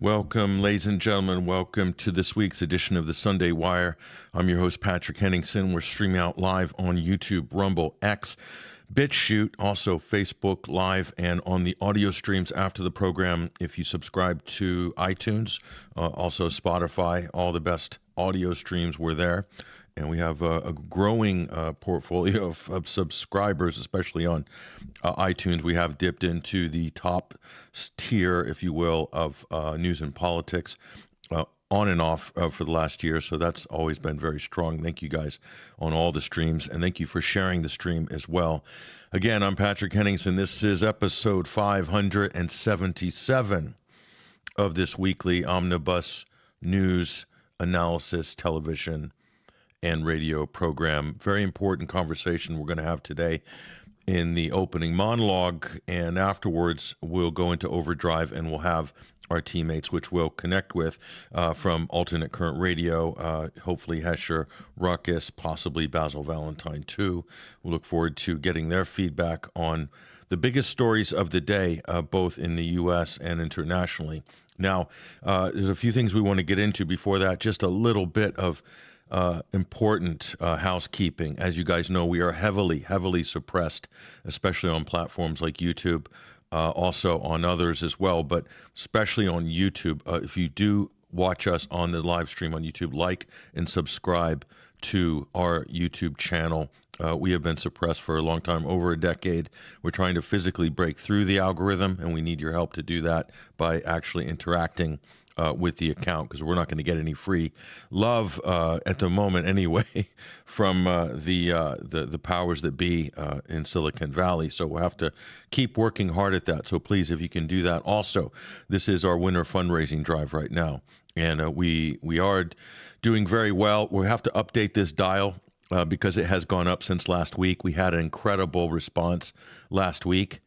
Welcome, ladies and gentlemen. Welcome to this week's edition of the Sunday Wire. I'm your host, Patrick Henningsen. We're streaming out live on YouTube, Rumble, X, BitChute, also Facebook Live, and on the audio streams after the program. If you subscribe to iTunes, also Spotify, all the best audio streams were there. And we have a growing portfolio of subscribers, especially on iTunes. We have dipped into the top tier, if you will, of news and politics on and off for the last year. So that's always been very strong. Thank you guys on all the streams. And thank you for sharing the stream as well. Again, I'm Patrick Henningsen. This is episode 577 of this weekly omnibus news analysis television and radio program. Very important conversation we're going to have today in the opening monologue, and afterwards we'll go into overdrive and we'll have our teammates, which we'll connect with from alternate current radio, hopefully Hesher, Ruckus, possibly Basil Valentine too. We'll look forward to getting their feedback on the biggest stories of the day, both in the U.S. and internationally. Now, there's a few things we want to get into before that, just a little bit of important housekeeping. As you guys know, we are heavily suppressed, especially on platforms like YouTube, also on others as well, but especially on YouTube. If you do watch us on the live stream on YouTube, like and subscribe to our YouTube channel. We have been suppressed for a long time, over a decade. We're trying to physically break through the algorithm, and we need your help to do that by actually interacting with the account, because we're not going to get any free love at the moment anyway from the powers that be in Silicon Valley. So we'll have to keep working hard at that. So please, if you can do that. Also, this is our winter fundraising drive right now, and we are doing very well. We have to update this dial because it has gone up since last week. We had an incredible response last week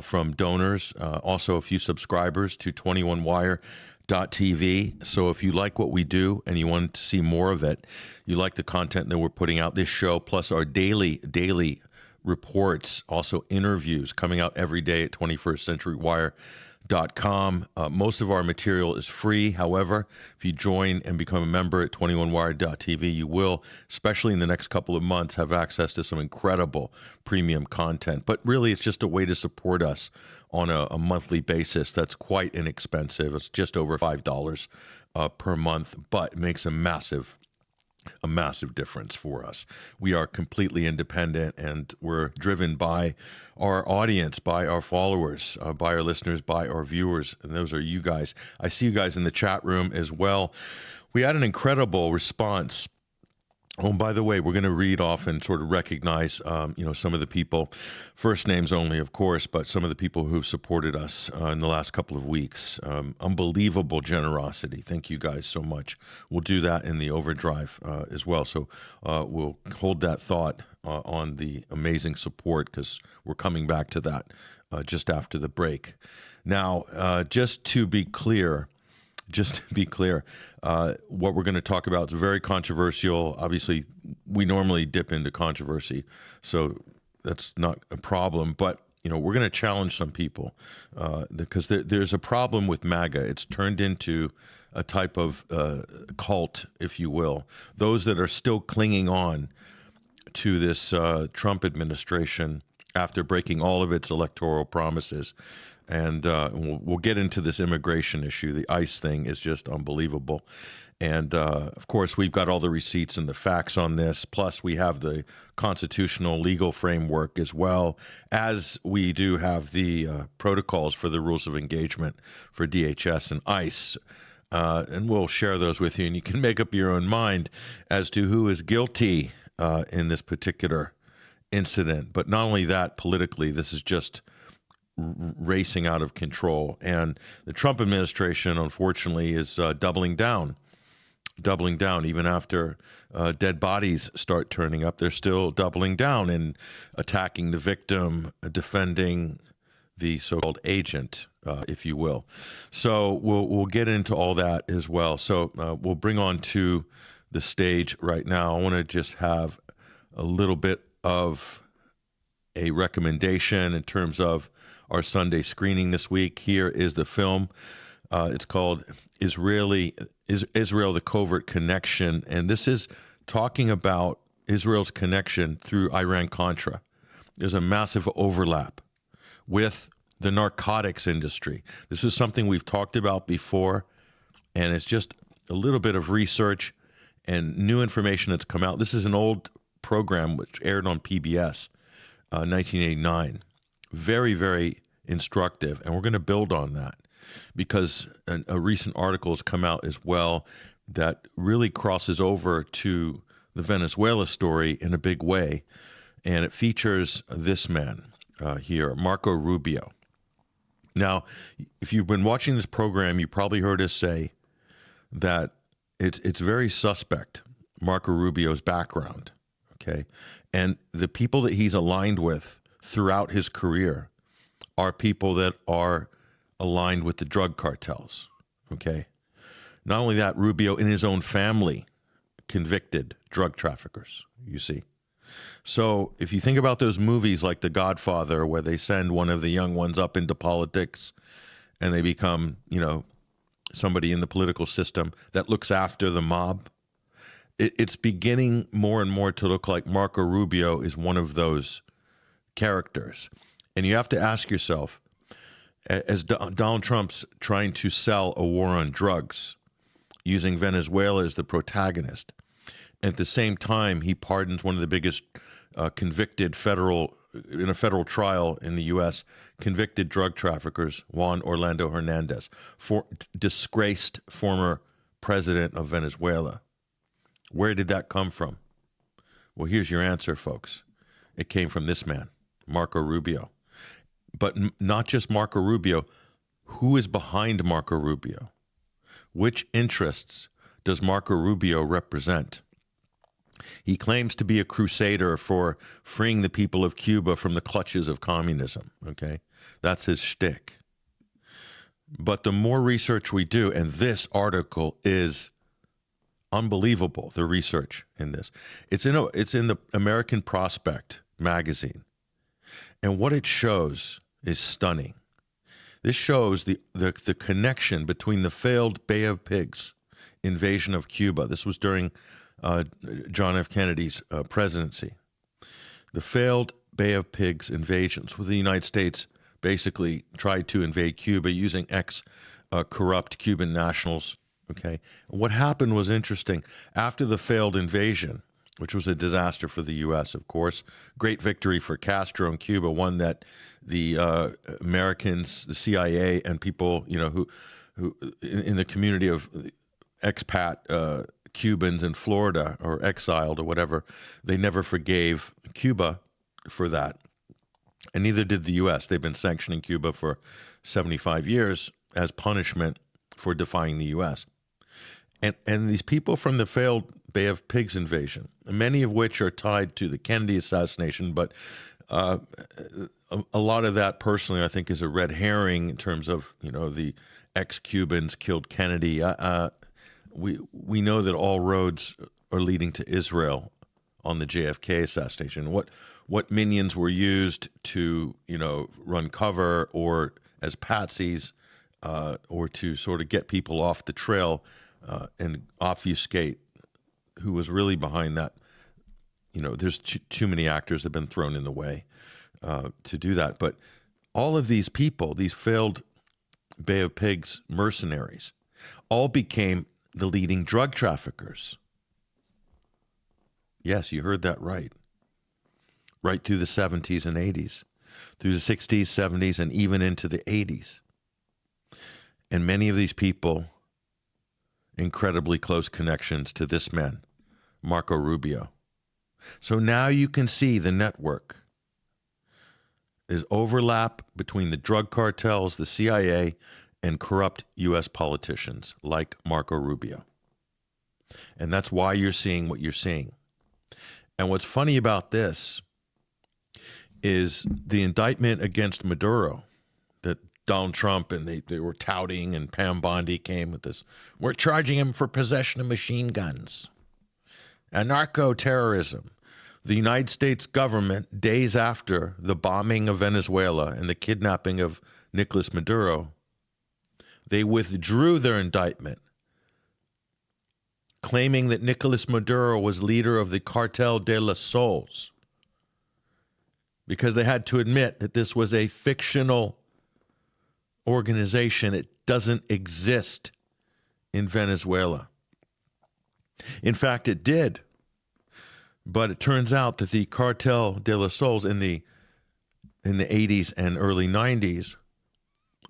from donors, also a few subscribers to 21wire.tv. So if you like what we do and you want to see more of it, you like the content that we're putting out, this show, plus our daily reports, also interviews coming out every day at 21stcenturywire.com. Most of our material is free. However, if you join and become a member at 21wire.tv, you will, especially in the next couple of months, have access to some incredible premium content. But really, it's just a way to support us on a monthly basis. That's quite inexpensive. It's just over $5 per month, but it makes a massive difference for us. We are completely independent, and we're driven by our audience, by our followers, by our listeners, by our viewers, and those are you guys. I see you guys in the chat room as well. We had an incredible response. Oh, by the way, we're going to read off and sort of recognize, some of the people, first names only, of course, but some of the people who've supported us in the last couple of weeks. Unbelievable generosity. Thank you guys so much. We'll do that in the overdrive as well. So we'll hold that thought on the amazing support, because we're coming back to that just after the break. Now, just to be clear, what we're going to talk about is very controversial. Obviously, we normally dip into controversy, so that's not a problem. But, we're going to challenge some people because there's a problem with MAGA. It's turned into a type of cult, if you will. Those that are still clinging on to this Trump administration after breaking all of its electoral promises. And we'll get into this immigration issue. The ICE thing is just unbelievable. And, of course, we've got all the receipts and the facts on this. Plus, we have the constitutional legal framework, as well as we do have the protocols for the rules of engagement for DHS and ICE. And we'll share those with you, and you can make up your own mind as to who is guilty in this particular incident. But not only that, politically, this is just racing out of control. And the Trump administration, unfortunately, is doubling down. Even after dead bodies start turning up, they're still doubling down and attacking the victim, defending the so-called agent, if you will. So we'll get into all that as well. So we'll bring on to the stage right now. I want to just have a little bit of a recommendation in terms of our Sunday screening this week. Here is the film It's called Israel, the Covert Connection. And this is talking about Israel's connection through Iran-Contra. There's a massive overlap with the narcotics industry. This is something we've talked about before, and it's just a little bit of research and new information that's come out. This is an old program which aired on PBS, 1989. Very, very instructive, and we're going to build on that because a recent article has come out as well that really crosses over to the Venezuela story in a big way, and it features this man here, Marco Rubio. Now, if you've been watching this program, you probably heard us say that it's very suspect, Marco Rubio's background, okay? And the people that he's aligned with throughout his career are people that are aligned with the drug cartels, okay? Not only that, Rubio in his own family convicted drug traffickers, you see. So if you think about those movies like The Godfather, where they send one of the young ones up into politics and they become, somebody in the political system that looks after the mob, it's beginning more and more to look like Marco Rubio is one of those characters. And you have to ask yourself, as Donald Trump's trying to sell a war on drugs, using Venezuela as the protagonist, at the same time, he pardons one of the biggest convicted in a federal trial in the U.S., convicted drug traffickers, Juan Orlando Hernandez, disgraced former president of Venezuela. Where did that come from? Well, here's your answer, folks. It came from this man, Marco Rubio. But not just Marco Rubio. Who is behind Marco Rubio? Which interests does Marco Rubio represent? He claims to be a crusader for freeing the people of Cuba from the clutches of communism, okay? That's his shtick. But the more research we do, and this article is unbelievable, the research in this. It's in the American Prospect magazine. And what it shows is stunning. This shows the connection between the failed Bay of Pigs invasion of Cuba. This was during John F. Kennedy's presidency. The failed Bay of Pigs invasions, where the United States basically tried to invade Cuba using corrupt Cuban nationals. Okay, what happened was interesting. After the failed invasion, which was a disaster for the U.S., of course, great victory for Castro in Cuba, one that the Americans, the CIA, and people, who in the community of expat Cubans in Florida or exiled or whatever, they never forgave Cuba for that. And neither did the U.S. They've been sanctioning Cuba for 75 years as punishment for defying the U.S. And these people from the failed Bay of Pigs invasion, many of which are tied to the Kennedy assassination, but a lot of that personally I think is a red herring in terms of, the ex-Cubans killed Kennedy. We know that all roads are leading to Israel on the JFK assassination. What minions were used to, run cover or as patsies or to sort of get people off the trail and obfuscate who was really behind that. There's too many actors that have been thrown in the way to do that. But all of these people, these failed Bay of Pigs mercenaries, all became the leading drug traffickers. Yes, you heard that right. Right through the 70s and 80s, through the 60s, 70s, and even into the 80s. And many of these people, incredibly close connections to this man, Marco Rubio. So now you can see the network. There's overlap between the drug cartels, the CIA, and corrupt U.S. politicians like Marco Rubio. And that's why you're seeing what you're seeing. And what's funny about this is the indictment against Maduro that Donald Trump and they were touting, and Pam Bondi came with this. We're charging him for possession of machine guns and narco-terrorism. The United States government, days after the bombing of Venezuela and the kidnapping of Nicolas Maduro, They withdrew their indictment, claiming that Nicolas Maduro was leader of the Cartel de los Sols, because they had to admit that this was a fictional organization. It doesn't exist in Venezuela. In fact, it did. But it turns out that the Cartel de los Sols in the 80s and early 90s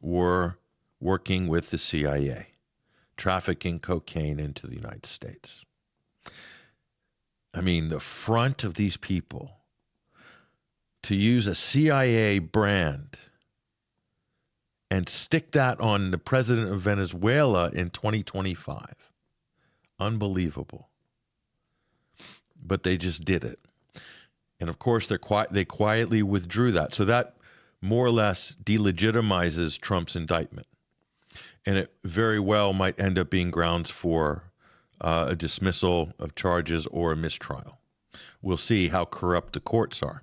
were working with the CIA, trafficking cocaine into the United States. I mean, the front of these people to use a CIA brand and stick that on the president of Venezuela in 2025. Unbelievable. But they just did it. And of course, they quietly withdrew that. So that more or less delegitimizes Trump's indictment. And it very well might end up being grounds for a dismissal of charges or a mistrial. We'll see how corrupt the courts are.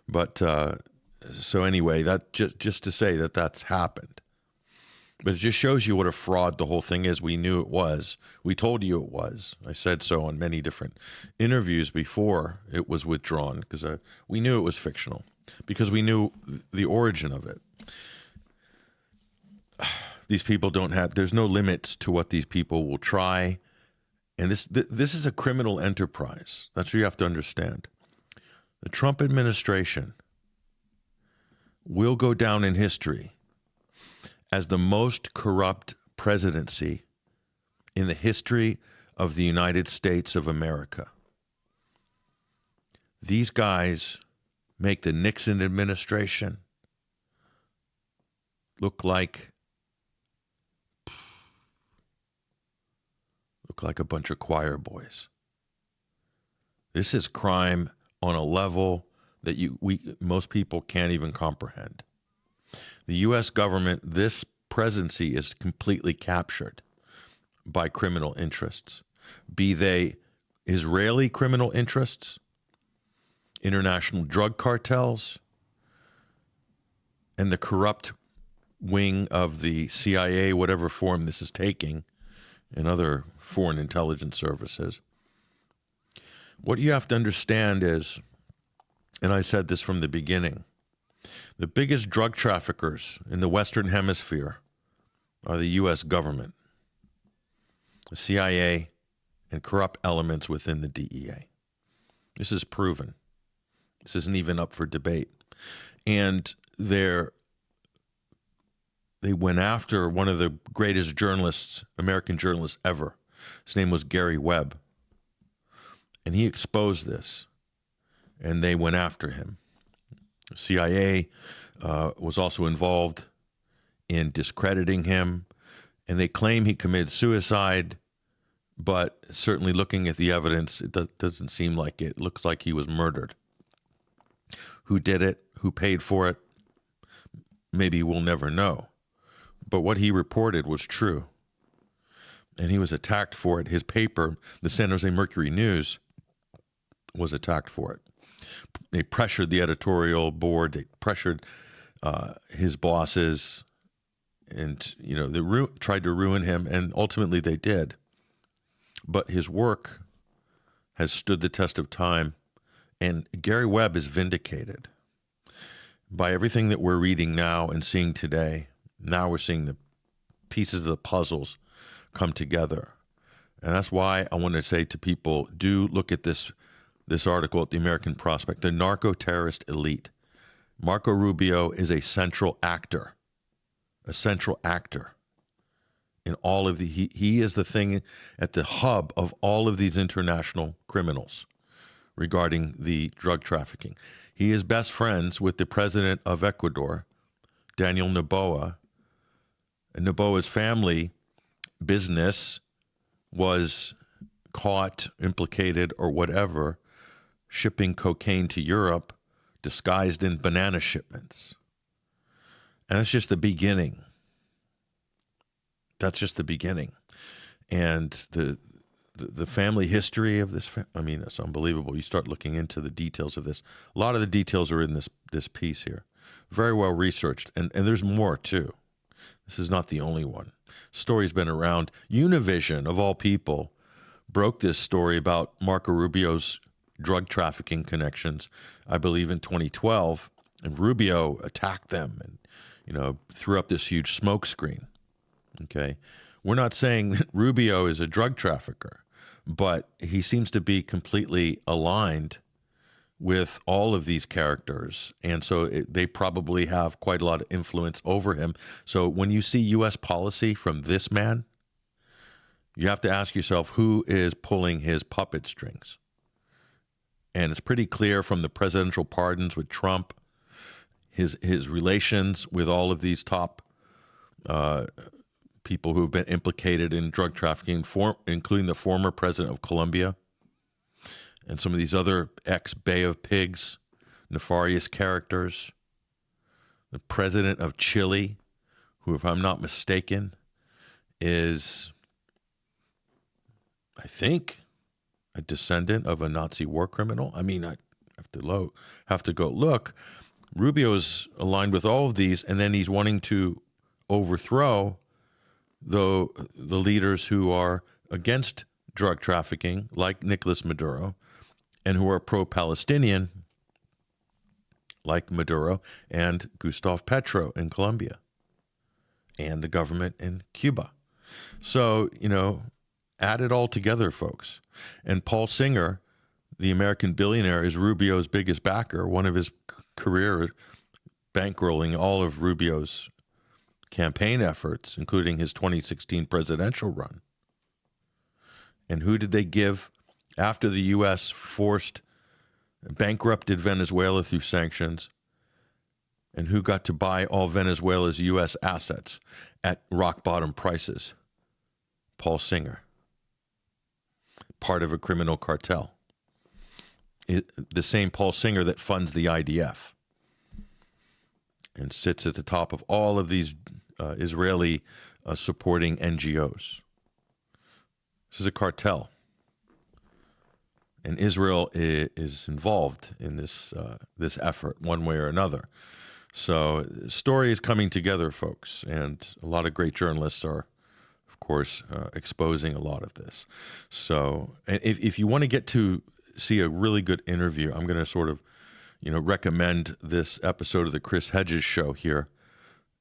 But so anyway, that just to say that that's happened. But it just shows you what a fraud the whole thing is. We knew it was. We told you it was. I said so on many different interviews before it was withdrawn, because we knew it was fictional, because we knew the origin of it. These people don't have, there's no limits to what these people will try. And this is a criminal enterprise. That's what you have to understand. The Trump administration will go down in history as the most corrupt presidency in the history of the United States of America. These guys make the Nixon administration look like a bunch of choir boys. This is crime on a level that most people can't even comprehend. The U.S. government, this presidency is completely captured by criminal interests, be they Israeli criminal interests, international drug cartels, and the corrupt wing of the CIA, whatever form this is taking, and other foreign intelligence services. What you have to understand is, and I said this from the beginning, the biggest drug traffickers in the Western Hemisphere are the U.S. government, the CIA, and corrupt elements within the DEA. This is proven. This isn't even up for debate. And they went after one of the greatest journalists, American journalists ever. His name was Gary Webb. And he exposed this. And they went after him. The CIA was also involved in discrediting him. And they claim he committed suicide. But certainly looking at the evidence, it doesn't seem like it. It looks like he was murdered. Who did it? Who paid for it? Maybe we'll never know. But what he reported was true. And he was attacked for it. His paper, the San Jose Mercury News, was attacked for it. They pressured the editorial board. They pressured his bosses. And, they tried to ruin him. And ultimately they did. But his work has stood the test of time. And Gary Webb is vindicated by everything that we're reading now and seeing today. Now we're seeing the pieces of the puzzles come together. And that's why I want to say to people, do look at this article at the American Prospect, the narco-terrorist elite. Marco Rubio is a central actor in all of he is the thing at the hub of all of these international criminals regarding the drug trafficking. He is best friends with the president of Ecuador, Daniel Noboa. And Noboa's family business was caught, implicated, or whatever, shipping cocaine to Europe disguised in banana shipments. And that's just the beginning. That's just the beginning. And the family history of this, it's unbelievable. You start looking into the details of this. A lot of the details are in this piece here. Very well researched. And there's more, too. This is not the only one. Story's been around. Univision, of all people, broke this story about Marco Rubio's drug trafficking connections, I believe in 2012, and Rubio attacked them and, threw up this huge smokescreen. Okay. We're not saying that Rubio is a drug trafficker, but he seems to be completely aligned with all of these characters. And so they probably have quite a lot of influence over him. So when you see U.S. policy from this man, you have to ask yourself, who is pulling his puppet strings? And it's pretty clear from the presidential pardons with Trump, his relations with all of these top people who have been implicated in drug trafficking, including the former president of Colombia and some of these other ex-Bay of Pigs, nefarious characters. The president of Chile, who, if I'm not mistaken, is, I think, a descendant of a Nazi war criminal. I mean, I have to go look. Rubio is aligned with all of these, and then he's wanting to overthrow the leaders who are against drug trafficking, like Nicolas Maduro, and who are pro-Palestinian, like Maduro and Gustavo Petro in Colombia, and the government in Cuba. So, add it all together, folks. And Paul Singer, the American billionaire, is Rubio's biggest backer, one of his career bankrolling all of Rubio's campaign efforts, including his 2016 presidential run. And who did they give after the U.S. bankrupted Venezuela through sanctions? And who got to buy all Venezuela's U.S. assets at rock bottom prices? Paul Singer, part of a criminal cartel. The same Paul Singer that funds the IDF and sits at the top of all of these Israeli supporting NGOs. This is a cartel. And Israel is involved in this effort one way or another. So the story is coming together, folks, and a lot of great journalists are, of course, exposing a lot of this. So if you want to get to see a really good interview, I'm going to sort of, recommend this episode of the Chris Hedges show here.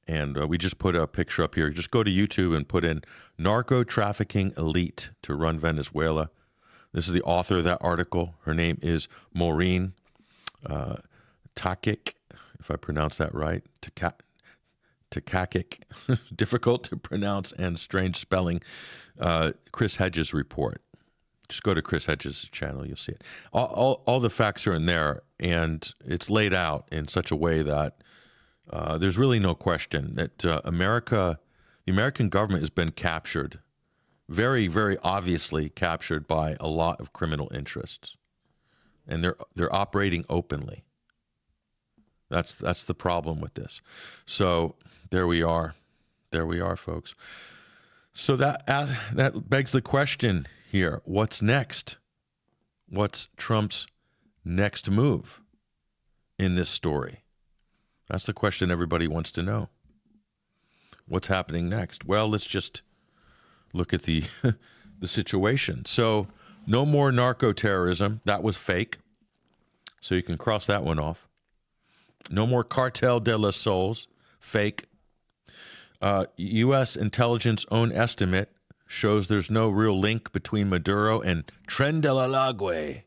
And we just put a picture up here. Just go to YouTube and put in narco trafficking elite to run Venezuela. This is the author of that article. Her name is Maureen Takic, if I pronounce that right. Takic, difficult to pronounce and strange spelling. Chris Hedges report. Just go to Chris Hedges' channel, you'll see it. All the facts are in there, and it's laid out in such a way that there's really no question that the American government has been captured, very, very obviously captured by a lot of criminal interests, and they're operating openly. That's the problem with this. So there we are, folks. So that begs the question here: what's next? What's Trump's next move in this story? That's the question everybody wants to know. What's happening next? Well, let's just look at the situation. So no more narco terrorism. That was fake. So you can cross that one off. No more cartel de los sols. Fake. U.S. intelligence own estimate shows there's no real link between Maduro and Tren de la Lagüe,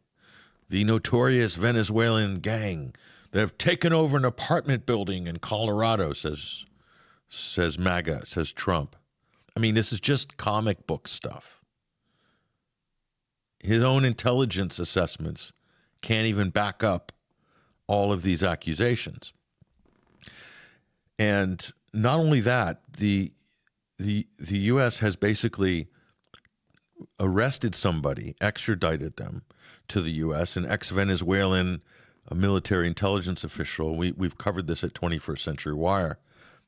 the notorious Venezuelan gang that have taken over an apartment building in Colorado, says MAGA, says Trump. I mean, this is just comic book stuff. His own intelligence assessments can't even back up all of these accusations. And not only that, the U.S. has basically arrested somebody, extradited them to the U.S., an ex-Venezuelan military intelligence official. We've covered this at 21st Century Wire.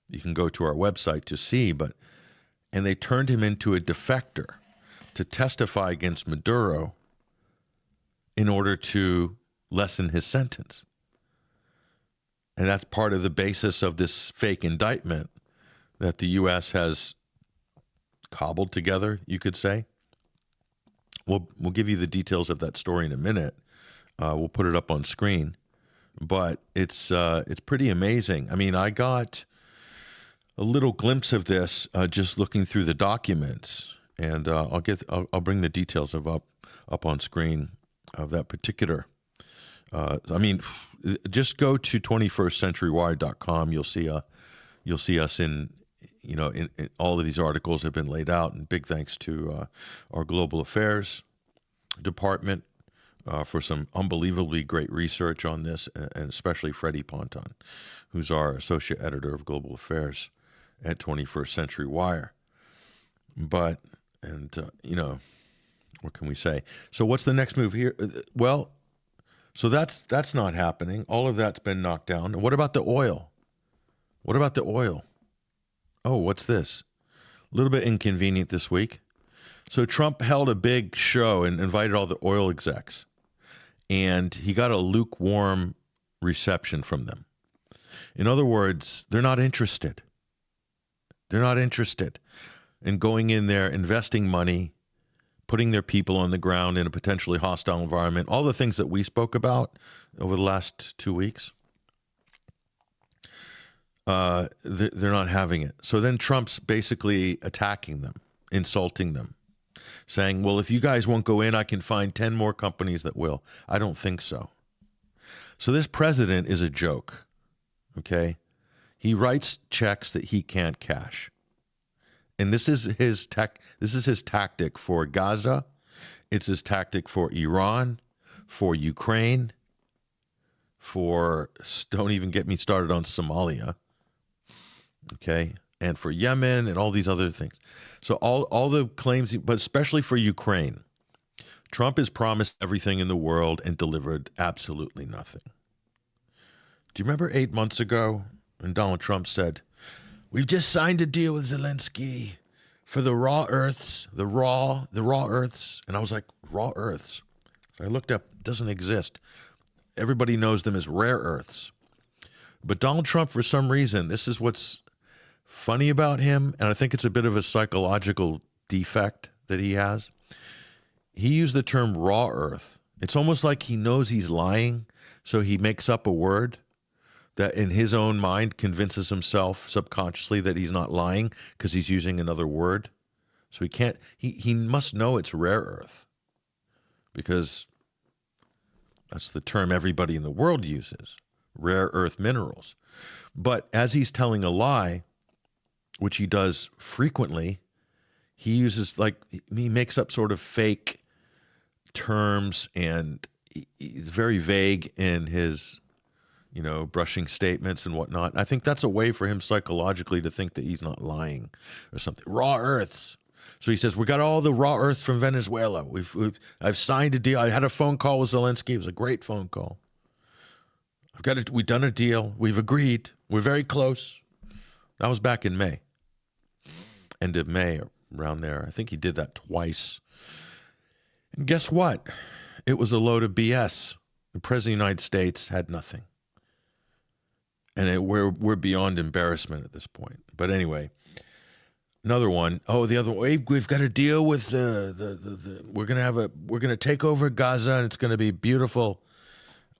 You can go to our website to see, and they turned him into a defector to testify against Maduro in order to lessen his sentence. And that's part of the basis of this fake indictment that the U.S. has cobbled together, you could say. We'll give you the details of that story in a minute. We'll put it up on screen, but it's pretty amazing. I mean, I got a little glimpse of this just looking through the documents, and I'll bring the details up on screen of that particular. I mean, just go to 21stcenturywire.com. You'll see us in all of these articles have been laid out, and big thanks to our global affairs department for some unbelievably great research on this, and especially Freddie Ponton, who's our associate editor of global affairs at 21st Century Wire. But, what can we say? So what's the next move here? Well, so that's not happening. All of that's been knocked down. And what about the oil? What about the oil? Oh, what's this? A little bit inconvenient this week. So Trump held a big show and invited all the oil execs, and he got a lukewarm reception from them. In other words, they're not interested. They're not interested in going in there, investing money, putting their people on the ground in a potentially hostile environment, all the things that we spoke about over the last 2 weeks. They're not having it. So then Trump's basically attacking them, insulting them, saying, well, if you guys won't go in, I can find 10 more companies that will. I don't think so. So this president is a joke, okay? He writes checks that he can't cash. And this is his tactic for Gaza. It's his tactic for Iran, for Ukraine, don't even get me started on Somalia, okay, and for Yemen and all these other things. So all the claims, but especially for Ukraine, Trump has promised everything in the world and delivered absolutely nothing. Do you remember 8 months ago when Donald Trump said, we've just signed a deal with Zelensky for the raw earths, the raw earths. And I was like, raw earths? So I looked up, it doesn't exist. Everybody knows them as rare earths. But Donald Trump, for some reason, this is what's funny about him, and I think it's a bit of a psychological defect that he has. He used the term raw earth. It's almost like he knows he's lying, so he makes up a word that in his own mind convinces himself subconsciously that he's not lying because he's using another word. So he must know it's rare earth because that's the term everybody in the world uses, rare earth minerals. But as he's telling a lie, which he does frequently, he makes up sort of fake terms, and he's very vague in his, brushing statements and whatnot. I think that's a way for him psychologically to think that he's not lying or something. Raw earths. So he says, we got all the raw earths from Venezuela. I've signed a deal. I had a phone call with Zelensky. It was a great phone call. We've done a deal. We've agreed. We're very close. That was back in May. End of May, around there. I think he did that twice. And guess what? It was a load of BS. The President of the United States had nothing. And we're beyond embarrassment at this point. But anyway, another one. Oh, the other one. We've got to deal with we're gonna take over Gaza, and it's gonna be beautiful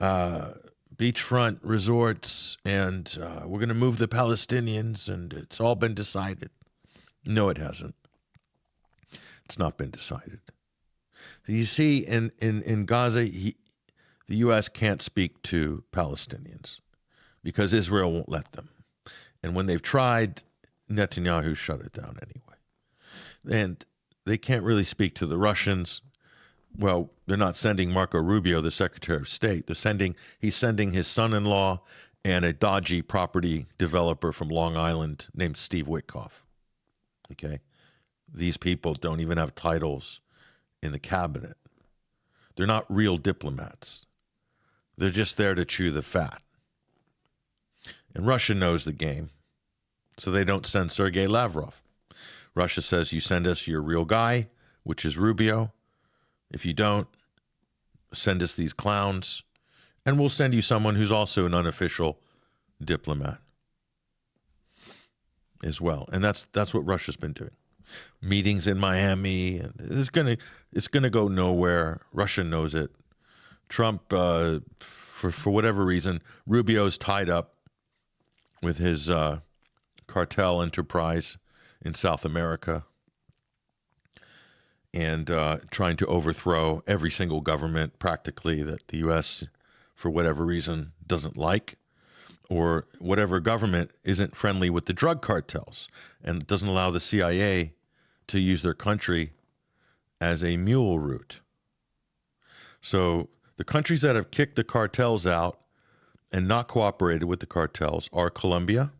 beachfront resorts, and we're gonna move the Palestinians, and it's all been decided. No, it hasn't. It's not been decided. You see, in Gaza, the U.S. can't speak to Palestinians because Israel won't let them. And when they've tried, Netanyahu shut it down anyway. And they can't really speak to the Russians. Well, they're not sending Marco Rubio, the Secretary of State. He's sending his son-in-law and a dodgy property developer from Long Island named Steve Witkoff. Okay? These people don't even have titles in the cabinet. They're not real diplomats. They're just there to chew the fat. And Russia knows the game, so they don't send Sergei Lavrov. Russia says, you send us your real guy, which is Rubio. If you don't, send us these clowns, and we'll send you someone who's also an unofficial diplomat as well. And that's what Russia's been doing. meetings in Miami, and it's gonna go nowhere. Russia knows it. Trump, for whatever reason, Rubio's tied up with his cartel enterprise in South America and trying to overthrow every single government practically that the U.S., for whatever reason, doesn't like, or whatever government isn't friendly with the drug cartels and doesn't allow the CIA to use their country as a mule route. So the countries that have kicked the cartels out and not cooperated with the cartels are Colombia,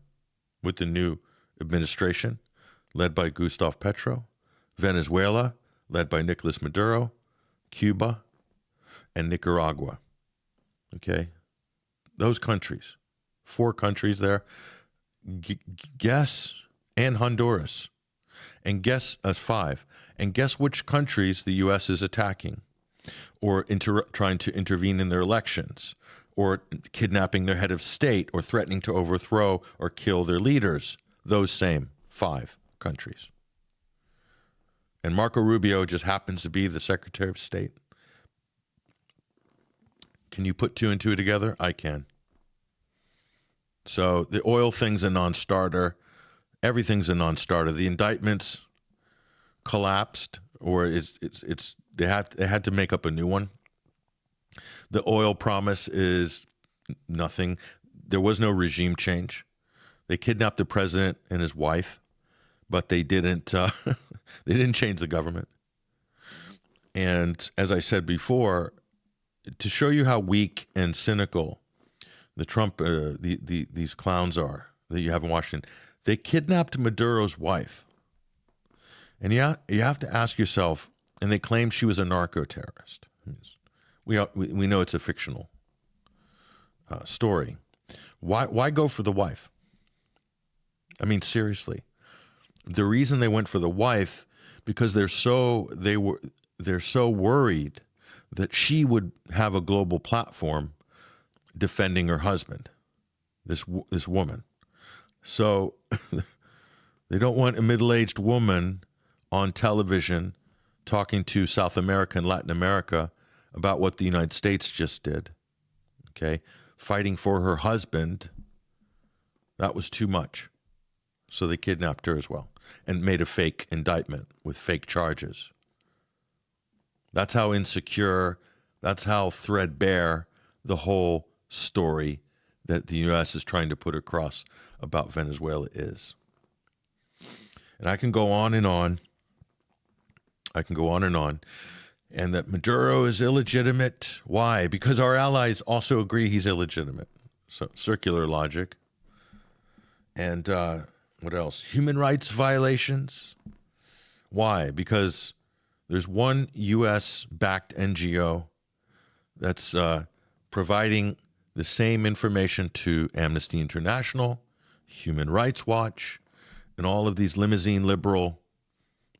with the new administration led by Gustavo Petro, Venezuela, led by Nicolas Maduro, Cuba, and Nicaragua. Okay? Those countries. 4 countries there. Guess, and Honduras. And guess, 5. And guess which countries the U.S. is attacking or trying to intervene in their elections, or kidnapping their head of state, or threatening to overthrow or kill their leaders. Those same 5 countries. And Marco Rubio just happens to be the Secretary of State. Can you put 2 and 2 together? I can. So the oil thing's a non-starter. Everything's a non-starter. The indictments collapsed, or they had to make up a new one. The oil promise is nothing. There was no regime change. They kidnapped the president and his wife, but they didn't. They didn't change the government. And as I said before, to show you how weak and cynical the Trump these clowns are that you have in Washington, they kidnapped Maduro's wife, and you have to ask yourself. And they claim she was a narco-terrorist. We know it's a fictional story. Why go for the wife? I mean, seriously. The reason they went for the wife, because they're so worried that she would have a global platform defending her husband, this woman. So they don't want a middle-aged woman on television talking to South America and Latin America about what the United States just did, okay? Fighting for her husband, that was too much. So they kidnapped her as well and made a fake indictment with fake charges. That's how insecure, that's how threadbare the whole story that the U.S. is trying to put across about Venezuela is. And I can go on and on. And that Maduro is illegitimate. Why? Because our allies also agree he's illegitimate. So circular logic. And what else? Human rights violations. Why? Because there's one U.S.-backed NGO that's providing the same information to Amnesty International, Human Rights Watch, and all of these limousine liberal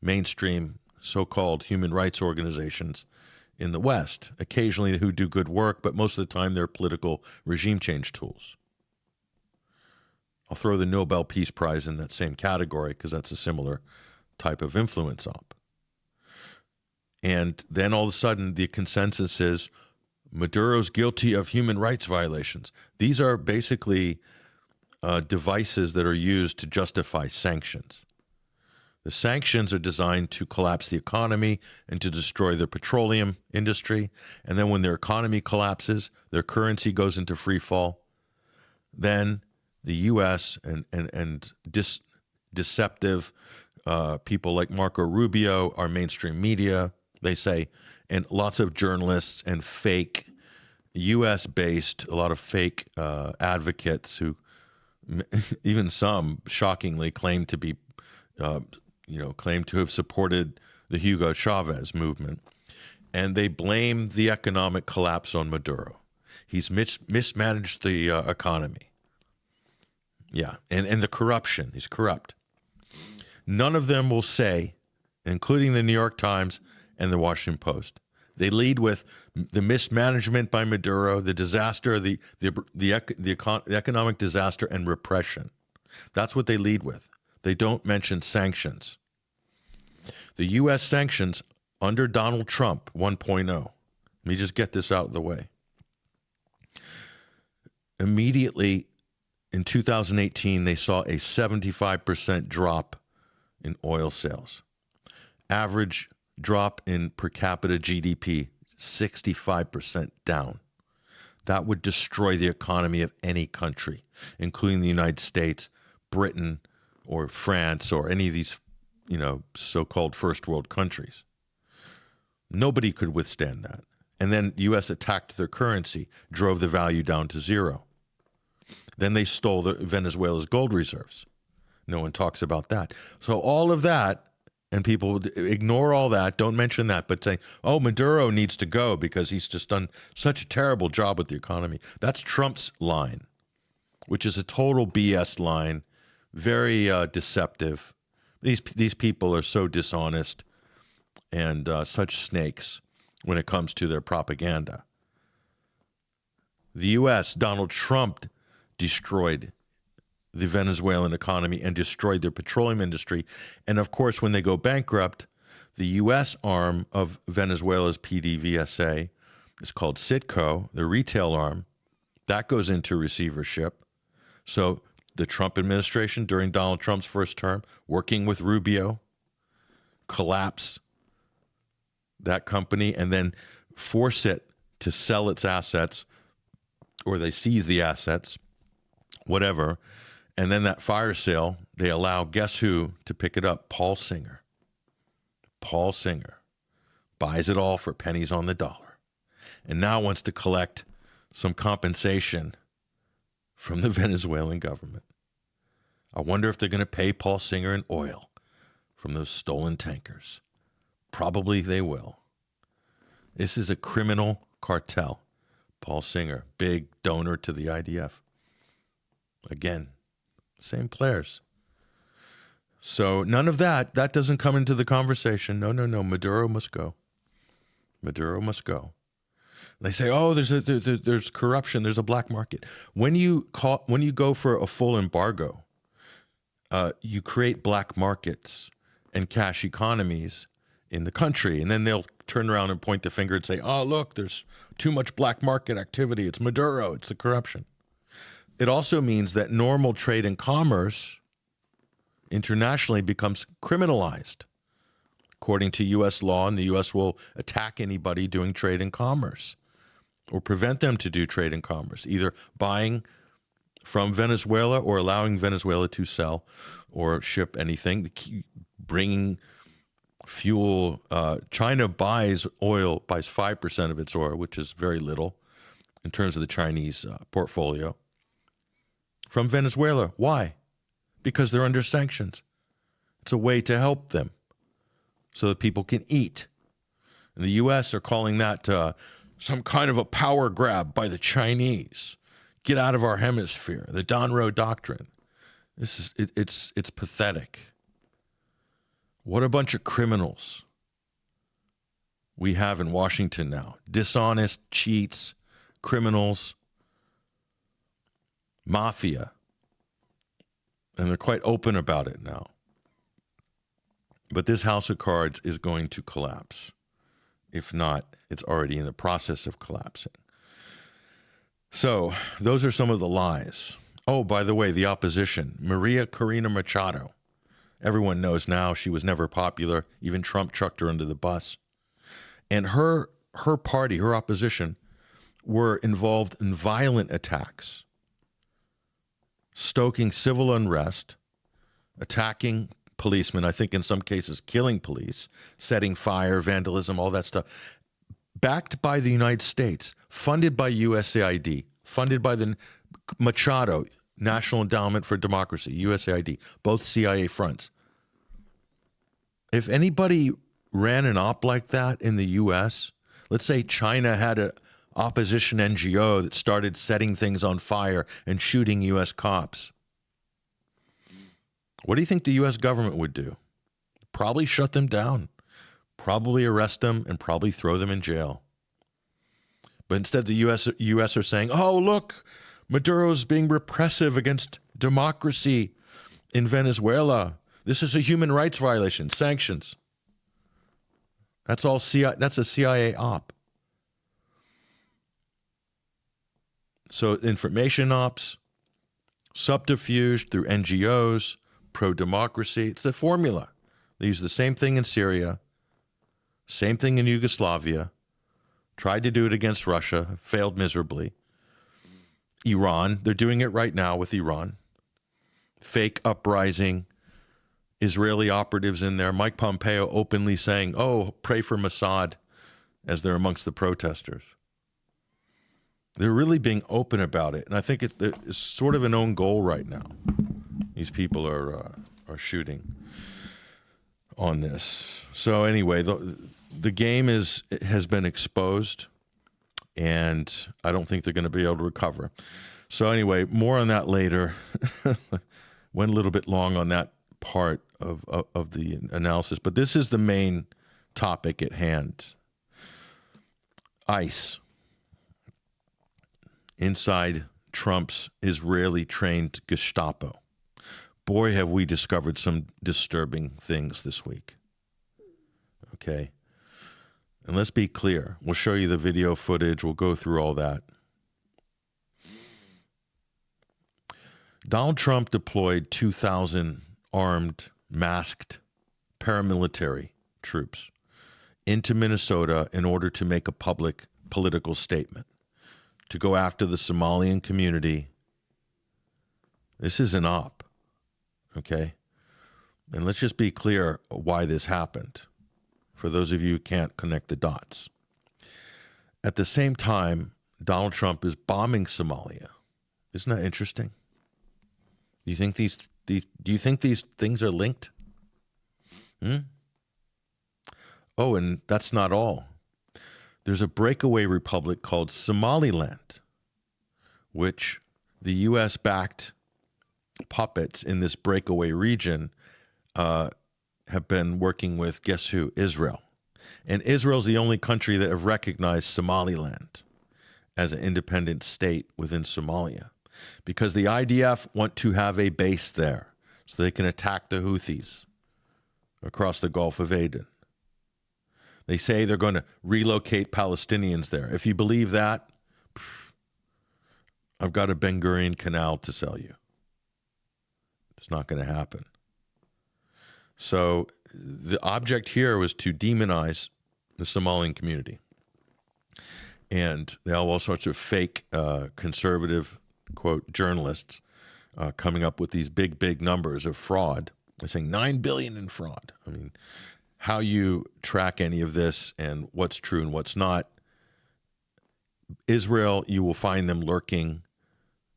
mainstream so-called human rights organizations in the West, occasionally who do good work, but most of the time they're political regime change tools. I'll throw the Nobel Peace Prize in that same category because that's a similar type of influence op. And then all of a sudden the consensus is Maduro's guilty of human rights violations. These are basically devices that are used to justify sanctions. The sanctions are designed to collapse the economy and to destroy the petroleum industry. And then when their economy collapses, their currency goes into free fall. Then the U.S. and deceptive people like Marco Rubio, our mainstream media, they say, and lots of journalists and fake U.S.-based, a lot of fake advocates who even some shockingly claim to be claim to have supported the Hugo Chavez movement, and they blame the economic collapse on Maduro. He's mismanaged the economy. Yeah, and the corruption. He's corrupt. None of them will say, including the New York Times and the Washington Post, they lead with the mismanagement by Maduro, the disaster, the economic disaster and repression. That's what they lead with. They don't mention sanctions. The U.S. sanctions under Donald Trump 1.0. Let me just get this out of the way. Immediately in 2018, they saw a 75% drop in oil sales. Average drop in per capita GDP, 65% down. That would destroy the economy of any country, including the United States, Britain, or France, or any of these, so-called first world countries. Nobody could withstand that. And then the U.S. attacked their currency, drove the value down to zero. Then they stole Venezuela's gold reserves. No one talks about that. So all of that, and people ignore all that, don't mention that, but say, oh, Maduro needs to go because he's just done such a terrible job with the economy. That's Trump's line, which is a total BS line, very deceptive. These people are so dishonest and such snakes when it comes to their propaganda. The U.S., Donald Trump destroyed the Venezuelan economy and destroyed their petroleum industry. And of course, when they go bankrupt, the U.S. arm of Venezuela's PDVSA is called Citco, the retail arm. That goes into receivership. So the Trump administration during Donald Trump's first term, working with Rubio, collapse that company and then force it to sell its assets, or they seize the assets, whatever. And then that fire sale, they allow, guess who, to pick it up? Paul Singer. Paul Singer buys it all for pennies on the dollar and now wants to collect some compensation from the Venezuelan government. I wonder if they're going to pay Paul Singer in oil from those stolen tankers. Probably they will. This is a criminal cartel. Paul Singer, big donor to the IDF. Again, same players. So none of that doesn't come into the conversation. No. Maduro must go. Maduro must go. They say, oh, there's corruption. There's a black market. When you go for a full embargo, you create black markets and cash economies in the country. And then they'll turn around and point the finger and say, oh, look, there's too much black market activity. It's Maduro. It's the corruption. It also means that normal trade and commerce internationally becomes criminalized. According to U.S. law, and the U.S. will attack anybody doing trade and commerce or prevent them to do trade and commerce, either buying from Venezuela or allowing Venezuela to sell or ship anything, bringing fuel. China buys 5% of its oil, which is very little in terms of the Chinese portfolio, from Venezuela. Why? Because they're under sanctions. It's a way to help them so that people can eat. And the U.S. are calling that some kind of a power grab by the Chinese. Get out of our hemisphere. The Donroe Doctrine. It's pathetic. What a bunch of criminals we have in Washington now. Dishonest, cheats, criminals, mafia. And they're quite open about it now. But this house of cards is going to collapse. If not, it's already in the process of collapsing. So those are some of the lies. Oh, by the way, the opposition, Maria Corina Machado. Everyone knows now she was never popular. Even Trump chucked her under the bus. And her party, her opposition, were involved in violent attacks, stoking civil unrest, attacking policemen, I think in some cases killing police, setting fire, vandalism, all that stuff, backed by the United States, funded by USAID, funded by the Machado, National Endowment for Democracy, USAID, both CIA fronts. If anybody ran an op like that in the U.S., let's say China had an opposition NGO that started setting things on fire and shooting U.S. cops, what do you think the U.S. government would do? Probably shut them down, probably arrest them, and probably throw them in jail. But instead, the U.S. are saying, oh, look, Maduro's being repressive against democracy in Venezuela. This is a human rights violation, sanctions. That's all CIA. That's a CIA op. So information ops, subterfuge through NGOs, pro-democracy. It's the formula. They use the same thing in Syria, same thing in Yugoslavia, tried to do it against Russia, failed miserably. Iran, they're doing it right now with Iran. Fake uprising, Israeli operatives in there. Mike Pompeo openly saying, oh, pray for Mossad as they're amongst the protesters. They're really being open about it. And I think it's sort of an own goal right now. These people are shooting on this. So anyway, the game has been exposed, and I don't think they're going to be able to recover. So anyway, more on that later. Went a little bit long on that part of the analysis, but this is the main topic at hand. ICE. Inside Trump's Israeli-trained Gestapo. Boy, have we discovered some disturbing things this week. Okay. And let's be clear. We'll show you the video footage. We'll go through all that. Donald Trump deployed 2,000 armed, masked paramilitary troops into Minnesota in order to make a public political statement, to go after the Somalian community. This is an op, okay? And let's just be clear why this happened, for those of you who can't connect the dots. At the same time, Donald Trump is bombing Somalia. Isn't that interesting? Do you think these things are linked? Oh, and that's not all. There's a breakaway republic called Somaliland, which the U.S.-backed puppets in this breakaway region have been working with, guess who? Israel. And Israel's the only country that have recognized Somaliland as an independent state within Somalia, because the IDF want to have a base there so they can attack the Houthis across the Gulf of Aden. They say they're going to relocate Palestinians there. If you believe that, I've got a Ben Gurion canal to sell you. It's not going to happen. So the object here was to demonize the Somalian community. And they have all sorts of fake conservative, quote, journalists coming up with these big numbers of fraud. They're saying 9 billion in fraud. I mean, how you track any of this and what's true and what's not. Israel, you will find them lurking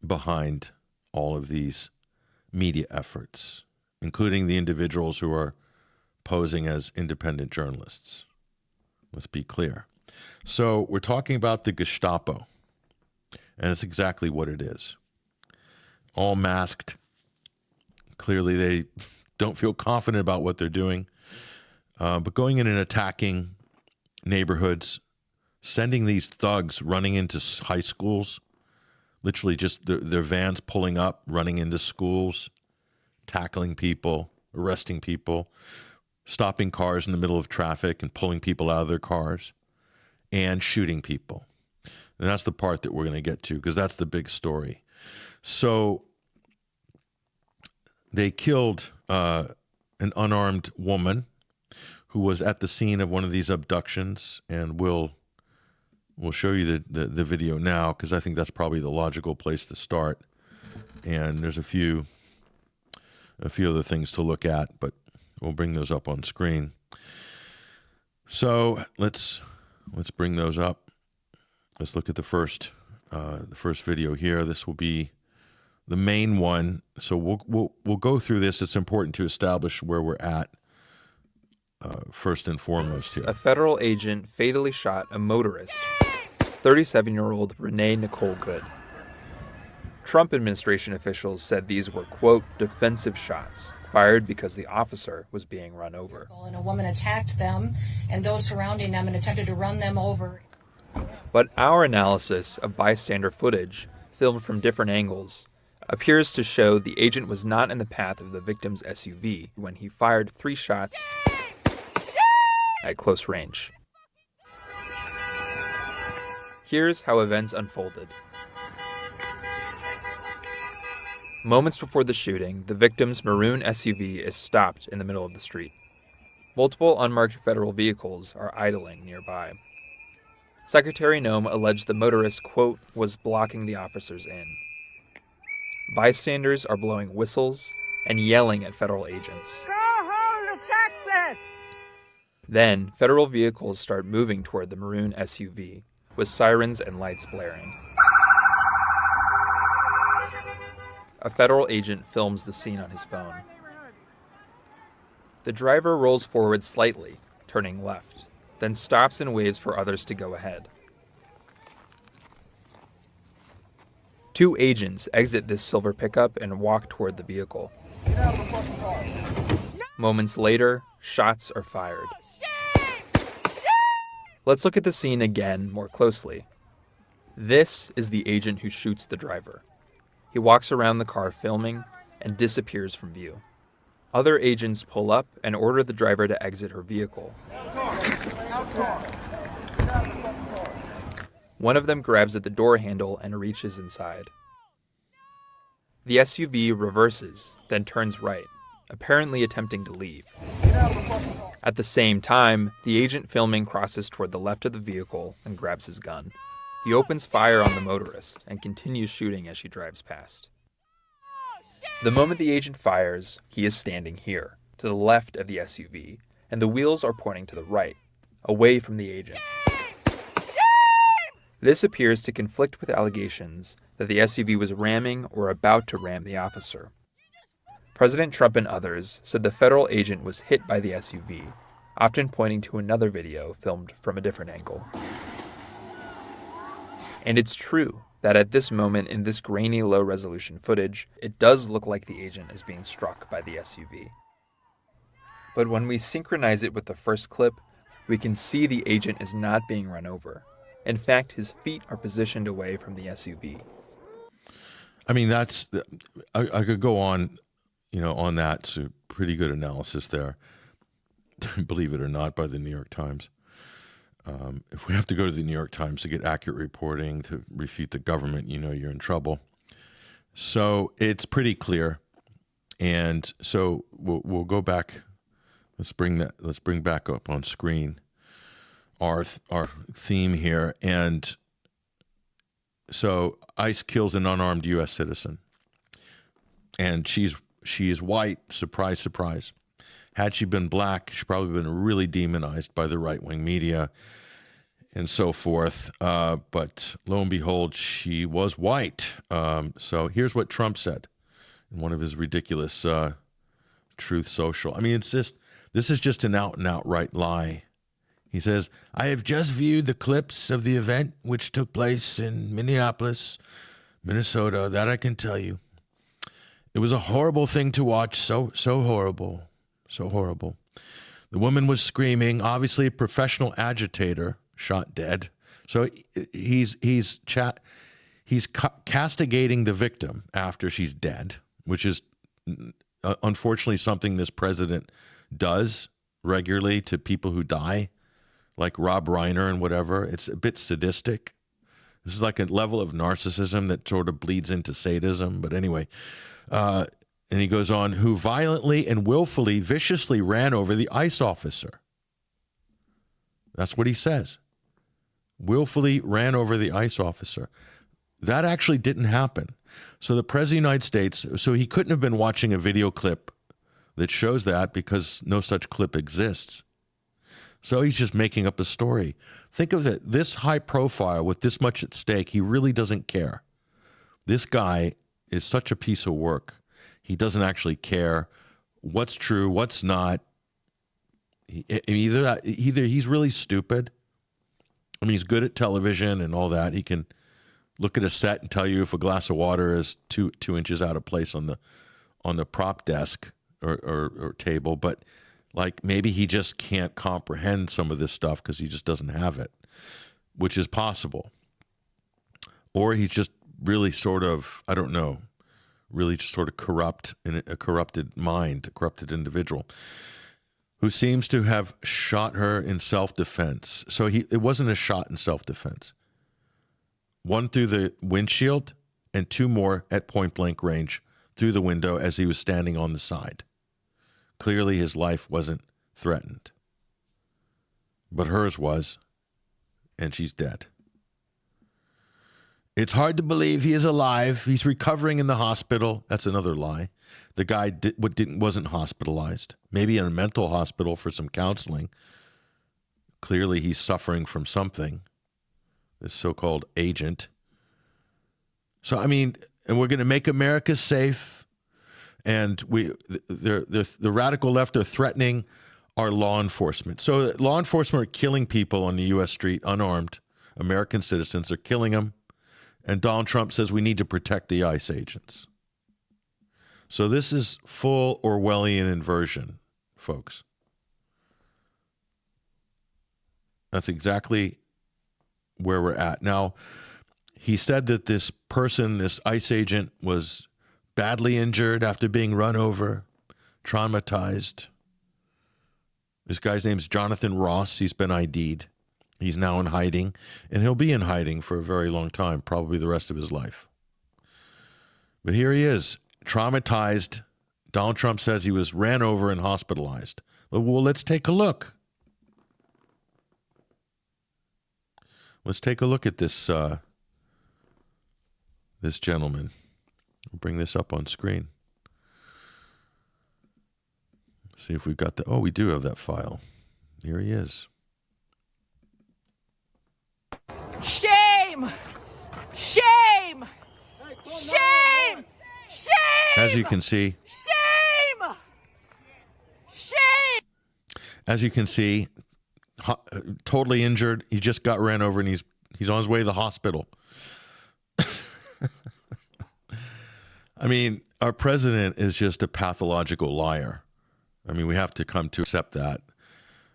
behind all of these media efforts, including the individuals who are posing as independent journalists. Let's be clear. So we're talking about the Gestapo, and it's exactly what it is. All masked. Clearly they don't feel confident about what they're doing. But going in and attacking neighborhoods, sending these thugs running into high schools, literally just their vans pulling up, running into schools, tackling people, arresting people, stopping cars in the middle of traffic and pulling people out of their cars, and shooting people. And that's the part that we're going to get to, because that's the big story. So they killed an unarmed woman who was at the scene of one of these abductions, and we'll show you the video now, because I think that's probably the logical place to start. And there's a few other things to look at, but we'll bring those up on screen. So let's bring those up. Let's look at the first video here. This will be the main one. So we'll go through this. It's important to establish where we're at. First and foremost here. A federal agent fatally shot a motorist, 37-year-old Renee Good. Trump administration officials said these were, quote, defensive shots, fired because the officer was being run over. And a woman attacked them and those surrounding them and attempted to run them over. But our analysis of bystander footage, filmed from different angles, appears to show the agent was not in the path of the victim's SUV when he fired 3 shots at close range. Here's how events unfolded. Moments before the shooting, the victim's maroon SUV is stopped in the middle of the street. Multiple unmarked federal vehicles are idling nearby. Secretary Noem alleged the motorist, quote, was blocking the officers in. Bystanders are blowing whistles and yelling at federal agents. Go home to Texas! Then, federal vehicles start moving toward the maroon SUV, with sirens and lights blaring. A federal agent films the scene on his phone. The driver rolls forward slightly, turning left, then stops and waves for others to go ahead. Two agents exit this silver pickup and walk toward the vehicle. Moments later, shots are fired. Let's look at the scene again more closely. This is the agent who shoots the driver. He walks around the car filming and disappears from view. Other agents pull up and order the driver to exit her vehicle. One of them grabs at the door handle and reaches inside. The SUV reverses, then turns right, apparently attempting to leave. At the same time, the agent filming crosses toward the left of the vehicle and grabs his gun. He opens fire on the motorist and continues shooting as she drives past. The moment the agent fires, he is standing here, to the left of the SUV, and the wheels are pointing to the right, away from the agent. This appears to conflict with allegations that the SUV was ramming or about to ram the officer. President Trump and others said the federal agent was hit by the SUV, often pointing to another video filmed from a different angle. And it's true that at this moment in this grainy low-resolution footage, it does look like the agent is being struck by the SUV. But when we synchronize it with the first clip, we can see the agent is not being run over. In fact, his feet are positioned away from the SUV. I mean, I could go on, on that. It's a pretty good analysis there, believe it or not, by the New York Times. If we have to go to the New York Times to get accurate reporting to refute the government, you're in trouble. So it's pretty clear. And so we'll go back. Let's bring back up on screen our theme here. And so ICE kills an unarmed U.S. citizen. And she is white. Surprise, surprise. Had she been black, she'd probably been really demonized by the right-wing media and so forth. But lo and behold, she was white. So here's what Trump said in one of his ridiculous Truth Social. I mean, this is just an outright lie. He says, I have just viewed the clips of the event which took place in Minneapolis, Minnesota. That I can tell you. It was a horrible thing to watch. So horrible. So horrible. The woman was screaming, obviously a professional agitator, shot dead. So he's castigating the victim after she's dead, which is unfortunately something this president does regularly to people who die, like Rob Reiner and whatever. It's a bit sadistic. This is like a level of narcissism that sort of bleeds into sadism. But anyway, and he goes on, who violently and willfully, viciously ran over the ICE officer. That's what he says. Willfully ran over the ICE officer. That actually didn't happen. So the President of the United States, so he couldn't have been watching a video clip that shows that because no such clip exists. So he's just making up a story. Think of it, this high profile with this much at stake, he really doesn't care. This guy is such a piece of work. He doesn't actually care what's true, what's not. Either he's really stupid. I mean, he's good at television and all that. He can look at a set and tell you if a glass of water is two inches out of place on the prop desk or table, but like maybe he just can't comprehend some of this stuff because he just doesn't have it, which is possible. Or he's just really sort of, I don't know, really just sort of corrupt in a corrupted mind, a corrupted individual. who seems to have shot her in self-defense. So it wasn't a shot in self-defense. One through the windshield and two more at point-blank range through the window as he was standing on the side. Clearly his life wasn't threatened. But hers was, and she's dead. It's hard to believe he is alive. He's recovering in the hospital. That's another lie. The guy wasn't hospitalized. Maybe in a mental hospital for some counseling. Clearly he's suffering from something. This so-called agent. So, I mean, and we're going to make America safe. And the radical left are threatening our law enforcement. So law enforcement are killing people on the U.S. street, unarmed. American citizens are killing them. And Donald Trump says we need to protect the ICE agents. So this is full Orwellian inversion, folks. That's exactly where we're at. Now, he said that this person, this ICE agent, was badly injured after being run over, traumatized. This guy's name's Jonathan Ross. He's been ID'd. He's now in hiding, and he'll be in hiding for a very long time, probably the rest of his life. But here he is, traumatized. Donald Trump says he was ran over and hospitalized. Well, let's take a look. Let's take a look at this this gentleman. I'll bring this up on screen. See if we've got the... Oh, we do have that file. Here he is. Shame! Shame! Shame! Shame! As you can see... Shame! Shame! As you can see, totally injured. He just got ran over, and he's on his way to the hospital. I mean, our president is just a pathological liar. I mean, we have to come to accept that.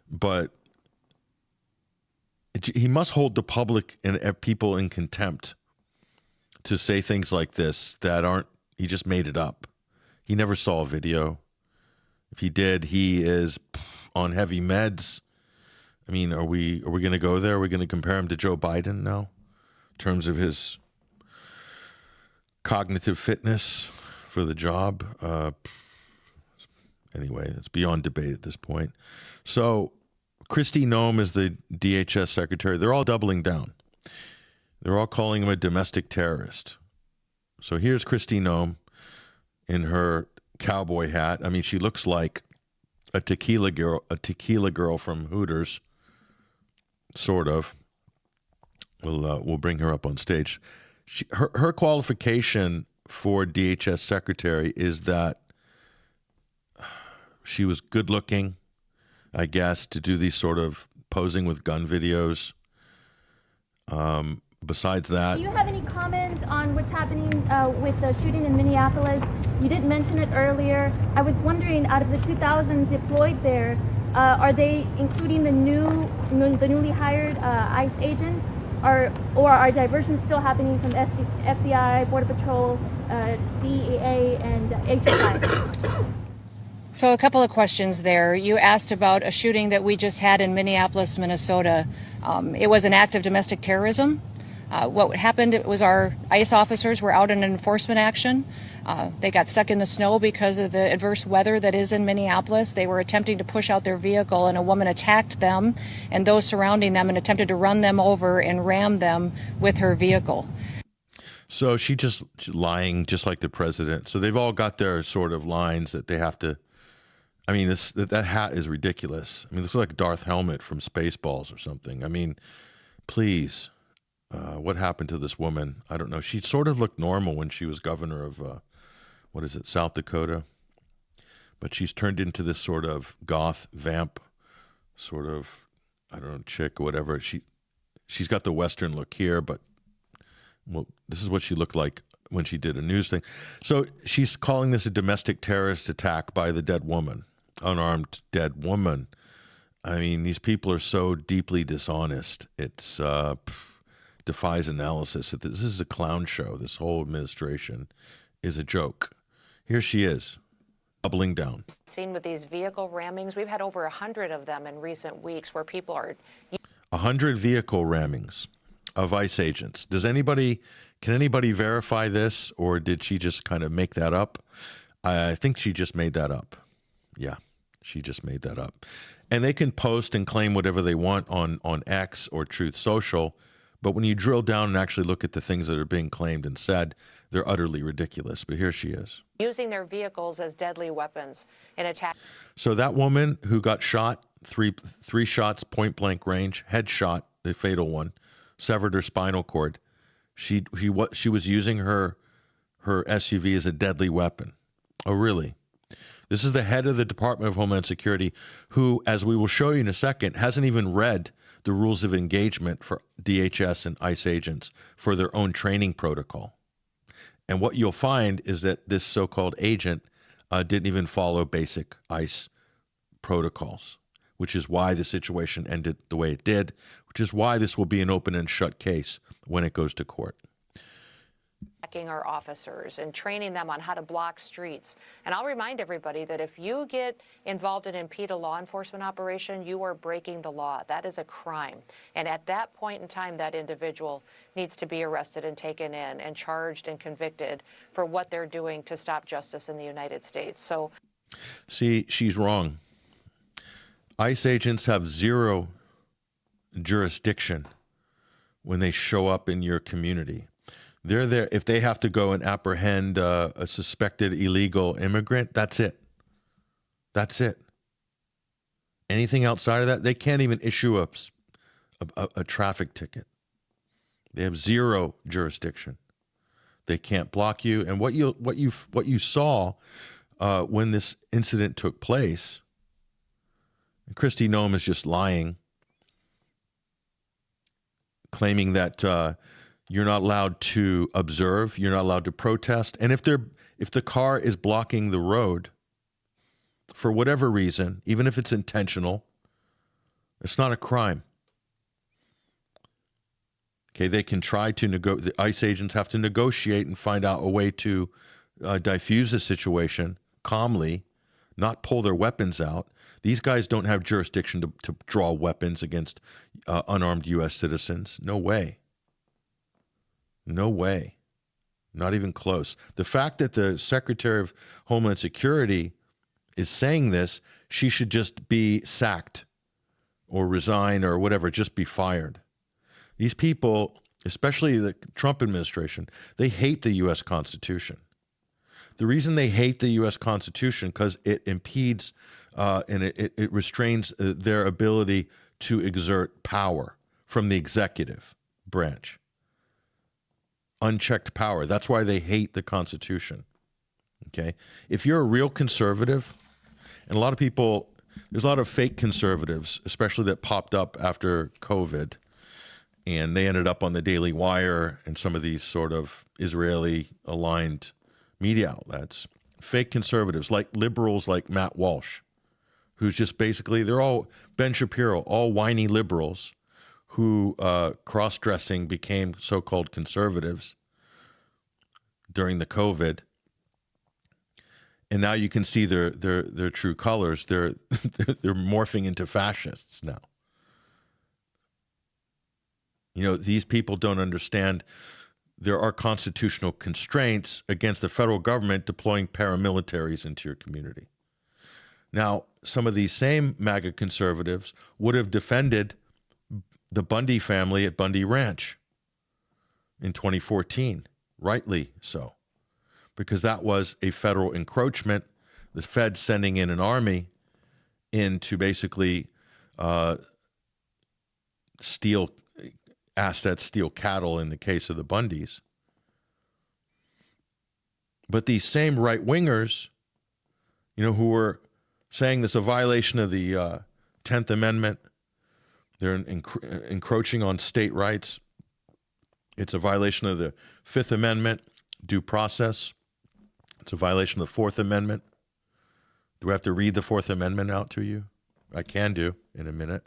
But he must hold the public and people in contempt to say things like this that aren't, he just made it up. He never saw a video. If he did, he is on heavy meds. I mean, are we going to go there? Are we going to compare him to Joe Biden now in terms of his cognitive fitness for the job? Anyway, it's beyond debate at this point. So Kristi Noem is the DHS secretary. They're all doubling down. They're all calling him a domestic terrorist. So here's Kristi Noem in her cowboy hat. I mean, she looks like a tequila girl from Hooters, sort of. We'll bring her up on stage. Her qualification for DHS secretary is that she was good looking, I guess, to do these sort of posing with gun videos. Besides that... Do you have any comment on what's happening with the shooting in Minneapolis? You didn't mention it earlier. I was wondering, out of the 2,000 deployed there, are they including the newly hired ICE agents? Or are diversions still happening from FBI, Border Patrol, DEA, and HSI? So a couple of questions there. You asked about a shooting that we just had in Minneapolis, Minnesota. It was an act of domestic terrorism. What happened, it was our ICE officers were out in an enforcement action. They got stuck in the snow because of the adverse weather that is in Minneapolis. They were attempting to push out their vehicle, and a woman attacked them and those surrounding them and attempted to run them over and ram them with her vehicle. So she's lying just like the president. So they've all got their sort of lines that they have to... I mean, that hat is ridiculous. I mean, it looks like Darth Helmet from Spaceballs or something. I mean, please, what happened to this woman? I don't know. She sort of looked normal when she was governor of, South Dakota. But she's turned into this sort of goth vamp, sort of, I don't know, chick or whatever. She's got the Western look here, but, well, this is what she looked like when she did a news thing. So she's calling this a domestic terrorist attack by the dead woman. Unarmed dead woman. I mean, these people are so deeply dishonest. It's defies analysis. This is a clown show. This whole administration is a joke. Here she is, doubling down. Seen with these vehicle rammings, we've had over 100 of them in recent weeks where people are 100 vehicle rammings of ICE agents. Can anybody verify this, or did she just kind of make that up? I think she just made that up. Yeah, she just made that up. And they can post and claim whatever they want on X or Truth Social, but when you drill down and actually look at the things that are being claimed and said, they're utterly ridiculous. But here she is. using their vehicles as deadly weapons in attack. So that woman who got shot, three shots, point blank range, headshot, the fatal one, severed her spinal cord. She was using her SUV as a deadly weapon. Oh, really? This is the head of the Department of Homeland Security, who, as we will show you in a second, hasn't even read the rules of engagement for DHS and ICE agents for their own training protocol. And what you'll find is that this so-called agent didn't even follow basic ICE protocols, which is why the situation ended the way it did, which is why this will be an open and shut case when it goes to court. Our officers and training them on how to block streets. And I'll remind everybody that if you get involved and impede a law enforcement operation, you are breaking the law. That is a crime. And at that point in time, that individual needs to be arrested and taken in and charged and convicted for what they're doing to stop justice in the United States. So, see, she's wrong. ICE agents have zero jurisdiction when they show up in your community. They're there if they have to go and apprehend a suspected illegal immigrant. That's it. That's it. Anything outside of that, they can't even issue a traffic ticket. They have zero jurisdiction. They can't block you. And what you saw when this incident took place, and Kristi Noem is just lying, claiming that you're not allowed to observe, you're not allowed to protest, and if the car is blocking the road for whatever reason, even if it's intentional, it's not a crime. Okay, they can try to the ICE agents have to negotiate and find out a way to diffuse the situation calmly, not pull their weapons out. These guys don't have jurisdiction to draw weapons against unarmed U.S. citizens. No way. No way. Not even close. The fact that the Secretary of Homeland Security is saying this, she should just be sacked or resign or whatever, just be fired. These people, especially the Trump administration, they hate the U.S. Constitution. The reason they hate the U.S. Constitution because it impedes and it restrains their ability to exert power from the executive branch. Unchecked power. That's why they hate the Constitution. Okay? If you're a real conservative, and a lot of people, there's a lot of fake conservatives, especially that popped up after COVID, and they ended up on the Daily Wire and some of these sort of Israeli-aligned media outlets. Fake conservatives, like liberals like Matt Walsh, who's just basically, they're all Ben Shapiro, all whiny liberals who cross-dressing became so-called conservatives during the COVID, and now you can see their true colors. They're morphing into fascists now. You know, these people don't understand there are constitutional constraints against the federal government deploying paramilitaries into your community. Now, some of these same MAGA conservatives would have defended the Bundy family at Bundy Ranch in 2014, rightly so, because that was a federal encroachment, the Fed sending in an army in to basically steal assets, steal cattle in the case of the Bundys. But these same right-wingers, you know, who were saying this is a violation of the 10th Amendment, they're encroaching on state rights. It's a violation of the Fifth Amendment, due process. It's a violation of the Fourth Amendment. Do I have to read the Fourth Amendment out to you? I can do in a minute.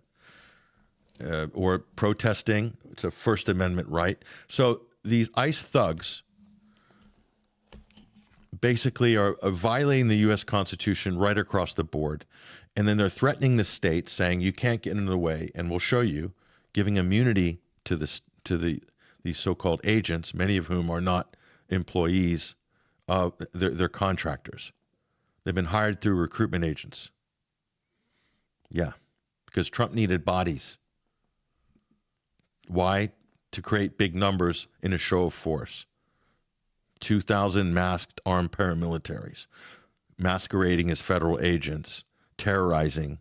Or protesting, it's a First Amendment right. So these ICE thugs basically are violating the U.S. Constitution right across the board. And then they're threatening the state, saying you can't get in the way, and we'll show you, giving immunity to these so-called agents, many of whom are not employees. They're contractors. They've been hired through recruitment agents. Yeah, because Trump needed bodies. Why? To create big numbers in a show of force. 2,000 masked armed paramilitaries masquerading as federal agents, terrorizing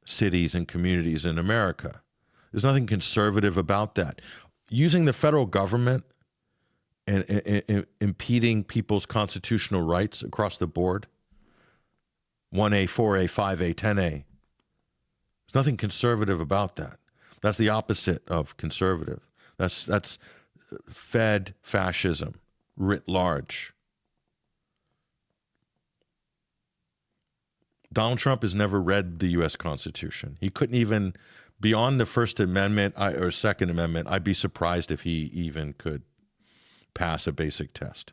cities and communities in America. There's nothing conservative about that. Using the federal government and impeding people's constitutional rights across the board, 1A, 4A, 5A, 10A. There's nothing conservative about that. That's the opposite of conservative. That's Fed fascism writ large. Donald Trump has never read the U.S. Constitution. He couldn't even, beyond the First Amendment or Second Amendment, I'd be surprised if he even could pass a basic test.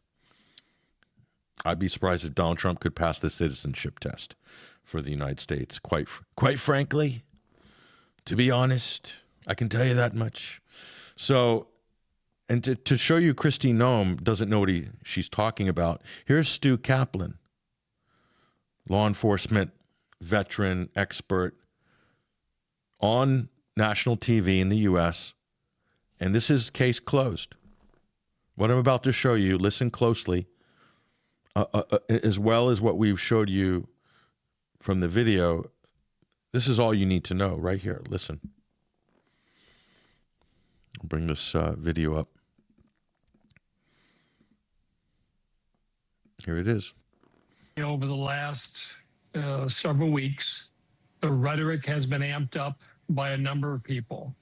I'd be surprised if Donald Trump could pass the citizenship test for the United States. Quite frankly, to be honest, I can tell you that much. So, and to show you Kristi Noem doesn't know what she's talking about, here's Stu Kaplan, law enforcement veteran, expert, on national TV in the U.S., and this is case closed. What I'm about to show you, listen closely, as well as what we've showed you from the video. This is all you need to know right here. Listen. I'll bring this video up. Here it is. Over the last several weeks, the rhetoric has been amped up by a number of people.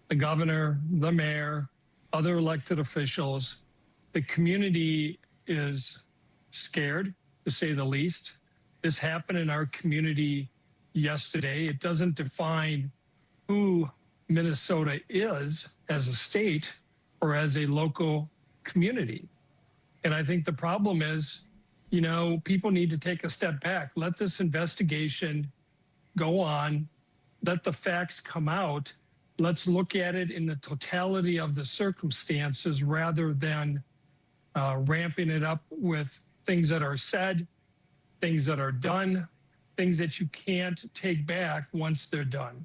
The governor, the mayor, other elected officials. The community is scared, to say the least. This happened in our community yesterday. It doesn't define who Minnesota is as a state or as a local community. And I think the problem is, you know, people need to take a step back. Let this investigation go on. Let the facts come out. Let's look at it in the totality of the circumstances rather than ramping it up with things that are said, things that are done, things that you can't take back once they're done.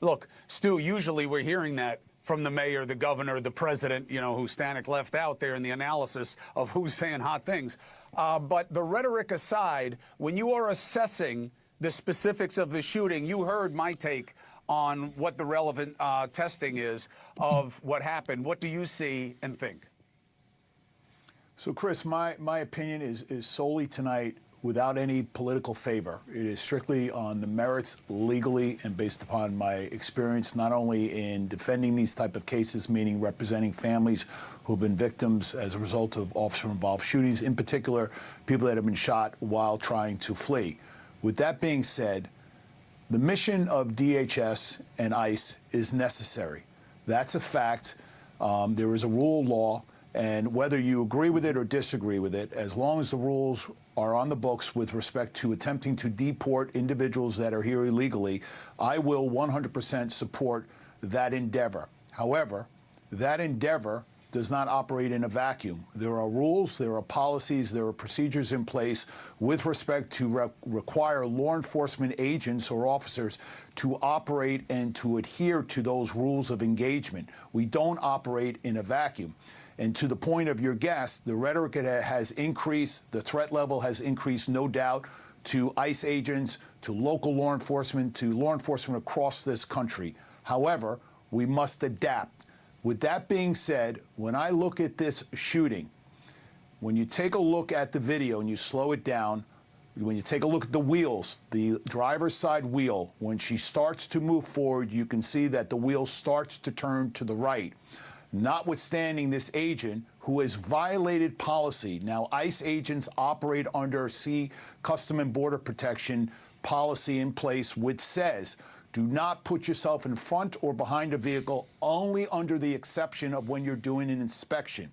Look, Stu, usually we're hearing that from the mayor, the governor, the president, you know, who Stanek left out there in the analysis of who's saying hot things. But the rhetoric aside, when you are assessing the specifics of the shooting, you heard my take on what the relevant testing is of what happened. What do you see and think? So, Chris, my opinion is solely tonight without any political favor. It is strictly on the merits, legally, and based upon my experience not only in defending these type of cases, meaning representing families who have been victims as a result of officer-involved shootings, in particular, people that have been shot while trying to flee. With that being said, the mission of DHS and ICE is necessary. That's a fact. There is a rule of law, and whether you agree with it or disagree with it, as long as the rules are on the books with respect to attempting to deport individuals that are here illegally, I will 100% support that endeavor. However, that endeavor does not operate in a vacuum. There are rules, there are policies, there are procedures in place with respect to require law enforcement agents or officers to operate and to adhere to those rules of engagement. We don't operate in a vacuum. And to the point of your guest, the rhetoric has increased, the threat level has increased, no doubt, to ICE agents, to local law enforcement across this country. However, we must adapt. With that being said, when I look at this shooting, when you take a look at the video and you slow it down, when you take a look at the wheels, the driver's side wheel, when she starts to move forward, you can see that the wheel starts to turn to the right. Notwithstanding this agent who has violated policy. Now, ICE agents operate under Custom and Border Protection policy in place, which says, do not put yourself in front or behind a vehicle, only under the exception of when you're doing an inspection.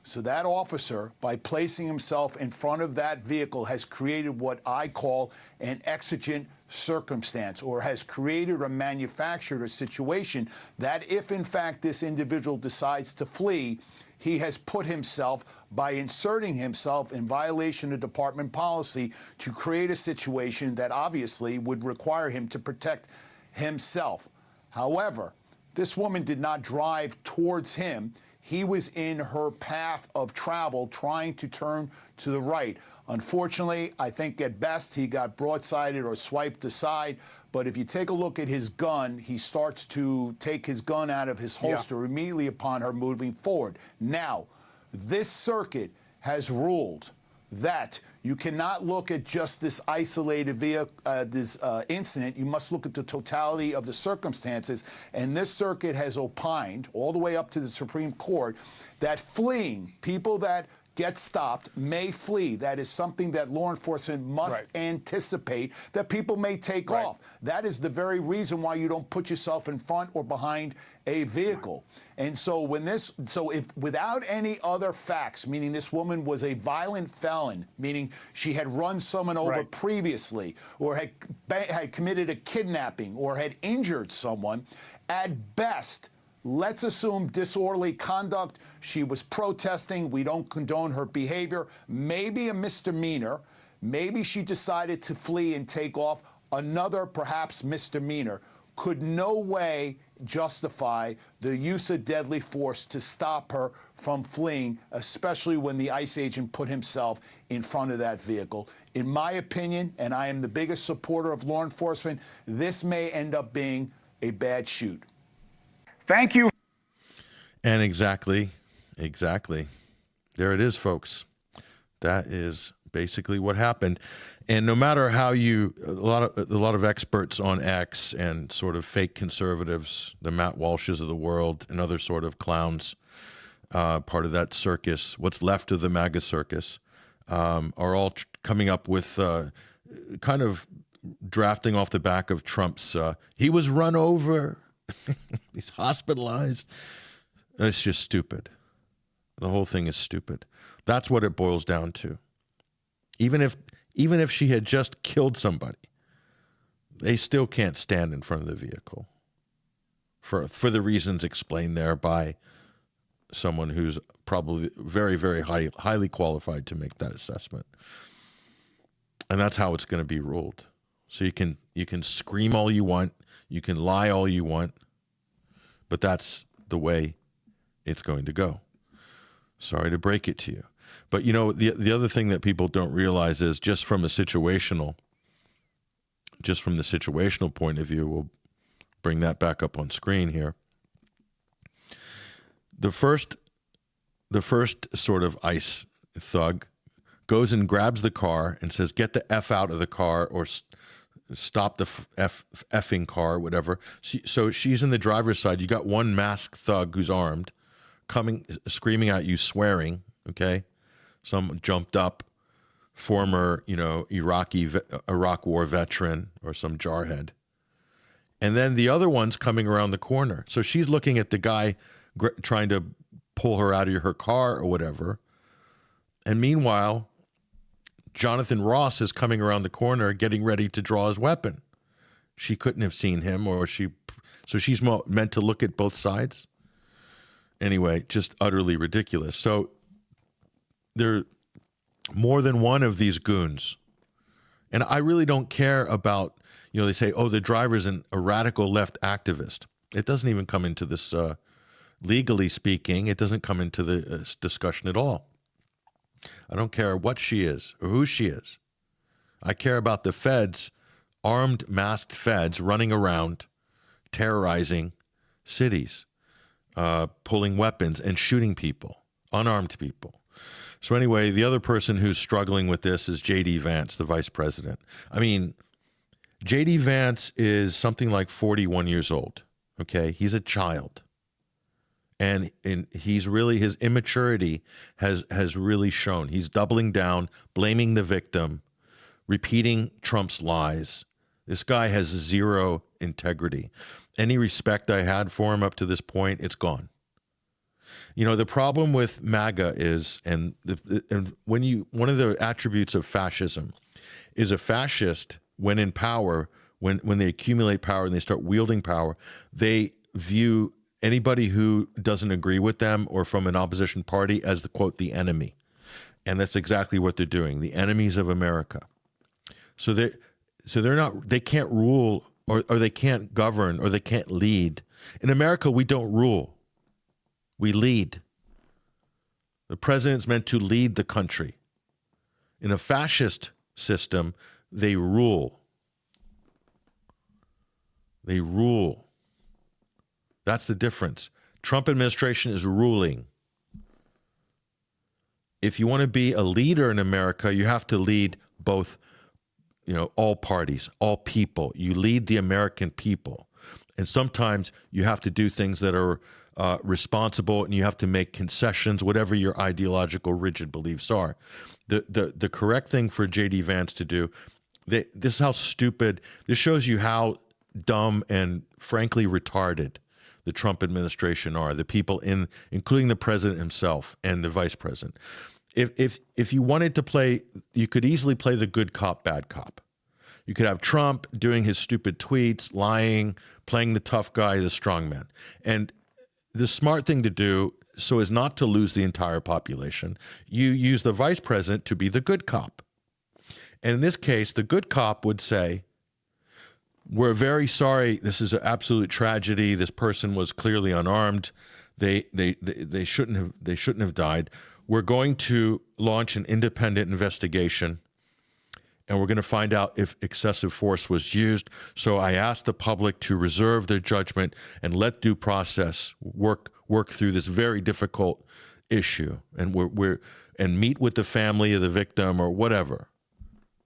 So that officer, by placing himself in front of that vehicle, has created what I call an exigent circumstance, or has created or manufactured a situation that if, in fact, this individual decides to flee, he has put himself, by inserting himself in violation of department policy, to create a situation that obviously would require him to protect himself. However, this woman did not drive towards him. He was in her path of travel, trying to turn to the right. Unfortunately, I think at best he got broadsided or swiped aside. But if you take a look at his gun, he starts to take his gun out of his holster immediately upon her moving forward. Now, this circuit has ruled that you cannot look at just this isolated incident. You must look at the totality of the circumstances. And this circuit has opined, all the way up to the Supreme Court, that fleeing, people that get stopped may flee. That is something that law enforcement must anticipate, that people may take off. That is the very reason why you don't put yourself in front or behind a vehicle. And so if without any other facts, meaning this woman was a violent felon, meaning she had run someone over previously, or had committed a kidnapping, or had injured someone, at best, let's assume disorderly conduct. She was protesting. We don't condone her behavior. Maybe a misdemeanor. Maybe she decided to flee and take off. Another, perhaps, misdemeanor could no way justify the use of deadly force to stop her from fleeing, especially when the ICE agent put himself in front of that vehicle. In my opinion, and I am the biggest supporter of law enforcement, this may end up being a bad shoot. Thank you. And exactly. There it is, folks. That is basically what happened. And no matter how a lot of experts on X and sort of fake conservatives, the Matt Walshes of the world and other sort of clowns, part of that circus, what's left of the MAGA circus, are all coming up with kind of drafting off the back of Trump's, he was run over. He's hospitalized. It's just stupid. The whole thing is stupid. That's what it boils down to. Even if she had just killed somebody, they still can't stand in front of the vehicle for the reasons explained there by someone who's probably very, very highly qualified to make that assessment. And that's how it's going to be ruled. So you can scream all you want. You can lie all you want, but that's the way it's going to go. Sorry to break it to you. But, you know, the other thing that people don't realize is just from the situational point of view, we'll bring that back up on screen here. The first sort of ICE thug goes and grabs the car and says, get the F out of the car, or stop the effing car, whatever. So she's in the driver's side. You got one masked thug who's armed, screaming at you, swearing, okay? Some jumped up former, Iraq war veteran or some jarhead. And then the other one's coming around the corner. So she's looking at the guy trying to pull her out of her car or whatever. And meanwhile, Jonathan Ross is coming around the corner getting ready to draw his weapon. She couldn't have seen him, so she's meant to look at both sides. Anyway, just utterly ridiculous. So there are more than one of these goons. And I really don't care about, they say, oh, the driver's a radical left activist. It doesn't even come into this, legally speaking, it doesn't come into the discussion at all. I don't care what she is or who she is. I care about the feds, armed, masked feds running around, terrorizing cities, pulling weapons and shooting people, unarmed people. So anyway, the other person who's struggling with this is J.D. Vance, the vice president. I mean, J.D. Vance is something like 41 years old, okay? He's a child. And he's really, his immaturity has really shown. He's doubling down, blaming the victim, repeating Trump's lies. This guy has zero integrity. Any respect I had for him up to this point, it's gone. You know, the problem with MAGA is, and one of the attributes of fascism is a fascist, when in power, when they accumulate power and they start wielding power, they view anybody who doesn't agree with them or from an opposition party as the, quote, the enemy. And that's exactly what they're doing, the enemies of America. So they can't rule or they can't govern or they can't lead. In America, we don't rule. We lead. The president's meant to lead the country. In a fascist system, they rule. They rule. That's the difference. Trump administration is ruling. If you want to be a leader in America, you have to lead both, you know, all parties, all people. You lead the American people. And sometimes you have to do things that are responsible, and you have to make concessions, whatever your ideological rigid beliefs are. The correct thing for J.D. Vance to do, this is how stupid, this shows you how dumb and frankly retarded the Trump administration are, the people including the president himself and the vice president. If you wanted to play, you could easily play the good cop, bad cop. You could have Trump doing his stupid tweets, lying, playing the tough guy, the strong man. And the smart thing to do, so as not to lose the entire population, you use the vice president to be the good cop. And in this case, the good cop would say, we're very sorry. This is an absolute tragedy. This person was clearly unarmed. They shouldn't have died. We're going to launch an independent investigation, and we're going to find out if excessive force was used. So I ask the public to reserve their judgment and let due process work through this very difficult issue, and and meet with the family of the victim or whatever.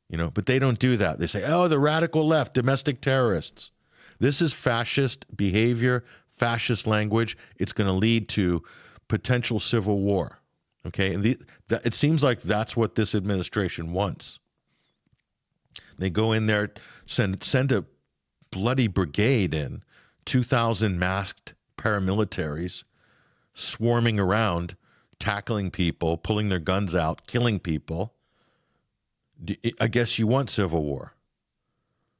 You know, but they don't do that. They say, oh, the radical left, domestic terrorists. This is fascist behavior, fascist language. It's going to lead to potential civil war. Okay, and it seems like that's what this administration wants. They go in there, send a bloody brigade in, 2,000 masked paramilitaries swarming around, tackling people, pulling their guns out, killing people. I guess you want civil war.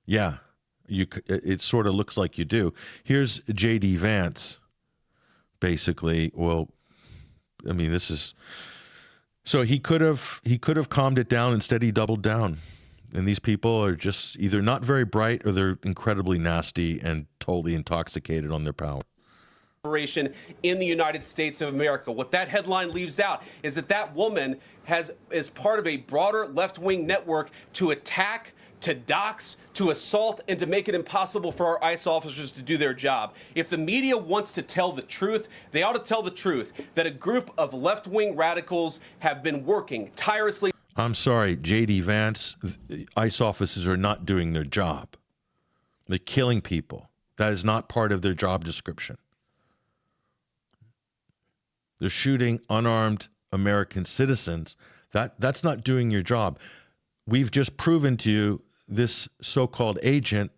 Yeah, it sort of looks like you do. Here's J.D. Vance, basically. Well, I mean, this is so he could have calmed it down. Instead, he doubled down. And these people are just either not very bright or they're incredibly nasty and totally intoxicated on their power. In the United States of America. What that headline leaves out is that woman is part of a broader left-wing network to attack, to dox, to assault, and to make it impossible for our ICE officers to do their job. If the media wants to tell the truth, they ought to tell the truth that a group of left-wing radicals have been working tirelessly. I'm sorry, J.D. Vance, ICE officers are not doing their job. They're killing people. That is not part of their job description. They're shooting unarmed American citizens. That's not doing your job. We've just proven to you this so-called agent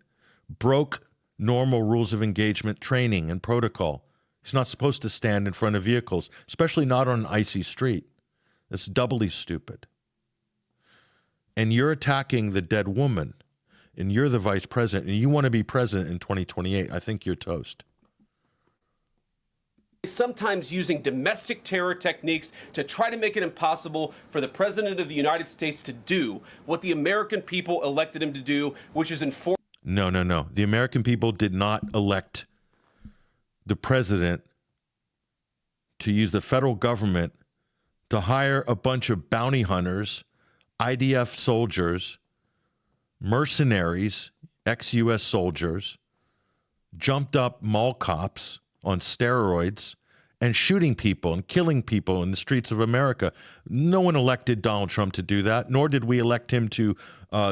broke normal rules of engagement training and protocol. He's not supposed to stand in front of vehicles, especially not on an icy street. It's doubly stupid. And you're attacking the dead woman, and you're the vice president, and you want to be president in 2028. I think you're toast. Sometimes using domestic terror techniques to try to make it impossible for the President of the United States to do what the American people elected him to do, which is enforce. No. The American people did not elect the president to use the federal government to hire a bunch of bounty hunters, IDF soldiers, mercenaries, ex-U.S. soldiers, jumped up mall cops on steroids and shooting people and killing people in the streets of America. No one elected Donald Trump to do that, nor did we elect him to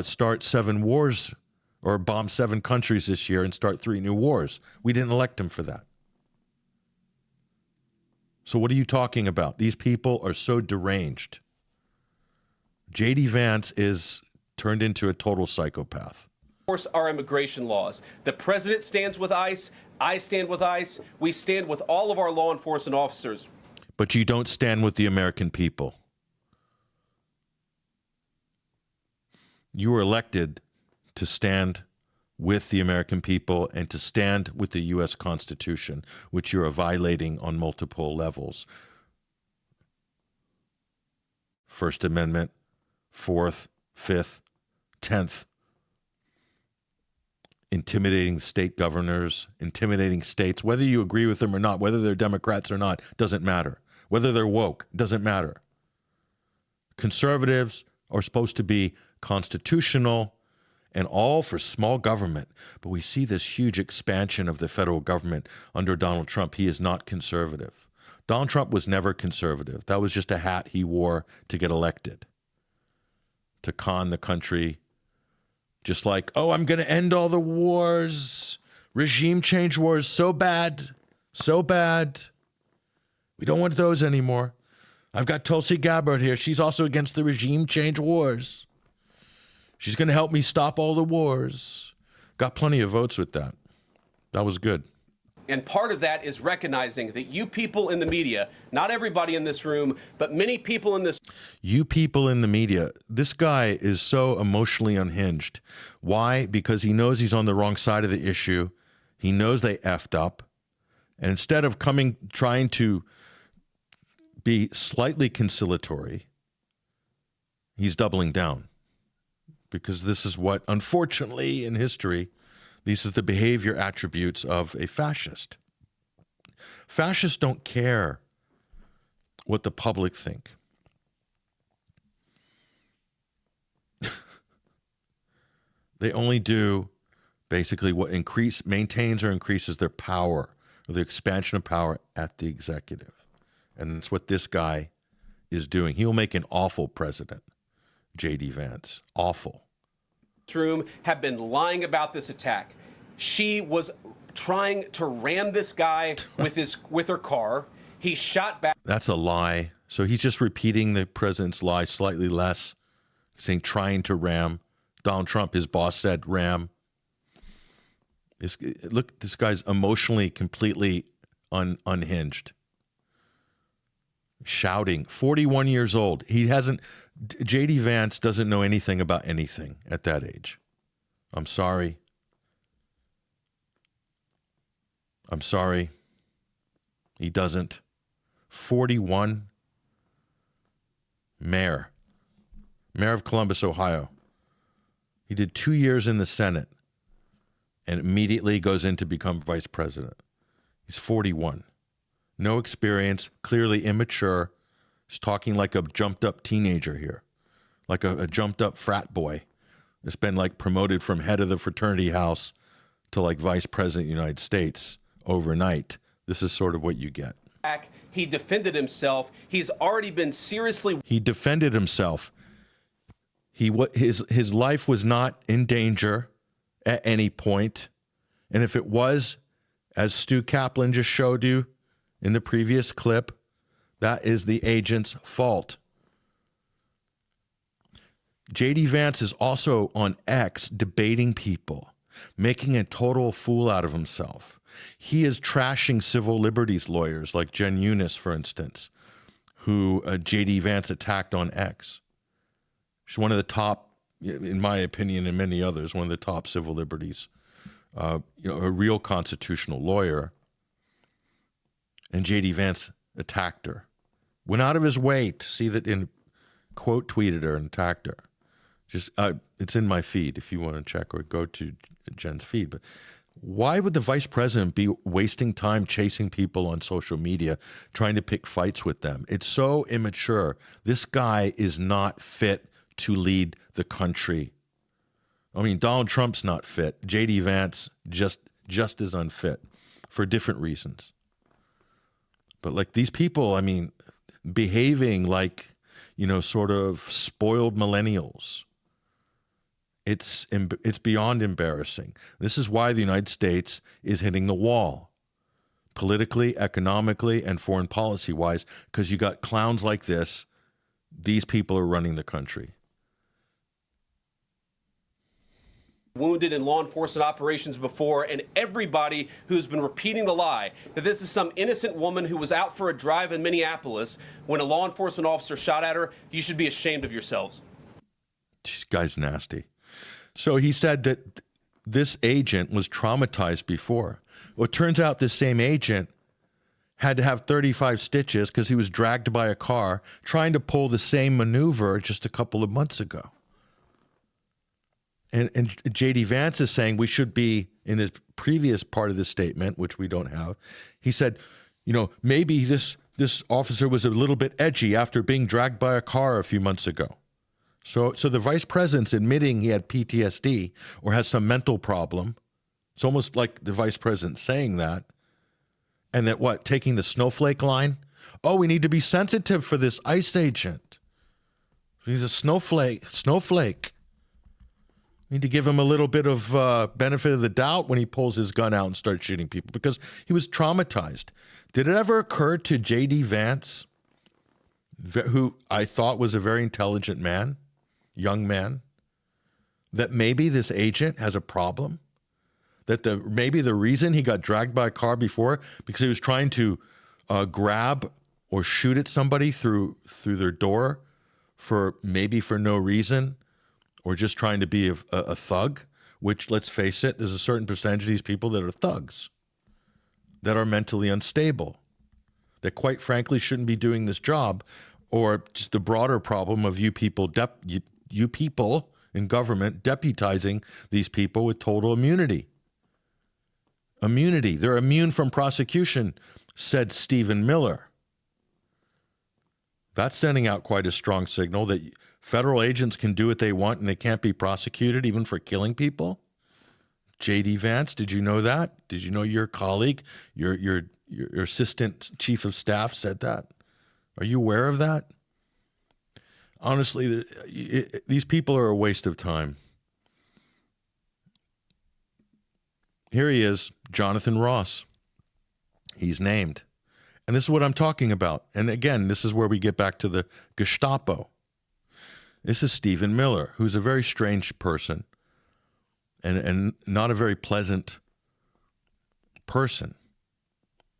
start 7 wars or bomb 7 countries this year and start 3 new wars. We didn't elect him for that. So what are you talking about? These people are so deranged. J.D. Vance is turned into a total psychopath. Enforce our immigration laws. The president stands with ICE. I stand with ICE. We stand with all of our law enforcement officers. but you don't stand with the American people. You were elected to stand with the American people and to stand with the U.S. Constitution, which you are violating on multiple levels. First Amendment, Fourth, Fifth, 10th. Intimidating state governors, intimidating states, whether you agree with them or not, whether they're Democrats or not, doesn't matter. Whether they're woke, doesn't matter. Conservatives are supposed to be constitutional and all for small government. But we see this huge expansion of the federal government under Donald Trump. He is not conservative. Donald Trump was never conservative. That was just a hat he wore to get elected, to con the country. Just like, oh, I'm going to end all the wars, regime change wars, so bad, so bad. We don't want those anymore. I've got Tulsi Gabbard here. She's also against the regime change wars. She's going to help me stop all the wars. Got plenty of votes with that. That was good. And part of that is recognizing that you people in the media, not everybody in this room, but many people in this... You people in the media, this guy is so emotionally unhinged. Why? Because he knows he's on the wrong side of the issue. He knows they effed up. And instead of trying to be slightly conciliatory, he's doubling down. Because this is what, unfortunately, in history, these are the behavior attributes of a fascist. Fascists don't care what the public think. They only do basically what maintains or increases their power, or the expansion of power at the executive. And that's what this guy is doing. He will make an awful president, J.D. Vance. Awful. Room have been lying about this attack. She was trying to ram this guy with her car. He shot back. That's a lie. So he's just repeating the president's lie slightly less, saying trying to ram. Donald Trump, his boss, said ram. Look, this guy's emotionally completely unhinged. Shouting, 41 years old. J.D. Vance doesn't know anything about anything at that age. I'm sorry. He doesn't. 41. Mayor of Columbus, Ohio. He did 2 years in the Senate and immediately goes in to become vice president. He's 41. No experience, clearly immature. He's talking like a jumped up teenager here, like a jumped up frat boy that's been like promoted from head of the fraternity house to like vice president of the United States overnight. This is sort of what you get. He defended himself. He's already been seriously... He defended himself. His life was not in danger at any point. And if it was, as Stu Kaplan just showed you in the previous clip, that is the agent's fault. J.D. Vance is also on X debating people, making a total fool out of himself. He is trashing civil liberties lawyers like Jen Eunice, for instance, who J.D. Vance attacked on X. She's one of the top, in my opinion, and many others, one of the top civil liberties, a real constitutional lawyer. And J.D. Vance attacked her. Went out of his way to see that, quote tweeted her and attacked her. It's in my feed if you want to check or go to Jen's feed. But why would the vice president be wasting time chasing people on social media, trying to pick fights with them? It's so immature. This guy is not fit to lead the country. I mean, Donald Trump's not fit. J.D. Vance just as unfit for different reasons. But like these people, I mean, behaving like, sort of spoiled millennials. It's beyond embarrassing. This is why the United States is hitting the wall, politically, economically, and foreign policy-wise, because you got clowns like this. These people are running the country. wounded in law enforcement operations before, and everybody who's been repeating the lie that this is some innocent woman who was out for a drive in Minneapolis when a law enforcement officer shot at her, you should be ashamed of yourselves. This guy's nasty. So he said that this agent was traumatized before. Well, it turns out this same agent had to have 35 stitches because he was dragged by a car trying to pull the same maneuver just a couple of months ago. And J.D. Vance is saying we should be, in his previous part of the statement, which we don't have, he said, you know, maybe this officer was a little bit edgy after being dragged by a car a few months ago. So the vice president's admitting he had PTSD or has some mental problem. It's almost like the vice president saying that. And that what, taking the snowflake line? Oh, we need to be sensitive for this ICE agent. He's a snowflake. We need to give him a little bit of benefit of the doubt when he pulls his gun out and starts shooting people because he was traumatized. Did it ever occur to J.D. Vance, who I thought was a very intelligent man, young man, that maybe this agent has a problem? That maybe the reason he got dragged by a car before because he was trying to grab or shoot at somebody through their door for no reason, or just trying to be a thug, which, let's face it, there's a certain percentage of these people that are thugs, that are mentally unstable, that quite frankly shouldn't be doing this job, or just the broader problem of you people in government deputizing these people with total immunity. Immunity. They're immune from prosecution, said Stephen Miller. That's sending out quite a strong signal that federal agents can do what they want and they can't be prosecuted even for killing people. J.D. Vance, did you know that? Did you know your colleague, your assistant chief of staff said that? Are you aware of that? Honestly, these people are a waste of time. Here he is, Jonathan Ross. He's named. And this is what I'm talking about. And again, this is where we get back to the Gestapo. This is Stephen Miller, who's a very strange person and not a very pleasant person.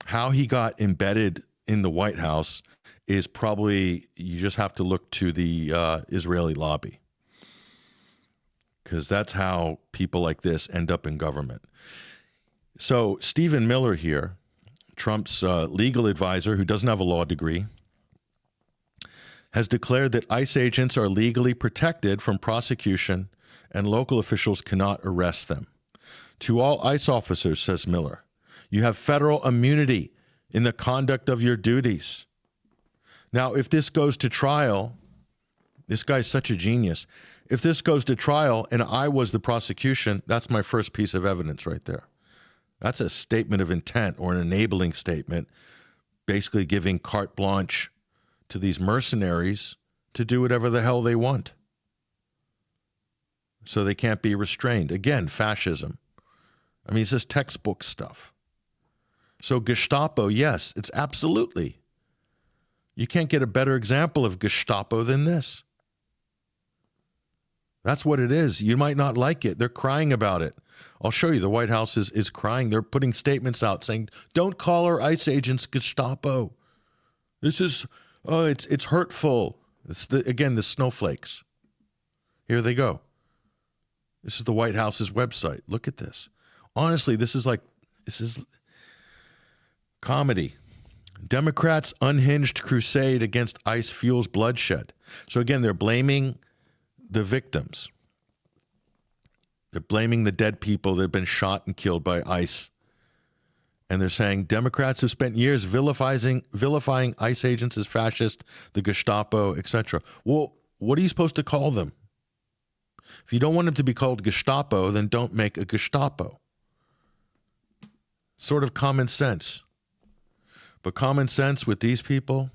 How he got embedded in the White House is probably, you just have to look to the Israeli lobby, because that's how people like this end up in government. So Stephen Miller here, Trump's legal advisor who doesn't have a law degree, has declared that ICE agents are legally protected from prosecution and local officials cannot arrest them. To all ICE officers, says Miller, you have federal immunity in the conduct of your duties. Now, if this goes to trial, this guy's such a genius. If this goes to trial and I was the prosecution, that's my first piece of evidence right there. That's a statement of intent or an enabling statement, basically giving carte blanche to these mercenaries to do whatever the hell they want. So they can't be restrained. Again, fascism. I mean, it's just textbook stuff. So Gestapo, yes, it's absolutely. You can't get a better example of Gestapo than this. That's what it is. You might not like it. They're crying about it. I'll show you. The White House is crying. They're putting statements out saying, don't call our ICE agents Gestapo. This is, it's hurtful. It's the snowflakes. Here they go. This is the White House's website. Look at this. Honestly, this is comedy. Democrats' unhinged crusade against ICE fuels bloodshed. So again, they're blaming the victims. They're blaming the dead people that have been shot and killed by ICE. And they're saying Democrats have spent years vilifying ICE agents as fascist, the Gestapo, etc. Well, what are you supposed to call them? If you don't want them to be called Gestapo, then don't make a Gestapo. Sort of common sense. But common sense with these people?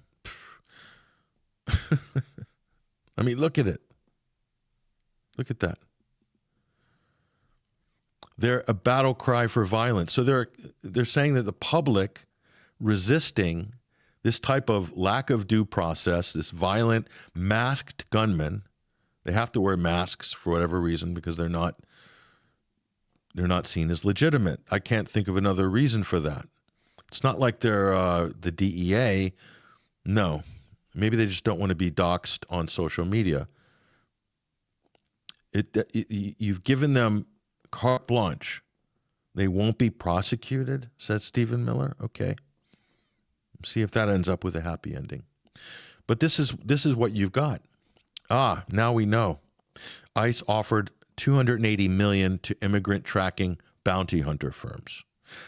I mean, look at it. Look at that. They're a battle cry for violence. So they're saying that the public resisting this type of lack of due process, this violent masked gunman, they have to wear masks for whatever reason because they're not They're not seen as legitimate. I can't think of another reason for that. It's not like they're the DEA. No. Maybe they just don't want to be doxxed on social media. You've given them carte blanche. They won't be prosecuted, said Stephen Miller. Okay. See if that ends up with a happy ending. But this is what you've got. Now we know. ICE offered $280 million to immigrant tracking bounty hunter firms.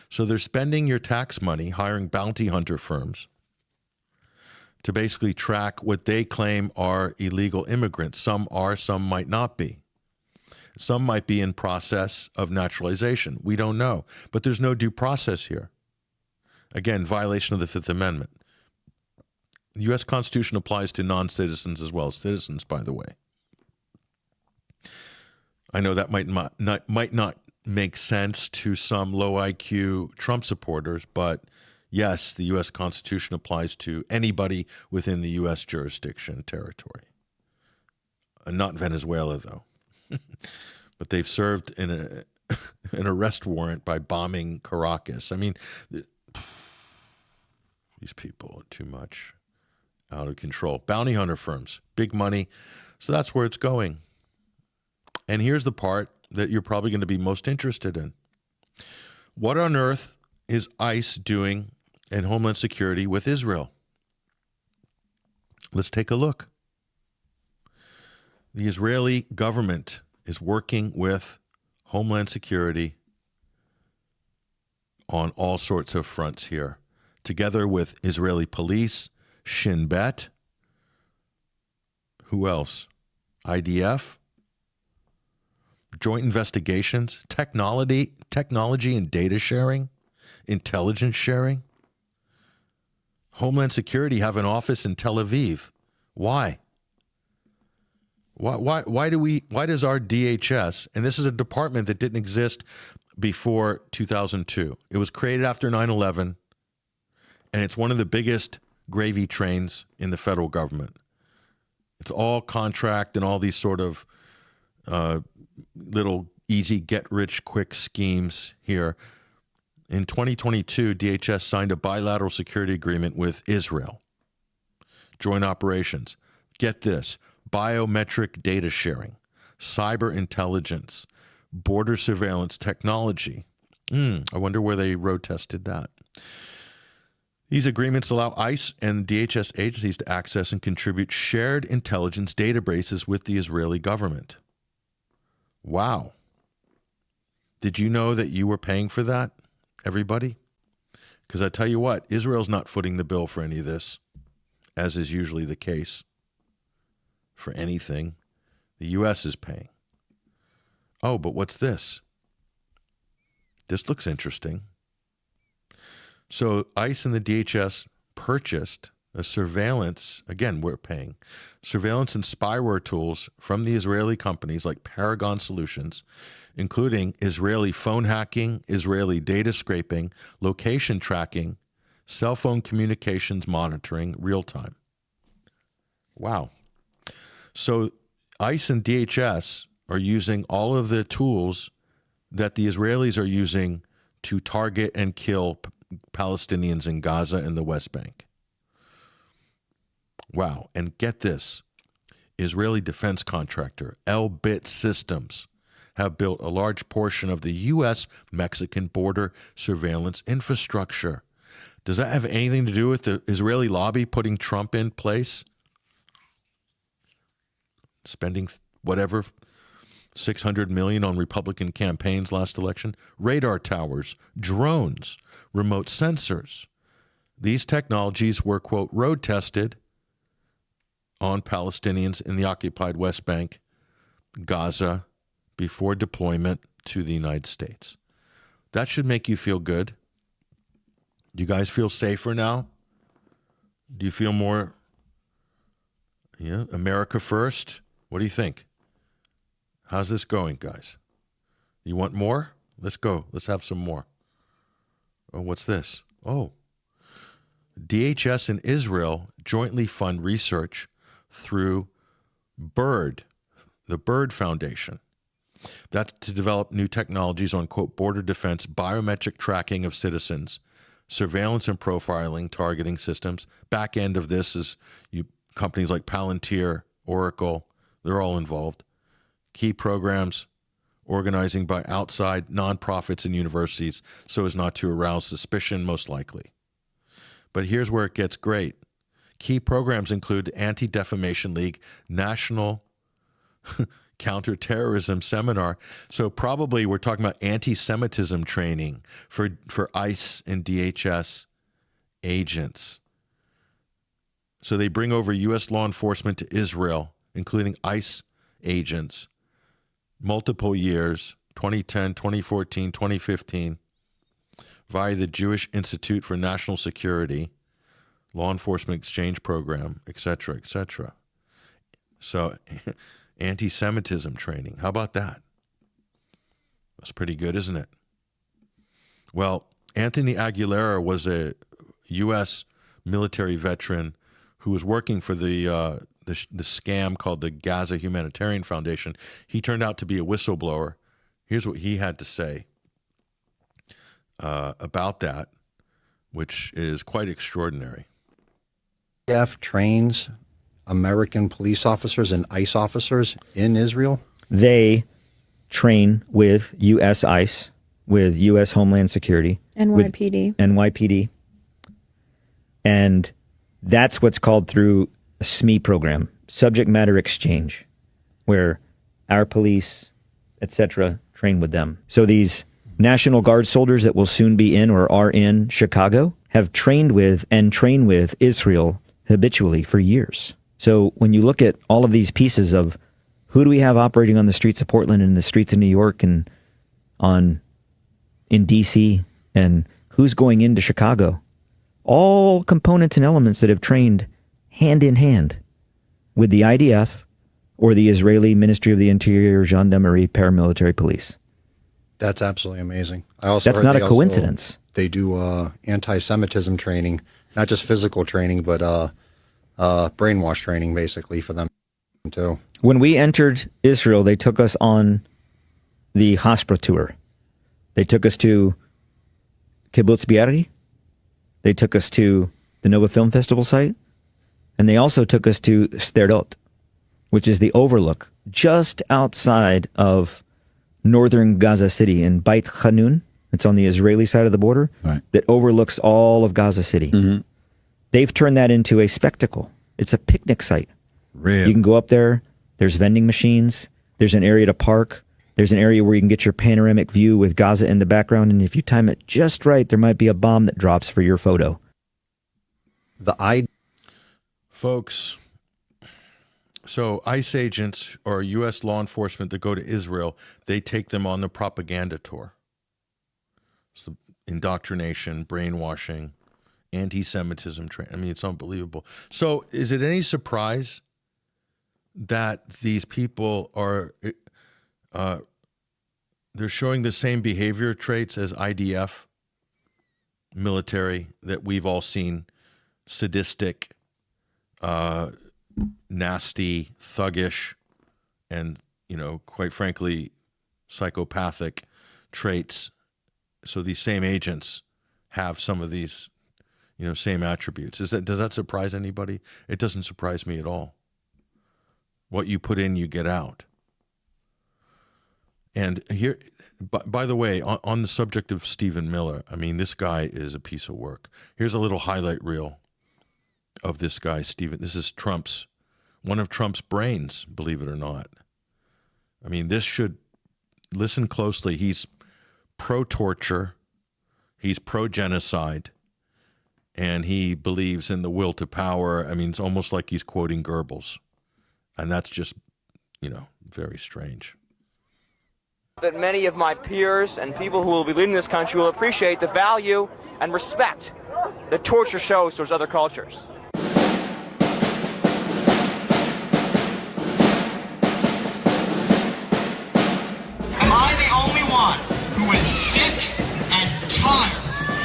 So they're spending your tax money hiring bounty hunter firms to basically track what they claim are illegal immigrants. Some are, some might not be. Some might be in process of naturalization. We don't know. But there's no due process here. Again, violation of the Fifth Amendment. The U.S. Constitution applies to non-citizens as well as citizens, by the way. I know that might not make sense to some low IQ Trump supporters, but yes, the U.S. Constitution applies to anybody within the U.S. jurisdiction territory. Not Venezuela, though. But they've served in an arrest warrant by bombing Caracas. I mean, these people are too much, out of control. Bounty hunter firms, big money. So that's where it's going. And here's the part that you're probably going to be most interested in. What on earth is ICE doing and Homeland Security with Israel? Let's take a look. The Israeli government is working with Homeland Security on all sorts of fronts here, together with Israeli police, Shin Bet, who else? IDF, joint investigations, technology and data sharing, intelligence sharing. Homeland Security have an office in Tel Aviv. Why? Why does our DHS, and this is a department that didn't exist before 2002. It was created after 9/11, and it's one of the biggest gravy trains in the federal government. It's all contract and all these sort of little easy get-rich-quick schemes here. In 2022, DHS signed a bilateral security agreement with Israel. Joint operations. Get this. Biometric data sharing, cyber intelligence, border surveillance technology. I wonder where they road tested that. These agreements allow ICE and DHS agencies to access and contribute shared intelligence databases with the Israeli government. Wow. Did you know that you were paying for that, everybody? Because I tell you what, Israel's not footing the bill for any of this, as is usually the case for anything. The U.S. is paying. Oh, but what's this? This looks interesting. So ICE and the DHS purchased a surveillance, again, we're paying, surveillance and spyware tools from the Israeli companies like Paragon Solutions, including Israeli phone hacking, Israeli data scraping, location tracking, cell phone communications monitoring, real time. Wow. So ICE and DHS are using all of the tools that the Israelis are using to target and kill Palestinians in Gaza and the West Bank. Wow. And get this. Israeli defense contractor Elbit Systems have built a large portion of the U.S.-Mexican border surveillance infrastructure. Does that have anything to do with the Israeli lobby putting Trump in place? Spending whatever, $600 million on Republican campaigns last election? Radar towers, drones, remote sensors. These technologies were, quote, road tested on Palestinians in the occupied West Bank, Gaza, before deployment to the United States. That should make you feel good. Do you guys feel safer now? Do you feel more, America first? What do you think? How's this going, guys? You want more? Let's go. Let's have some more. Oh, what's this? Oh, DHS and Israel jointly fund research through BIRD, the BIRD Foundation. That's to develop new technologies on, quote, border defense, biometric tracking of citizens, surveillance and profiling, targeting systems. Back end of this is companies like Palantir, Oracle, they're all involved. Key programs, organizing by outside nonprofits and universities so as not to arouse suspicion, most likely. But here's where it gets great. Key programs include Anti-Defamation League, National Counterterrorism Seminar. So probably we're talking about anti-Semitism training for ICE and DHS agents. So they bring over U.S. law enforcement to Israel, including ICE agents, multiple years, 2010, 2014, 2015, via the Jewish Institute for National Security, law enforcement exchange program, et cetera, et cetera. So anti-Semitism training. How about that? That's pretty good, isn't it? Well, Anthony Aguilera was a U.S. military veteran who was working for the scam called the Gaza Humanitarian Foundation. He turned out to be a whistleblower. Here's what he had to say about that, which is quite extraordinary. Trains American police officers and ICE officers in Israel? They train with U.S. ICE, with U.S. Homeland Security. NYPD. NYPD. And that's what's called through a SME program, subject matter exchange, where our police, etc., train with them. So these National Guard soldiers that will soon be in or are in Chicago have trained with and train with Israel habitually for years. So when you look at all of these pieces of who do we have operating on the streets of Portland and the streets of New York and in DC, and who's going into Chicago, all components and elements that have trained hand in hand with the IDF or the Israeli Ministry of the Interior Gendarmerie paramilitary police. That's absolutely amazing. I also That's not a coincidence. They do anti-Semitism training, not just physical training, but brainwash training, basically, for them, too. When we entered Israel, they took us on the Haspra tour. They took us to Kibbutz Be'eri. They took us to the Nova Film Festival site. And they also took us to Sderot, which is the overlook just outside of northern Gaza City in Beit Hanun. It's on the Israeli side of the border, right, that overlooks all of Gaza City. Mm-hmm. They've turned that into a spectacle. It's a picnic site. Really? You can go up there. There's vending machines. There's an area to park. There's an area where you can get your panoramic view with Gaza in the background. And if you time it just right, there might be a bomb that drops for your photo. Folks, so ICE agents or U.S. law enforcement that go to Israel, they take them on the propaganda tour. So indoctrination, brainwashing, anti-Semitism. I mean, it's unbelievable. So is it any surprise that these people are, they're showing the same behavior traits as IDF military that we've all seen, sadistic, nasty, thuggish, and, quite frankly, psychopathic traits. So these same agents have some of these, same attributes. Does that surprise anybody? It doesn't surprise me at all. What you put in, you get out. And here, by the way, on the subject of Stephen Miller, I mean, this guy is a piece of work. Here's a little highlight reel of this guy, Stephen. This is one of Trump's brains, believe it or not. I mean, listen closely. He's pro-torture, he's pro-genocide, and he believes in the will to power. I mean, it's almost like he's quoting Goebbels. And that's just, very strange. That many of my peers and people who will be leading this country will appreciate the value and respect that torture shows towards other cultures. Am I the only one who is sick and tired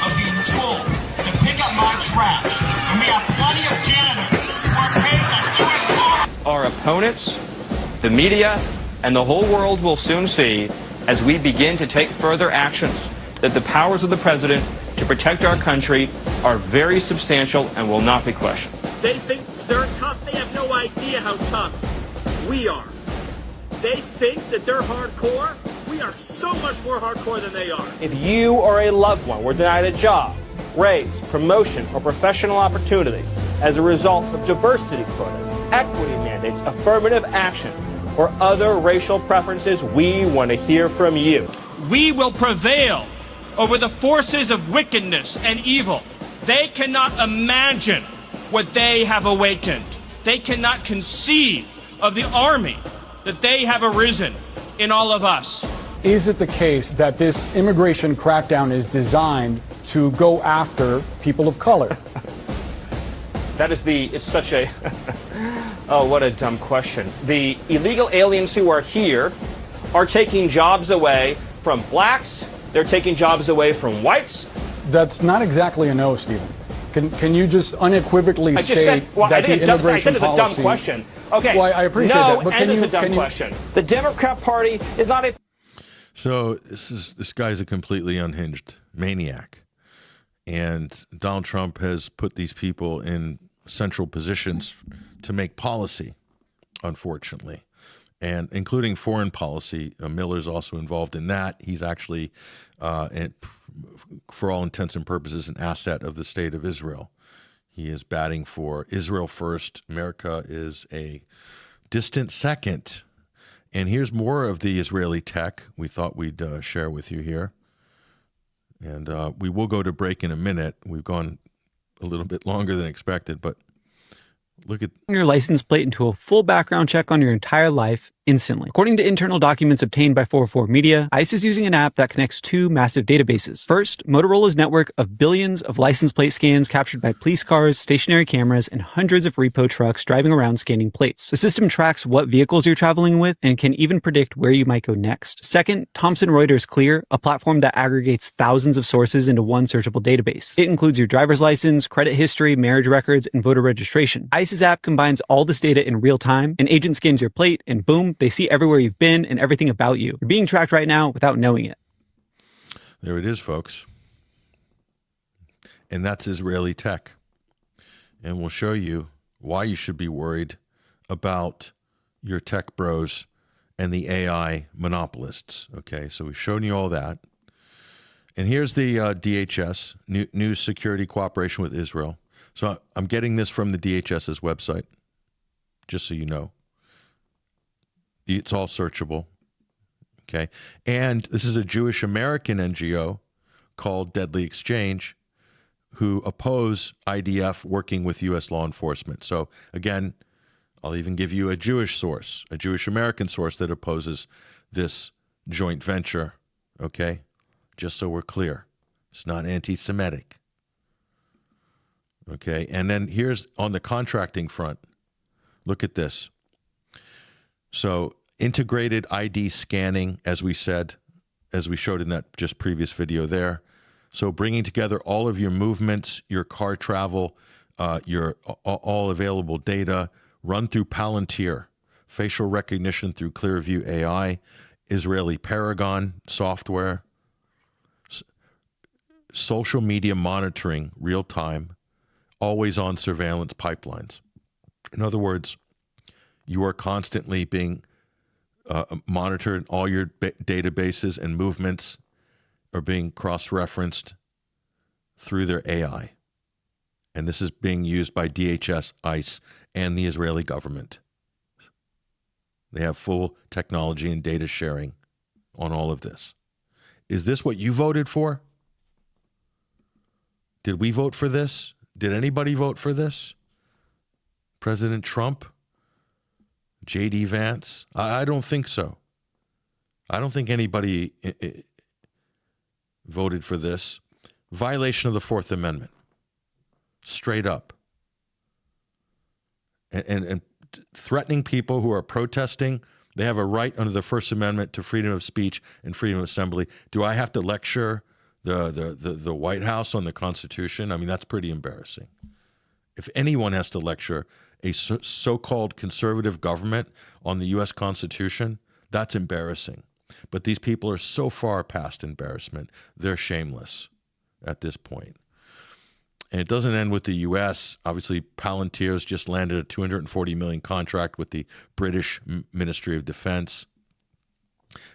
of being told to pick up my trash? And we have plenty of janitors who are paid to do it for our opponents, the media, And the whole world will soon see, as we begin to take further actions, that the powers of the president to protect our country are very substantial and will not be questioned. They think they're tough. They have no idea how tough we are. They think that they're hardcore. We are so much more hardcore than they are. If you or a loved one were denied a job, raise, promotion, or professional opportunity as a result of diversity quotas, equity mandates, affirmative action, or other racial preferences, we want to hear from you. We will prevail over the forces of wickedness and evil. They cannot imagine what they have awakened. They cannot conceive of the army that they have arisen in all of us. Is it the case that this immigration crackdown is designed to go after people of color? It's such a, oh, what a dumb question. The illegal aliens who are here are taking jobs away from blacks. They're taking jobs away from whites. That's not exactly a no, Stephen. Can you just unequivocally state that the immigration I said it's a dumb policy... question. Okay. Well, I appreciate that, but it's a dumb question. The Democrat Party is not a... So this guy's a completely unhinged maniac. And Donald Trump has put these people in central positions to make policy, unfortunately, and including foreign policy. Miller's also involved in that. He's actually, for all intents and purposes, an asset of the state of Israel. He is batting for Israel first. America is a distant second. And here's more of the Israeli tech we thought we'd share with you here. And we will go to break in a minute. We've gone a little bit longer than expected, but look at your license plate into a full background check on your entire life instantly. According to internal documents obtained by 404 Media, ICE is using an app that connects two massive databases. First, Motorola's network of billions of license plate scans captured by police cars, stationary cameras, and hundreds of repo trucks driving around scanning plates. The system tracks what vehicles you're traveling with and can even predict where you might go next. Second, Thomson Reuters Clear, a platform that aggregates thousands of sources into one searchable database. It includes your driver's license, credit history, marriage records, and voter registration. ICE's app combines all this data in real time. An agent scans your plate, and boom, they see everywhere you've been and everything about you. You're being tracked right now without knowing it. There it is, folks. And that's Israeli tech. And we'll show you why you should be worried about your tech bros and the AI monopolists. Okay, so we've shown you all that. And here's the DHS, News Security Cooperation with Israel. So I'm getting this from the DHS's website, just so you know. It's all searchable, okay? And this is a Jewish American NGO called Deadly Exchange who oppose IDF working with U.S. law enforcement. So, again, I'll even give you a Jewish source, a Jewish American source that opposes this joint venture, okay? Just so we're clear. It's not anti-Semitic, okay? And then here's on the contracting front. Look at this. So integrated ID scanning, as we said, as we showed in that just previous video there. So bringing together all of your movements, your car travel, your all available data, run through Palantir, facial recognition through Clearview AI, Israeli Paragon software, social media monitoring, real time, always on surveillance pipelines. In other words, you are constantly being monitored. All your databases and movements are being cross-referenced through their AI. And this is being used by DHS, ICE, and the Israeli government. They have full technology and data sharing on all of this. Is this what you voted for? Did we vote for this? Did anybody vote for this? President Trump? J.D. Vance? I don't think so. I don't think anybody voted for this. Violation of the Fourth Amendment. Straight up. And threatening people who are protesting, they have a right under the First Amendment to freedom of speech and freedom of assembly. Do I have to lecture the White House on the Constitution? I mean, that's pretty embarrassing. If anyone has to lecture a so-called conservative government on the U.S. Constitution, That's embarrassing. But these people are so far past embarrassment, they're shameless at this point. And it doesn't end with the U.S. Obviously, Palantir's just landed a $240 million contract with the British Ministry of Defense.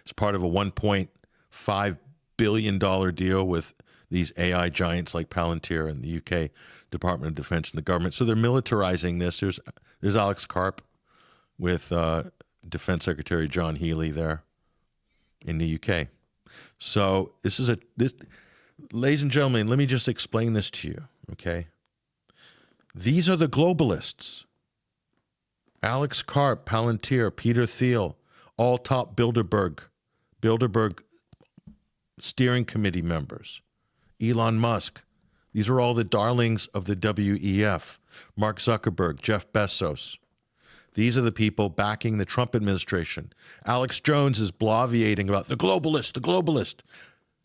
It's part of a $1.5 billion deal with these AI giants like Palantir and the UK Department of Defense and the government. So they're militarizing this. There's Alex Karp with Defense Secretary John Healey there in the UK. So this, ladies and gentlemen, let me just explain this to you, okay? These are the globalists. Alex Karp, Palantir, Peter Thiel, all top Bilderberg steering committee members. Elon Musk. These are all the darlings of the WEF. Mark Zuckerberg, Jeff Bezos. These are the people backing the Trump administration. Alex Jones is bloviating about the globalist.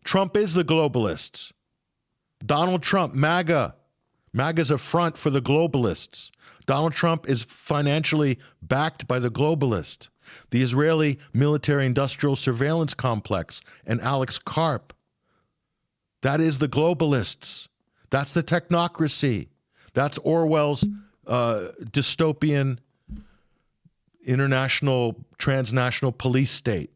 Trump is the globalists. Donald Trump, MAGA. MAGA's a front for the globalists. Donald Trump is financially backed by the globalist. The Israeli military-industrial surveillance complex and Alex Karp. That is the globalists. That's the technocracy. That's Orwell's dystopian international, transnational police state.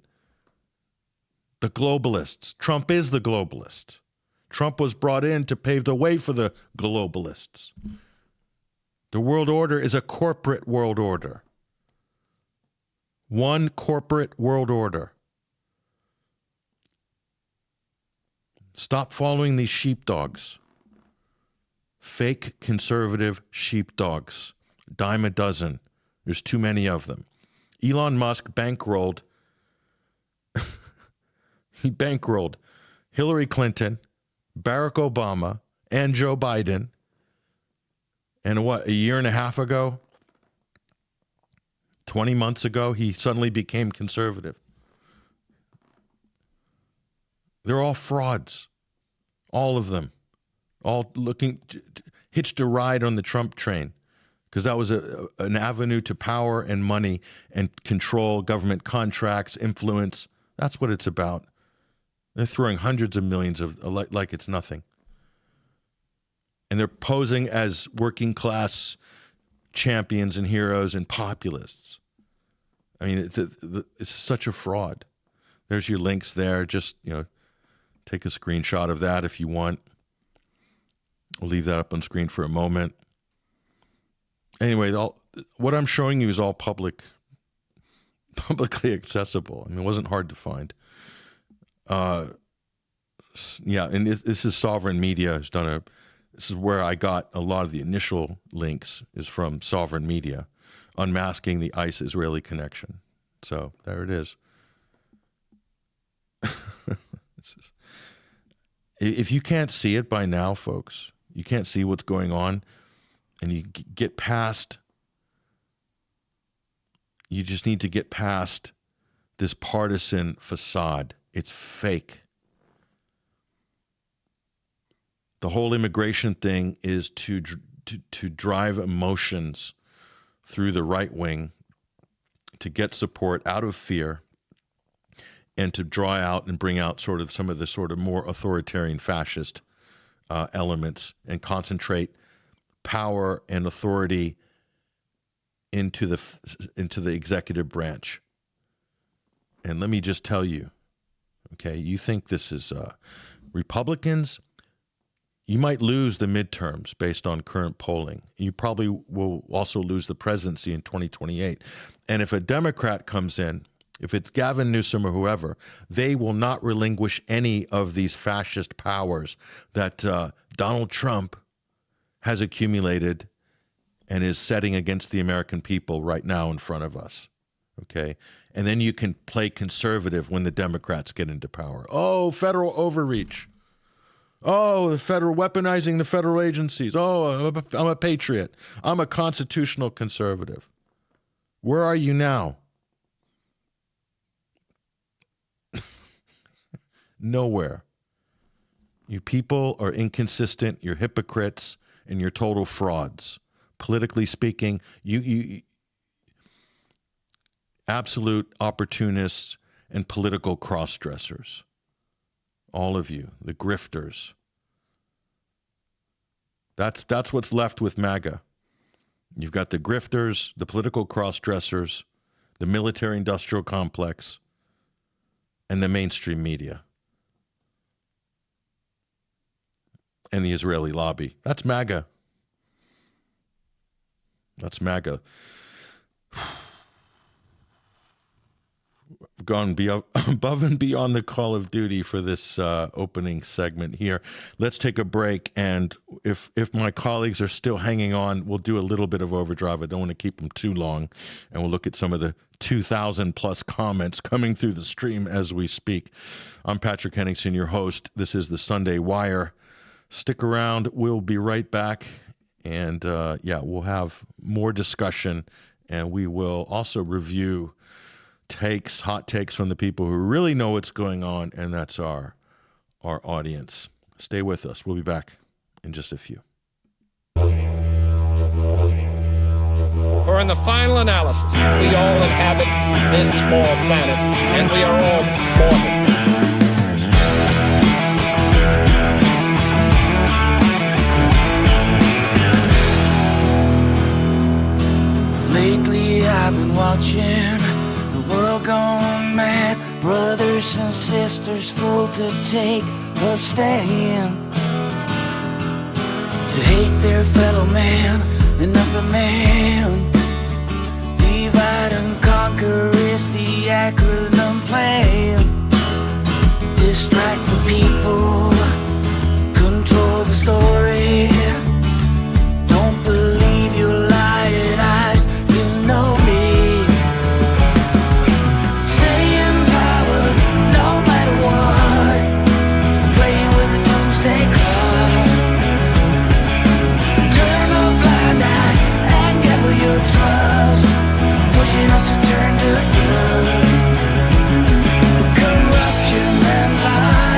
The globalists. Trump is the globalist. Trump was brought in to pave the way for the globalists. The world order is a corporate world order. One corporate world order. Stop following these sheepdogs. Fake conservative sheepdogs. Dime a dozen. There's too many of them. Elon Musk bankrolled Hillary Clinton, Barack Obama, and Joe Biden. And a year and a half ago, 20 months ago, he suddenly became conservative. They're all frauds. All of them. All hitched a ride on the Trump train because that was an avenue to power and money and control, government contracts, influence. That's what it's about. They're throwing hundreds of millions of like it's nothing. And they're posing as working class champions and heroes and populists. I mean, it's such a fraud. There's your links there. Just, take a screenshot of that if you want. I'll leave that up on screen for a moment. Anyway, what I'm showing you is all publicly accessible. I mean, it wasn't hard to find. Yeah, and this is Sovereign Media who's done this is where I got a lot of the initial links is from Sovereign Media, unmasking the ICE-Israeli connection. So there it is. If you can't see it by now, folks, you can't see what's going on, and you get past, you just need to get past this partisan facade. It's fake. The whole immigration thing is to drive emotions through the right wing, to get support out of fear, and to draw out and bring out some of the more authoritarian fascist elements and concentrate power and authority into the executive branch. And let me just tell you, okay, you think this is Republicans, you might lose the midterms based on current polling. You probably will also lose the presidency in 2028. And if a Democrat comes in, if it's Gavin Newsom or whoever, they will not relinquish any of these fascist powers that Donald Trump has accumulated and is setting against the American people right now in front of us. Okay? And then you can play conservative when the Democrats get into power. Oh, federal overreach. Oh, the federal weaponizing the federal agencies. Oh, I'm a patriot. I'm a constitutional conservative. Where are you now? Nowhere. You people are inconsistent, you're hypocrites, and you're total frauds. Politically speaking, absolute opportunists and political cross-dressers. All of you, the grifters. That's what's left with MAGA. You've got the grifters, the political cross-dressers, the military-industrial complex, and the mainstream media. And the Israeli lobby. That's MAGA. That's MAGA. Gone above and beyond the call of duty for this opening segment here. Let's take a break, and if my colleagues are still hanging on, we'll do a little bit of overdrive. I don't want to keep them too long, and we'll look at some of the 2,000 plus comments coming through the stream as we speak. I'm Patrick Henningsen, your host. This is the Sunday Wire. Stick around. We'll be right back, and we'll have more discussion, and we will also review hot takes from the people who really know what's going on, and that's our audience. Stay with us. We'll be back in just a few. For in the final analysis, we all inhabit this small planet, and we are all mortal. Lately I've been watching world gone mad, brothers and sisters full to take a stand, to hate their fellow man, another man. Divide and conquer is the acronym plan. Distract the people, control the story. Don't believe your lying eyes, you know me. Pushing us to turn to good. Corruption and lies.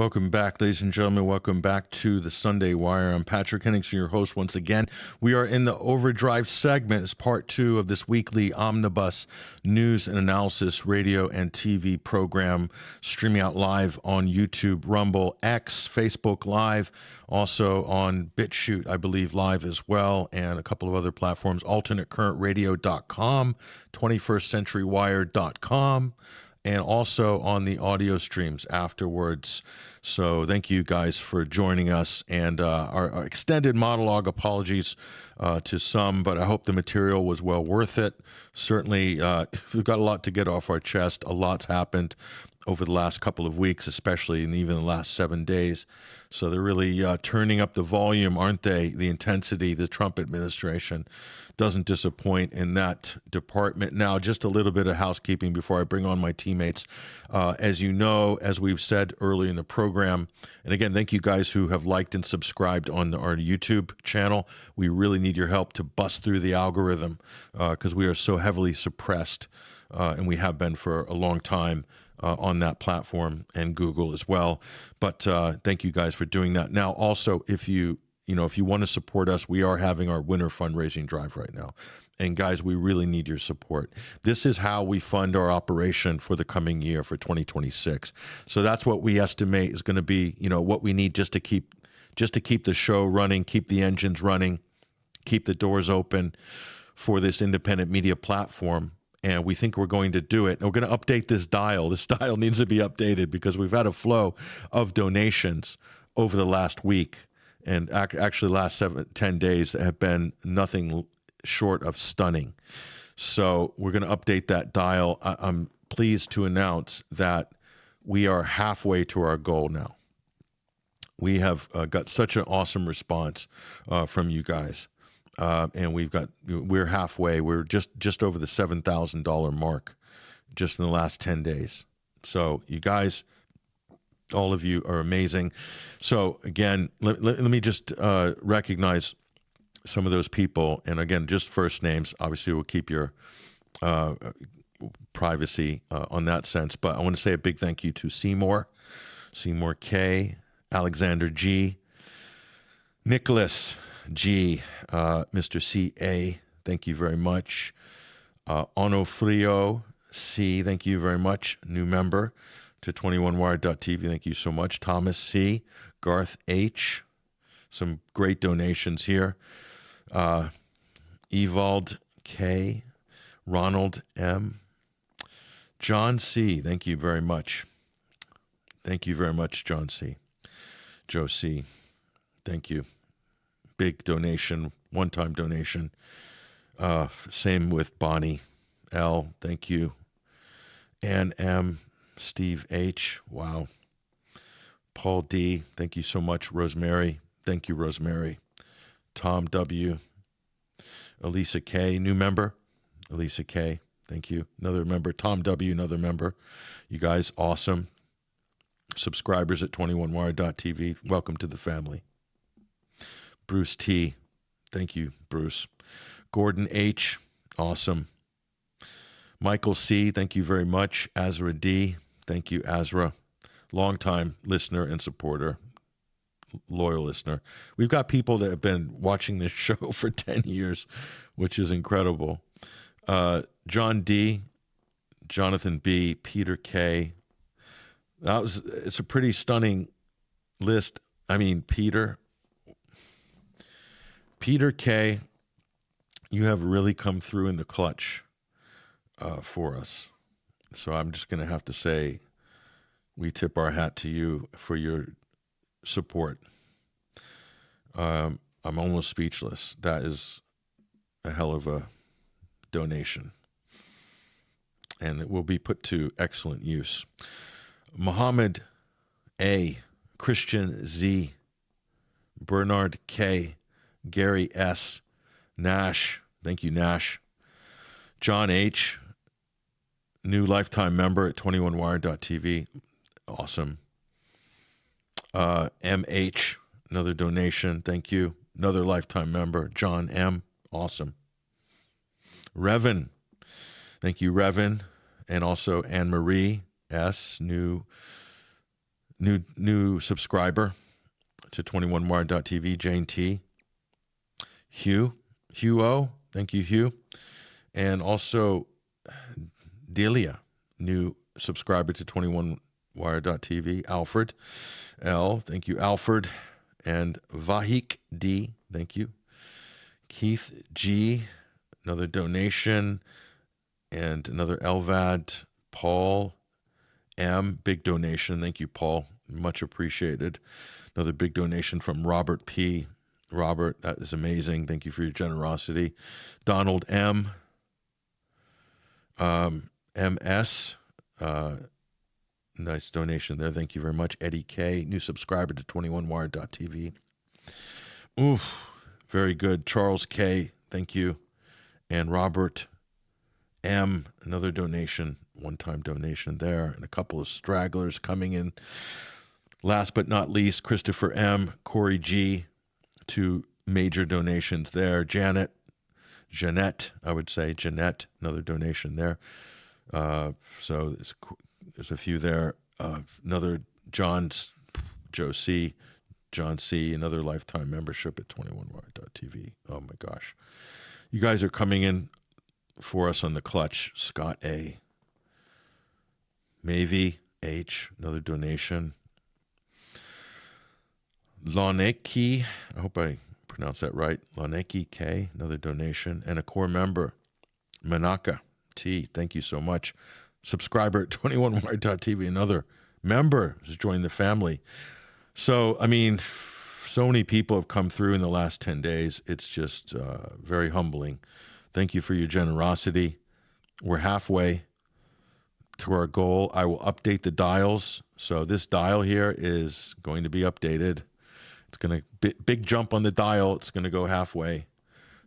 Welcome back, ladies and gentlemen. Welcome back to the Sunday Wire. I'm Patrick Henningsen, your host once again. We are in the Overdrive segment as part 2 of this weekly omnibus news and analysis radio and TV program, streaming out live on YouTube, Rumble, X, Facebook Live, also on BitChute, I believe, live as well, and a couple of other platforms, alternatecurrentradio.com, 21stcenturywire.com, and also on the audio streams afterwards. So thank you guys for joining us. And our extended monologue, apologies to some, but I hope the material was well worth it. Certainly, we've got a lot to get off our chest. A lot's happened over the last couple of weeks, especially in even the last 7 days. So they're really turning up the volume, aren't they? The intensity. The Trump administration doesn't disappoint in that department. Now, just a little bit of housekeeping before I bring on my teammates. As you know, as we've said early in the program, and again, thank you guys who have liked and subscribed on our YouTube channel. We really need your help to bust through the algorithm because we are so heavily suppressed, and we have been for a long time. On that platform and Google as well. But thank you guys for doing that. Now, also, if you want to support us, we are having our winter fundraising drive right now. And guys, we really need your support. This is how we fund our operation for the coming year, for 2026. So that's what we estimate is going to be, what we need just to keep the show running, keep the engines running, keep the doors open for this independent media platform. And we think we're going to do it. And we're going to update this dial. This dial needs to be updated because we've had a flow of donations over the last week and actually last 10 days that have been nothing short of stunning. So we're going to update that dial. I'm pleased to announce that we are halfway to our goal now. We have got such an awesome response from you guys. And we're halfway. We're just over the $7,000 mark just in the last 10 days. So you guys, all of you are amazing. So again, let me just recognize some of those people. And again, just first names. Obviously, we'll keep your privacy on that sense. But I want to say a big thank you to Seymour K, Alexander G, Nicholas G, Mr. C.A., thank you very much. Onofrio C, thank you very much. New member to 21wire.tv, thank you so much. Thomas C, Garth H, some great donations here. Evald K, Ronald M, John C, thank you very much. Thank you very much, John C. Joe C, thank you. Big donation, one-time donation. Same with Bonnie L. Thank you. Ann M. Steve H. Wow. Paul D. Thank you so much. Rosemary. Thank you, Rosemary. Tom W. Elisa K. New member. Elisa K. Thank you. Another member. Tom W. Another member. You guys, awesome. Subscribers at 21wire.tv. Welcome to the family. Bruce T. Thank you, Bruce. Gordon H. Awesome. Michael C. Thank you very much. Azra D. Thank you, Azra. Longtime listener and supporter. Loyal listener. We've got people that have been watching this show for 10 years, which is incredible. John D. Jonathan B. Peter K. It's a pretty stunning list. I mean, Peter K., you have really come through in the clutch for us. So I'm just going to have to say we tip our hat to you for your support. I'm almost speechless. That is a hell of a donation. And it will be put to excellent use. Muhammad A., Christian Z., Bernard K., Gary S., Nash, thank you, Nash. John H., new lifetime member at 21wire.tv, awesome. MH, another donation, thank you. Another lifetime member, John M., awesome. Revan, thank you, Revan. And also Anne-Marie S., new New subscriber to 21wire.tv, Jane T. Hugh O. Thank you, Hugh. And also Delia, new subscriber to 21wire.tv, Alfred L. Thank you, Alfred. And Vahik D. Thank you. Keith G. Another donation. And another LVAD. Paul M. Big donation. Thank you, Paul. Much appreciated. Another big donation from Robert P. Robert, that is amazing. Thank you for your generosity. Donald M. MS. Nice donation there. Thank you very much. Eddie K. New subscriber to 21wire.tv. Oof. Very good. Charles K. Thank you. And Robert M. Another donation. One-time donation there. And a couple of stragglers coming in. Last but not least, Christopher M. Corey G. Two major donations there. Jeanette, I would say. Jeanette, another donation there. So there's a few there. Another Joe C. John C. Another lifetime membership at 21wire.tv. Oh my gosh. You guys are coming in for us on the clutch. Scott A. Mavie H. Another donation. Loneki, I hope I pronounced that right. Loneki K, another donation. And a core member, Manaka T, thank you so much. Subscriber at 21wire.tv, another member has joined the family. So, I mean, so many people have come through in the last 10 days. It's just very humbling. Thank you for your generosity. We're halfway to our goal. I will update the dials. So this dial here is going to be updated. It's going to big jump on the dial. It's going to go halfway.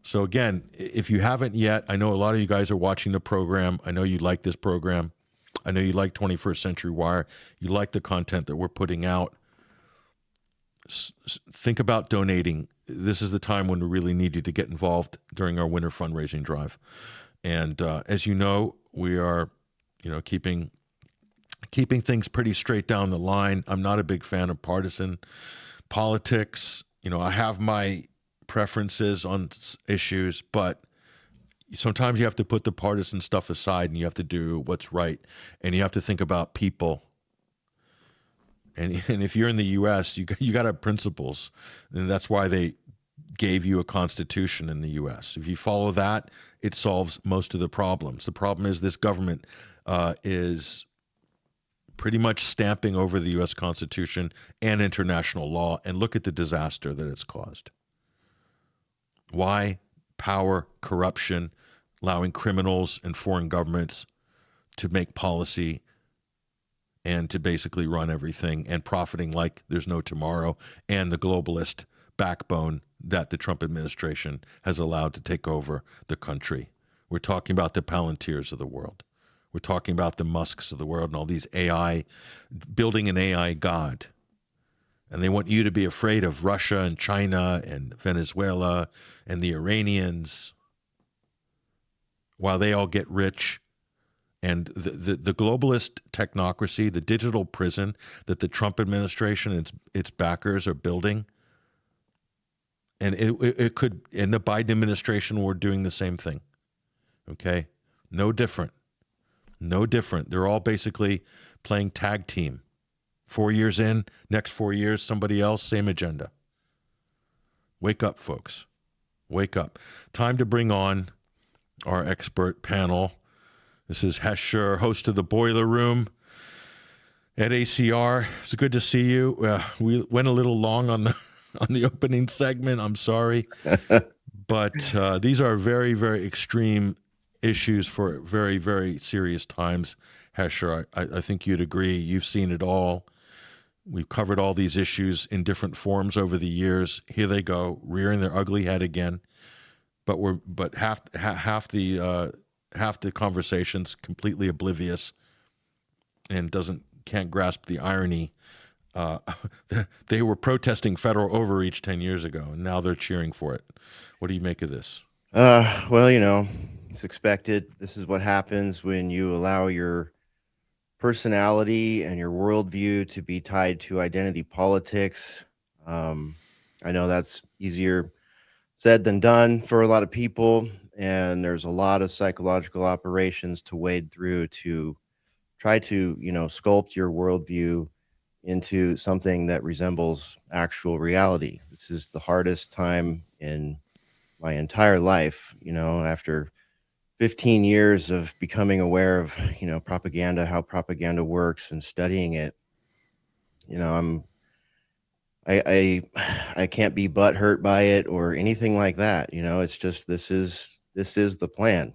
So again, if you haven't yet, I know a lot of you guys are watching the program. I know you like this program. I know you like 21st Century Wire. You like the content that we're putting out. Think about donating. This is the time when we really need you to get involved during our winter fundraising drive. And as you know, we are, keeping things pretty straight down the line. I'm not a big fan of partisan politics. I have my preferences on issues, but sometimes you have to put the partisan stuff aside and you have to do what's right, and you have to think about people. And if you're in the U.S., you got to have principles, and that's why they gave you a constitution in the U.S. If you follow that, it solves most of the problems. The problem is this government is pretty much stamping over the U.S. Constitution and international law, and look at the disaster that it's caused. Why? Power, corruption, allowing criminals and foreign governments to make policy and to basically run everything, and profiting like there's no tomorrow, and the globalist backbone that the Trump administration has allowed to take over the country. We're talking about the Palantirs of the world. We're talking about the Musks of the world and all these AI, building an AI god. And they want you to be afraid of Russia and China and Venezuela and the Iranians while they all get rich. And the globalist technocracy, the digital prison that the Trump administration and its backers are building, and it could, in the Biden administration, we're doing the same thing. Okay? No different. No different. They're all basically playing tag team. 4 years in, next 4 years, somebody else, same agenda. Wake up, folks. Wake up. Time to bring on our expert panel. This is Hesher, host of the Boiler Room at ACR. It's good to see you. We went a little long on the opening segment. I'm sorry. But these are very, very extreme issues for very, very serious times. Hesher, I think you'd agree. You've seen it all. We've covered all these issues in different forms over the years. Here they go, rearing their ugly head again. But half the conversation's completely oblivious and can't grasp the irony. They were protesting federal overreach 10 years ago, and now they're cheering for it. What do you make of this? Well, it's expected. This is what happens when you allow your personality and your worldview to be tied to identity politics. I know that's easier said than done for a lot of people, and there's a lot of psychological operations to wade through to try to, sculpt your worldview into something that resembles actual reality. This is the hardest time in my entire life, after 15 years of becoming aware of, propaganda, how propaganda works and studying it. I can't be butthurt by it or anything like that. It's just, this is the plan.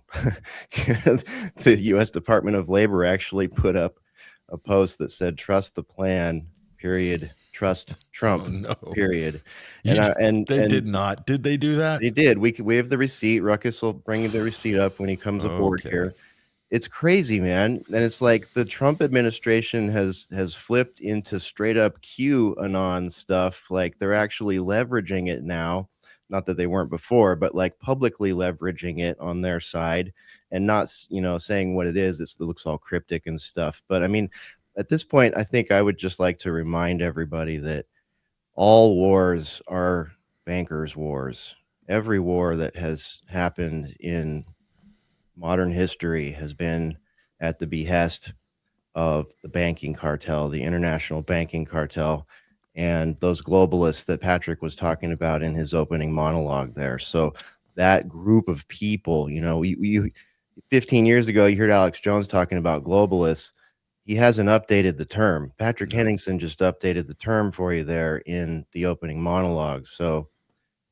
The U.S. Department of Labor actually put up a post that said, "Trust the plan, period. Trust Trump, period." And they did not. Did they do that? They did. We have the receipt. Ruckus will bring the receipt up when he comes aboard here. It's crazy, man. And it's like the Trump administration has flipped into straight up QAnon stuff. Like they're actually leveraging it now. Not that they weren't before, but like publicly leveraging it on their side and not, saying what it is. It looks all cryptic and stuff. But I mean, at this point, I think I would just like to remind everybody that all wars are bankers' wars. Every war that has happened in modern history has been at the behest of the banking cartel, the international banking cartel, and those globalists that Patrick was talking about in his opening monologue there. So that group of people, we 15 years ago, you heard Alex Jones talking about globalists. He hasn't updated the term. Patrick Henningsen just updated the term for you there in the opening monologue. So,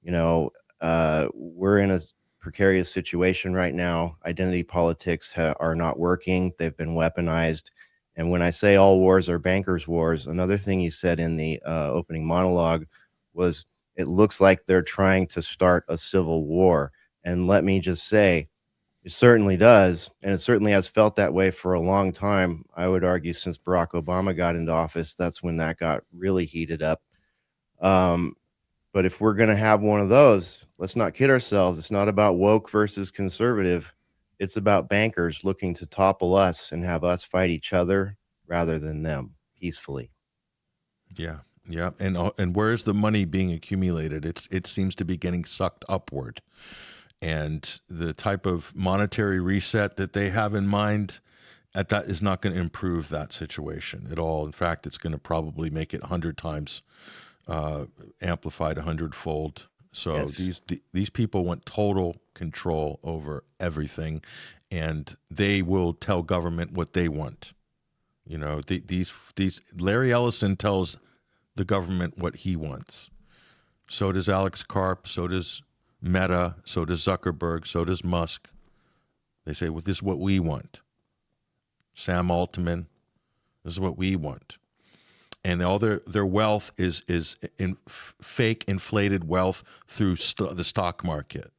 we're in a precarious situation right now. Identity politics are not working. They've been weaponized. And when I say all wars are bankers' wars, another thing he said in the opening monologue was, it looks like they're trying to start a civil war. And let me just say, it certainly does. And it certainly has felt that way for a long time. I would argue since Barack Obama got into office, that's when that got really heated up. But if we're going to have one of those, let's not kid ourselves. It's not about woke versus conservative. It's about bankers looking to topple us and have us fight each other rather than them peacefully. Yeah. Yeah. And where's the money being accumulated? It seems to be getting sucked upward. And the type of monetary reset that they have in mind that is not going to improve that situation at all. In fact, it's going to probably make it 100 times amplified 100-fold. So yes. These people want total control over everything, and they will tell government what they want. These Larry Ellison tells the government what he wants. So does Alex Karp. So does Meta. So does Zuckerberg. So does Musk. They say, well, this is what we want. Sam Altman, this is what we want. And all their wealth is in fake inflated wealth through the stock market,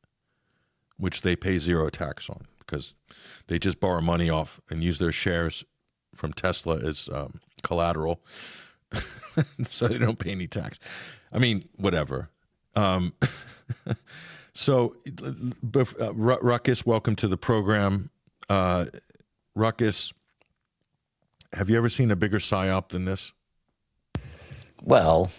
which they pay zero tax on because they just borrow money off and use their shares from Tesla as collateral, so they don't pay any tax. I mean, whatever. So, Ruckus, welcome to the program. Ruckus, have you ever seen a bigger psyop than this? Well,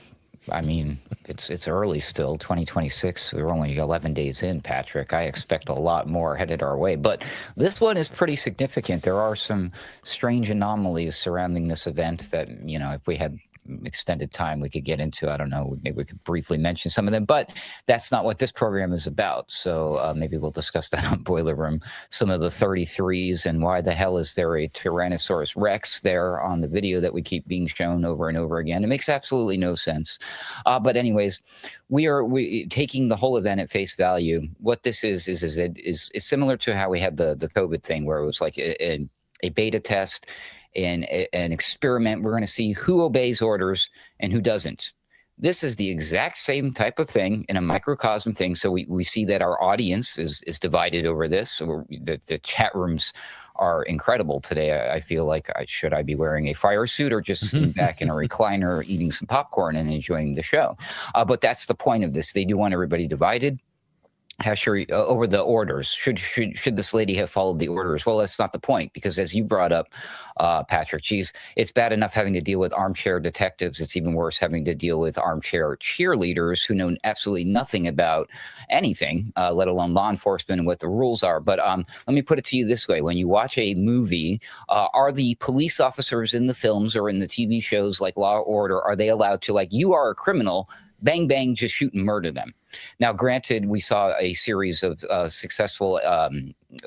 I mean, it's early still, 2026. We're only 11 days in, Patrick. I expect a lot more headed our way. But this one is pretty significant. There are some strange anomalies surrounding this event that, if we had extended time, we could get into. I don't know, maybe we could briefly mention some of them, but that's not what this program is about. So maybe we'll discuss that on Boiler Room, some of the 33s and why the hell is there a Tyrannosaurus Rex there on the video that we keep being shown over and over again. It makes absolutely no sense. But anyways, we taking the whole event at face value. What this is similar to how we had the COVID thing where it was like a beta test in an experiment. We're going to see who obeys orders and who doesn't. This is the exact same type of thing in a microcosm thing. So we see that our audience is divided over this. So the chat rooms are incredible today. I feel like should I be wearing a fire suit or just sitting back in a recliner eating some popcorn and enjoying the show? But that's the point of this. They do want everybody divided. Hesher, over the orders. Should this lady have followed the orders? Well, that's not the point, because as you brought up, Patrick, geez, it's bad enough having to deal with armchair detectives. It's even worse having to deal with armchair cheerleaders who know absolutely nothing about anything, let alone law enforcement and what the rules are. But let me put it to you this way. When you watch a movie, are the police officers in the films or in the TV shows like Law & Order, are they allowed to, like, you are a criminal, bang, bang, just shoot and murder them? Now, granted, we saw a series of successful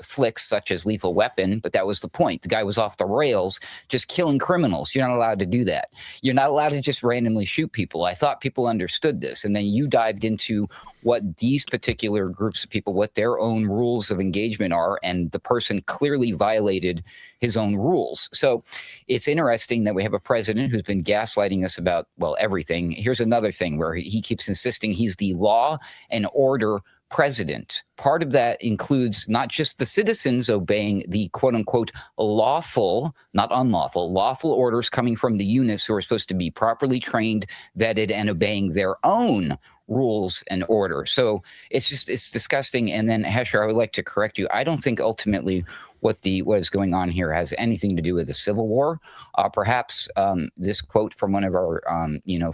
flicks such as Lethal Weapon, but that was the point. The guy was off the rails, just killing criminals. You're not allowed to do that. You're not allowed to just randomly shoot people. I thought people understood this. And then you dived into what these particular groups of people, what their own rules of engagement are, and the person clearly violated his own rules. So it's interesting that we have a president who's been gaslighting us about, well, everything. Here's another thing where he keeps insisting he's the law and order president. Part of that includes not just the citizens obeying the quote unquote lawful, not unlawful, lawful orders coming from the units who are supposed to be properly trained, vetted, and obeying their own rules and order. So it's disgusting. And then, Hesher, I would like to correct you. I don't think ultimately what is going on here has anything to do with the Civil War. Perhaps this quote from one of our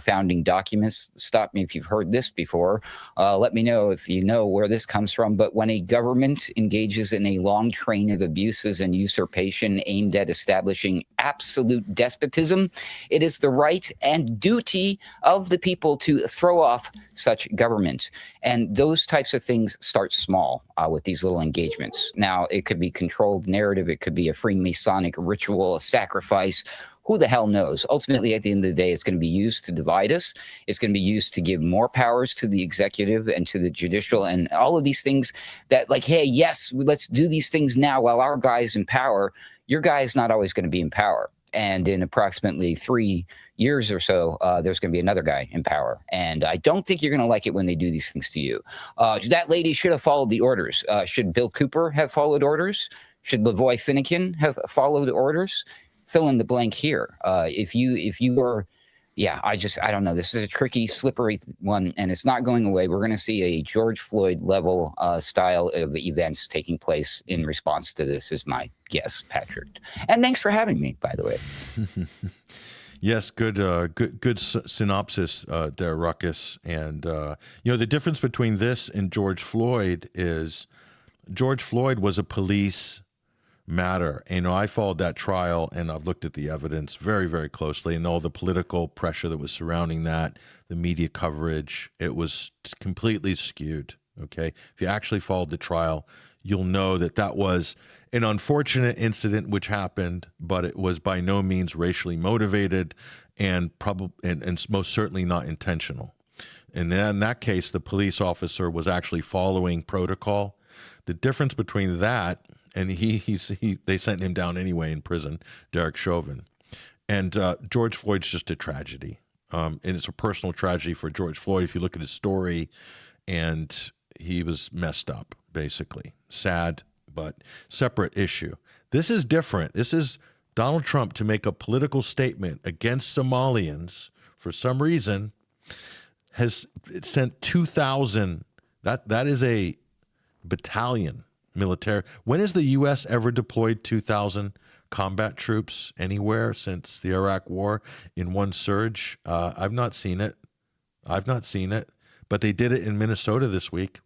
founding documents. Stop me if you've heard this before. Let me know if you know where this comes from. But when a government engages in a long train of abuses and usurpation aimed at establishing absolute despotism, it is the right and duty of the people to throw off such government. And those types of things start small with these little engagements. Now, it could be controlled narrative. It could be a Freemasonic ritual, a sacrifice. Who the hell knows? Ultimately, at the end of the day, it's going to be used to divide us. It's going to be used to give more powers to the executive and to the judicial and all of these things that, like, hey, yes, let's do these things now while our guy's in power. Your guy is not always going to be in power. And in approximately 3 years or so, there's going to be another guy in power. And I don't think you're going to like it when they do these things to you. That lady should have followed the orders. Should Bill Cooper have followed orders? Should Lavoy Finnegan have followed orders? Fill in the blank here. If you are, yeah, I don't know. This is a tricky, slippery one, and it's not going away. We're going to see a George Floyd level style of events taking place in response to this, is my guess, Patrick. And thanks for having me, by the way. Yes, good synopsis there, Ruckus. And the difference between this and George Floyd is George Floyd was a police matter. And, I followed that trial and I've looked at the evidence very, very closely, and all the political pressure that was surrounding that, the media coverage, it was completely skewed. Okay. If you actually followed the trial, you'll know that that was an unfortunate incident which happened, but it was by no means racially motivated and most certainly not intentional. And then in that case, the police officer was actually following protocol. The difference between that and they sent him down anyway in prison, Derek Chauvin. And George Floyd's just a tragedy. And it's a personal tragedy for George Floyd. If you look at his story, and he was messed up, basically. Sad, but separate issue. This is different. This is Donald Trump to make a political statement against Somalians for some reason has sent 2,000. That is a battalion. Military. When has the U.S. ever deployed 2,000 combat troops anywhere since the Iraq War in one surge? I've not seen it. But they did it in Minnesota this week.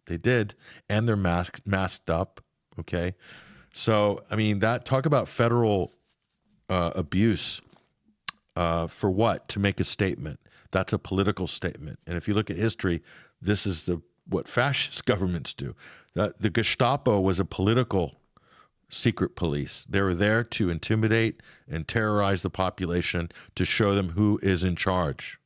They did, and they're masked up. Okay, so I mean talk about federal abuse for what? To make a statement. That's a political statement. And if you look at history, this is what fascist governments do. The Gestapo was a political secret police. They were there to intimidate and terrorize the population, to show them who is in charge.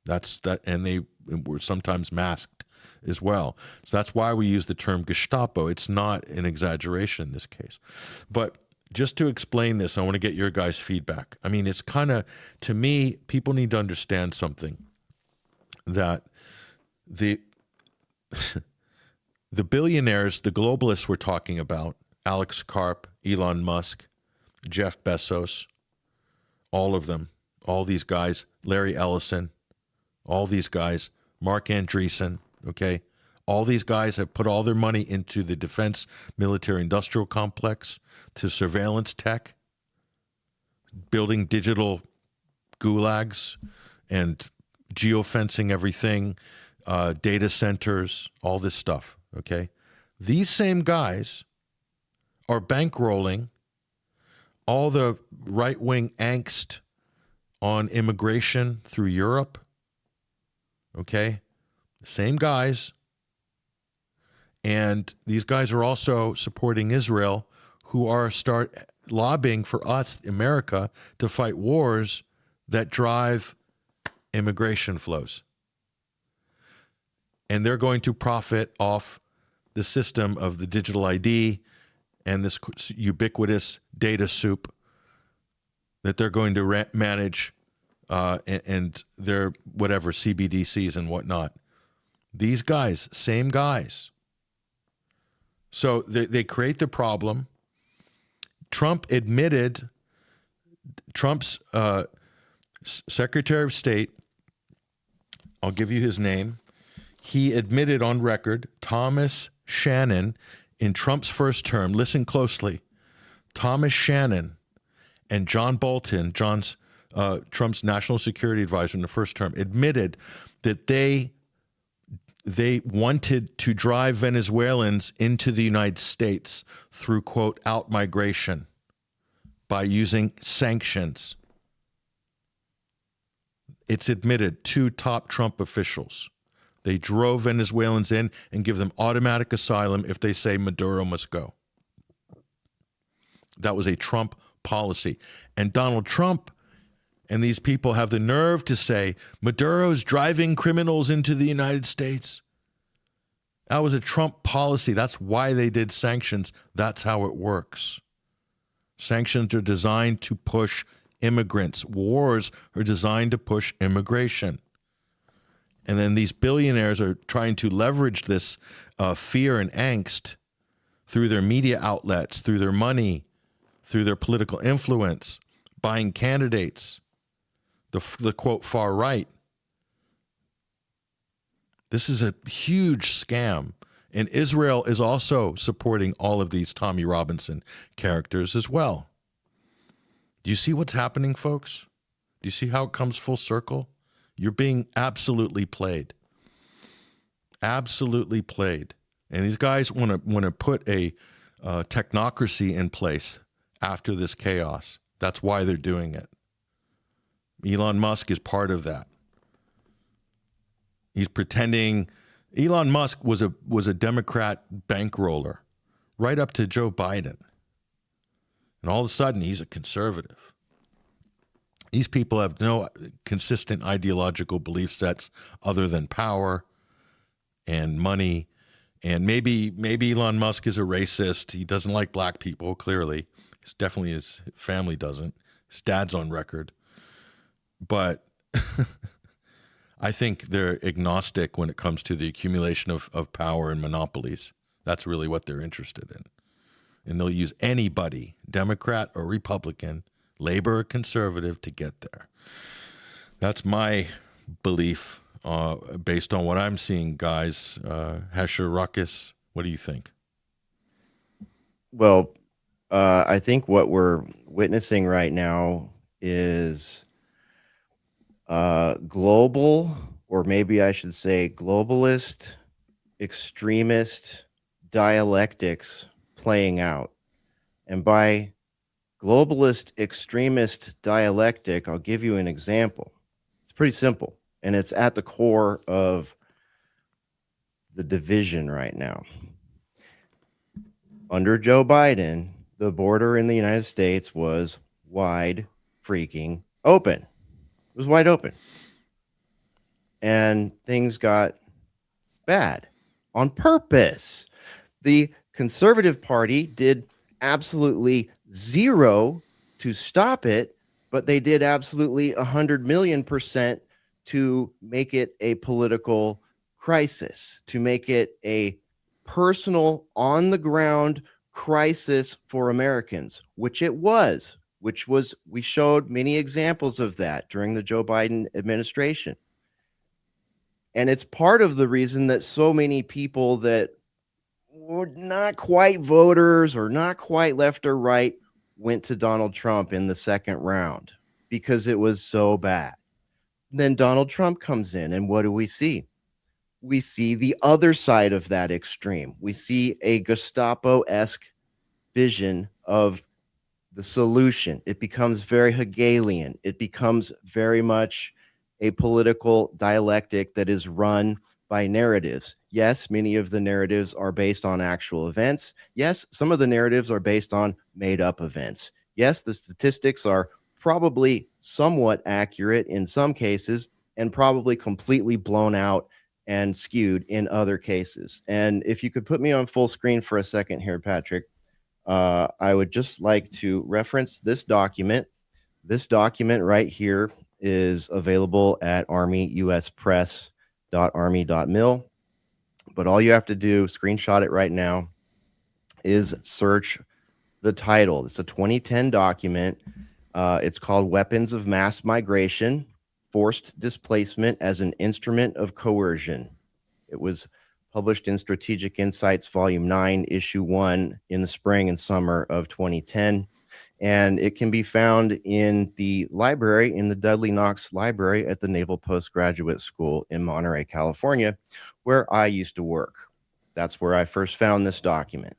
And they were sometimes masked as well. So that's why we use the term Gestapo. It's not an exaggeration in this case. But just to explain this, I want to get your guys' feedback. I mean, it's kind of, to me, people need to understand something, that the billionaires, the globalists we're talking about, Alex Karp, Elon Musk, Jeff Bezos, all of them, all these guys, Larry Ellison, all these guys, Mark Andreessen, okay, All these guys have put all their money into the defense military industrial complex, to surveillance tech, building digital gulags and geofencing everything, data centers, all this stuff, okay? These same guys are bankrolling all the right-wing angst on immigration through Europe, okay? Same guys. And these guys are also supporting Israel, who are lobbying for us, America, to fight wars that drive immigration flows. And they're going to profit off the system of the digital ID and this ubiquitous data soup that they're going to manage and their whatever CBDCs and whatnot. These guys, same guys. So they create the problem. Trump's Secretary of State, I'll give you his name. He admitted on record, Thomas Shannon, in Trump's first term, listen closely, Thomas Shannon and John Bolton, Trump's national security advisor in the first term, admitted that they wanted to drive Venezuelans into the United States through, quote, out-migration by using sanctions. It's admitted, 2 top Trump officials. They drove Venezuelans in and give them automatic asylum if they say Maduro must go. That was a Trump policy. And Donald Trump and these people have the nerve to say Maduro's driving criminals into the United States. That was a Trump policy. That's why they did sanctions. That's how it works. Sanctions are designed to push immigrants. Wars are designed to push immigration. And then these billionaires are trying to leverage this fear and angst through their media outlets, through their money, through their political influence, buying candidates, the quote, far right. This is a huge scam. And Israel is also supporting all of these Tommy Robinson characters as well. Do you see what's happening, folks? Do you see how it comes full circle? You're being absolutely played. Absolutely played. And these guys want to put a technocracy in place after this chaos. That's why they're doing it. Elon Musk is part of that. He's pretending. Elon Musk was a Democrat bankroller right up to Joe Biden. And all of a sudden, he's a conservative. These people have no consistent ideological belief sets other than power and money. And maybe Elon Musk is a racist. He doesn't like black people, clearly. Definitely his family doesn't. His dad's on record. But I think they're agnostic when it comes to the accumulation of power and monopolies. That's really what they're interested in. And they'll use anybody, Democrat or Republican, Labor or conservative, to get there. That's my belief based on what I'm seeing, guys. Hesher, Ruckus, what do you think? Well, I think what we're witnessing right now is global, or maybe I should say globalist, extremist dialectics playing out. And by globalist extremist dialectic, I'll give you an example. It's pretty simple, and it's at the core of the division right now. Under Joe Biden, the border in the United States was wide freaking open. It was wide open. And things got bad on purpose. The Conservative Party did absolutely zero to stop it, but they did absolutely 100 million% to make it a political crisis, to make it a personal, on the ground crisis for Americans, which it was, we showed many examples of that during the Joe Biden administration. And it's part of the reason that so many people that were not quite voters or not quite left or right went to Donald Trump in the second round because it was so bad. Then Donald Trump comes in, and what do we see? We see the other side of that extreme. We see a Gestapo-esque vision of the solution. It becomes very Hegelian. It becomes very much a political dialectic that is run by narratives. Yes, many of the narratives are based on actual events. Yes, some of the narratives are based on made-up events. Yes, the statistics are probably somewhat accurate in some cases and probably completely blown out and skewed in other cases. And if you could put me on full screen for a second here, Patrick, I would just like to reference this document. This document right here is available at armyuspress.army.mil. But all you have to do, screenshot it right now, is search the title. It's a 2010 document. It's called Weapons of Mass Migration, Forced Displacement as an Instrument of Coercion. It was published in Strategic Insights, Volume 9, Issue 1 in the spring and summer of 2010. And it can be found in the library, in the Dudley Knox Library at the Naval Postgraduate School in Monterey, California, where I used to work. That's where I first found this document.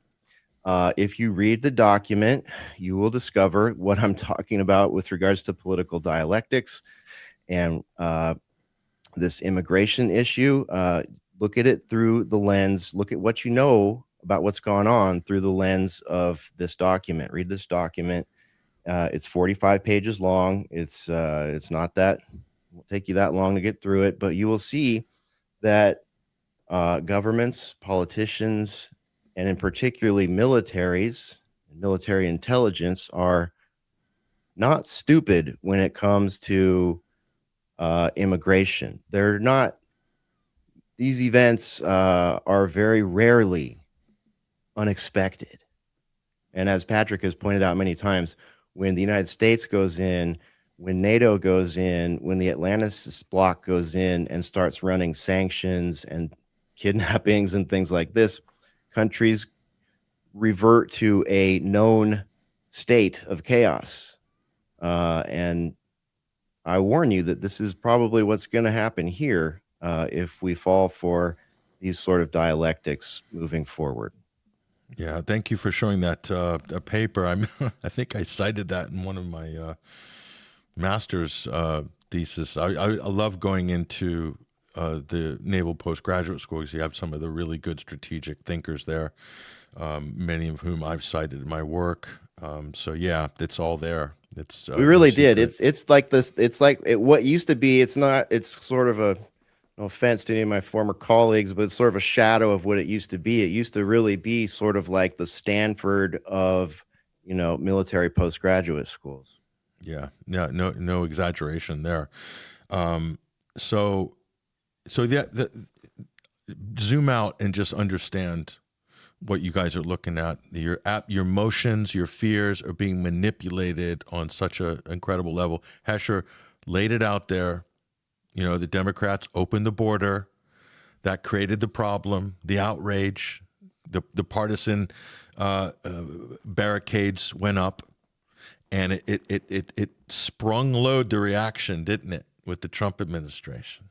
If you read the document, you will discover what I'm talking about with regards to political dialectics and this immigration issue. Look at it through the lens. Look at what you know about what's going on through the lens of this document. Read this document. It's 45 pages long. It's not that, it won't take you that long to get through it, but you will see that governments, politicians, and in particularly militaries, military intelligence are not stupid when it comes to immigration. They're not. These events are very rarely unexpected. And as Patrick has pointed out many times, when the United States goes in, when NATO goes in, when the Atlantis bloc goes in and starts running sanctions and kidnappings and things like this, countries revert to a known state of chaos. And I warn you that this is probably what's going to happen here if we fall for these sort of dialectics moving forward. Yeah, thank you for showing that paper. I think I cited that in one of my master's thesis. I love going into the Naval Postgraduate School because you have some of the really good strategic thinkers there, many of whom I've cited in my work. So yeah, it's all there. It's we really did. It's like this. It's like what used to be. It's not. It's sort of a. No offense to any of my former colleagues, but it's sort of a shadow of what it used to be. It used to really be sort of like the Stanford of, military postgraduate schools. Yeah, no exaggeration there. So zoom out and just understand what you guys are looking at. Your emotions, your fears are being manipulated on such an incredible level. Hesher laid it out there. The Democrats opened the border. That created the problem, the outrage, the partisan barricades went up, and it sprung load the reaction, didn't it, with the Trump administration?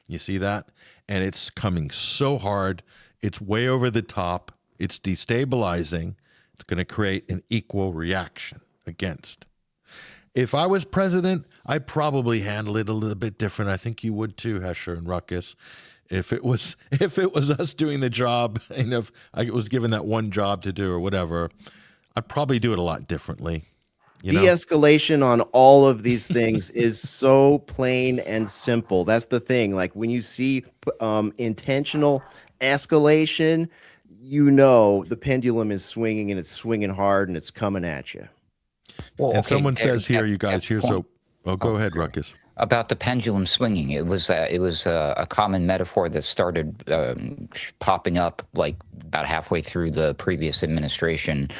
You see that? And it's coming so hard. It's way over the top. It's destabilizing. It's going to create an equal reaction against. If I was president, I'd probably handle it a little bit different. I think you would too, Hesher and Ruckus. If it was us doing the job, and if I was given that one job to do or whatever, I'd probably do it a lot differently. De-escalation on all of these things is so plain and simple. That's the thing. Like when you see intentional escalation, the pendulum is swinging, and it's swinging hard, and it's coming at you. Well, and someone says here, you guys, here's go ahead, Ruckus. About the pendulum swinging, it was a common metaphor that started popping up like about halfway through the previous administration,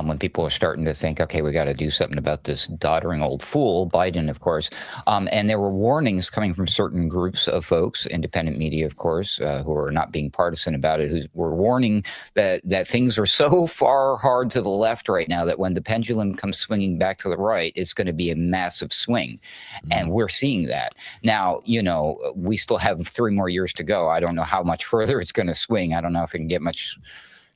when people were starting to think, okay, we got to do something about this doddering old fool, Biden, of course. And there were warnings coming from certain groups of folks, independent media, of course, who are not being partisan about it, who were warning that things are so far hard to the left right now that when the pendulum comes swinging back to the right, it's going to be a massive swing. And we're seeing that. Now, you know, we still have 3 more years to go. I don't know how much further it's going to swing. I don't know if it can get much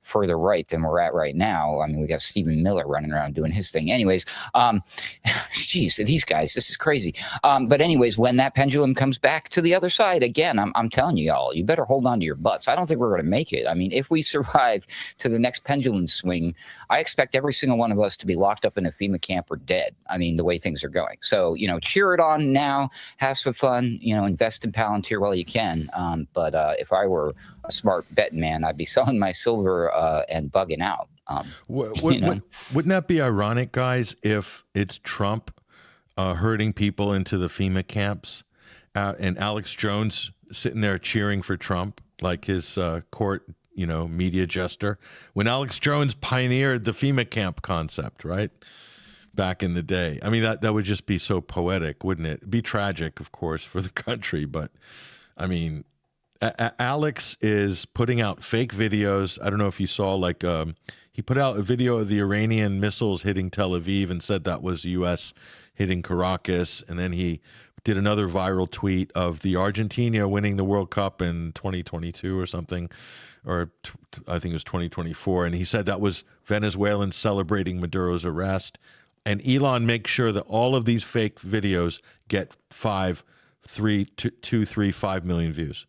further right than we're at right now. I mean, we got Stephen Miller running around doing his thing. Anyways, geez, these guys, this is crazy. But anyways, when that pendulum comes back to the other side, again, I'm telling you all, you better hold on to your butts. I don't think we're going to make it. I mean, if we survive to the next pendulum swing, I expect every single one of us to be locked up in a FEMA camp or dead. I mean, the way things are going. So, you know, cheer it on now, have some fun, you know, invest in Palantir while you can. But if I were a smart betting man, I'd be selling my silver and bugging out. Wouldn't that be ironic, guys, if it's Trump herding people into the FEMA camps and Alex Jones sitting there cheering for Trump like his court, you know, media jester, when Alex Jones pioneered the FEMA camp concept, right? Back in the day. I mean, that would just be so poetic, wouldn't it? It'd be tragic, of course, for the country, but I mean, Alex is putting out fake videos. I don't know if you saw, like, he put out a video of the Iranian missiles hitting Tel Aviv and said that was U.S. hitting Caracas. And then he did another viral tweet of the Argentina winning the World Cup in 2022 or something, or I think it was 2024. And he said that was Venezuelans celebrating Maduro's arrest. And Elon makes sure that all of these fake videos get 5 million views.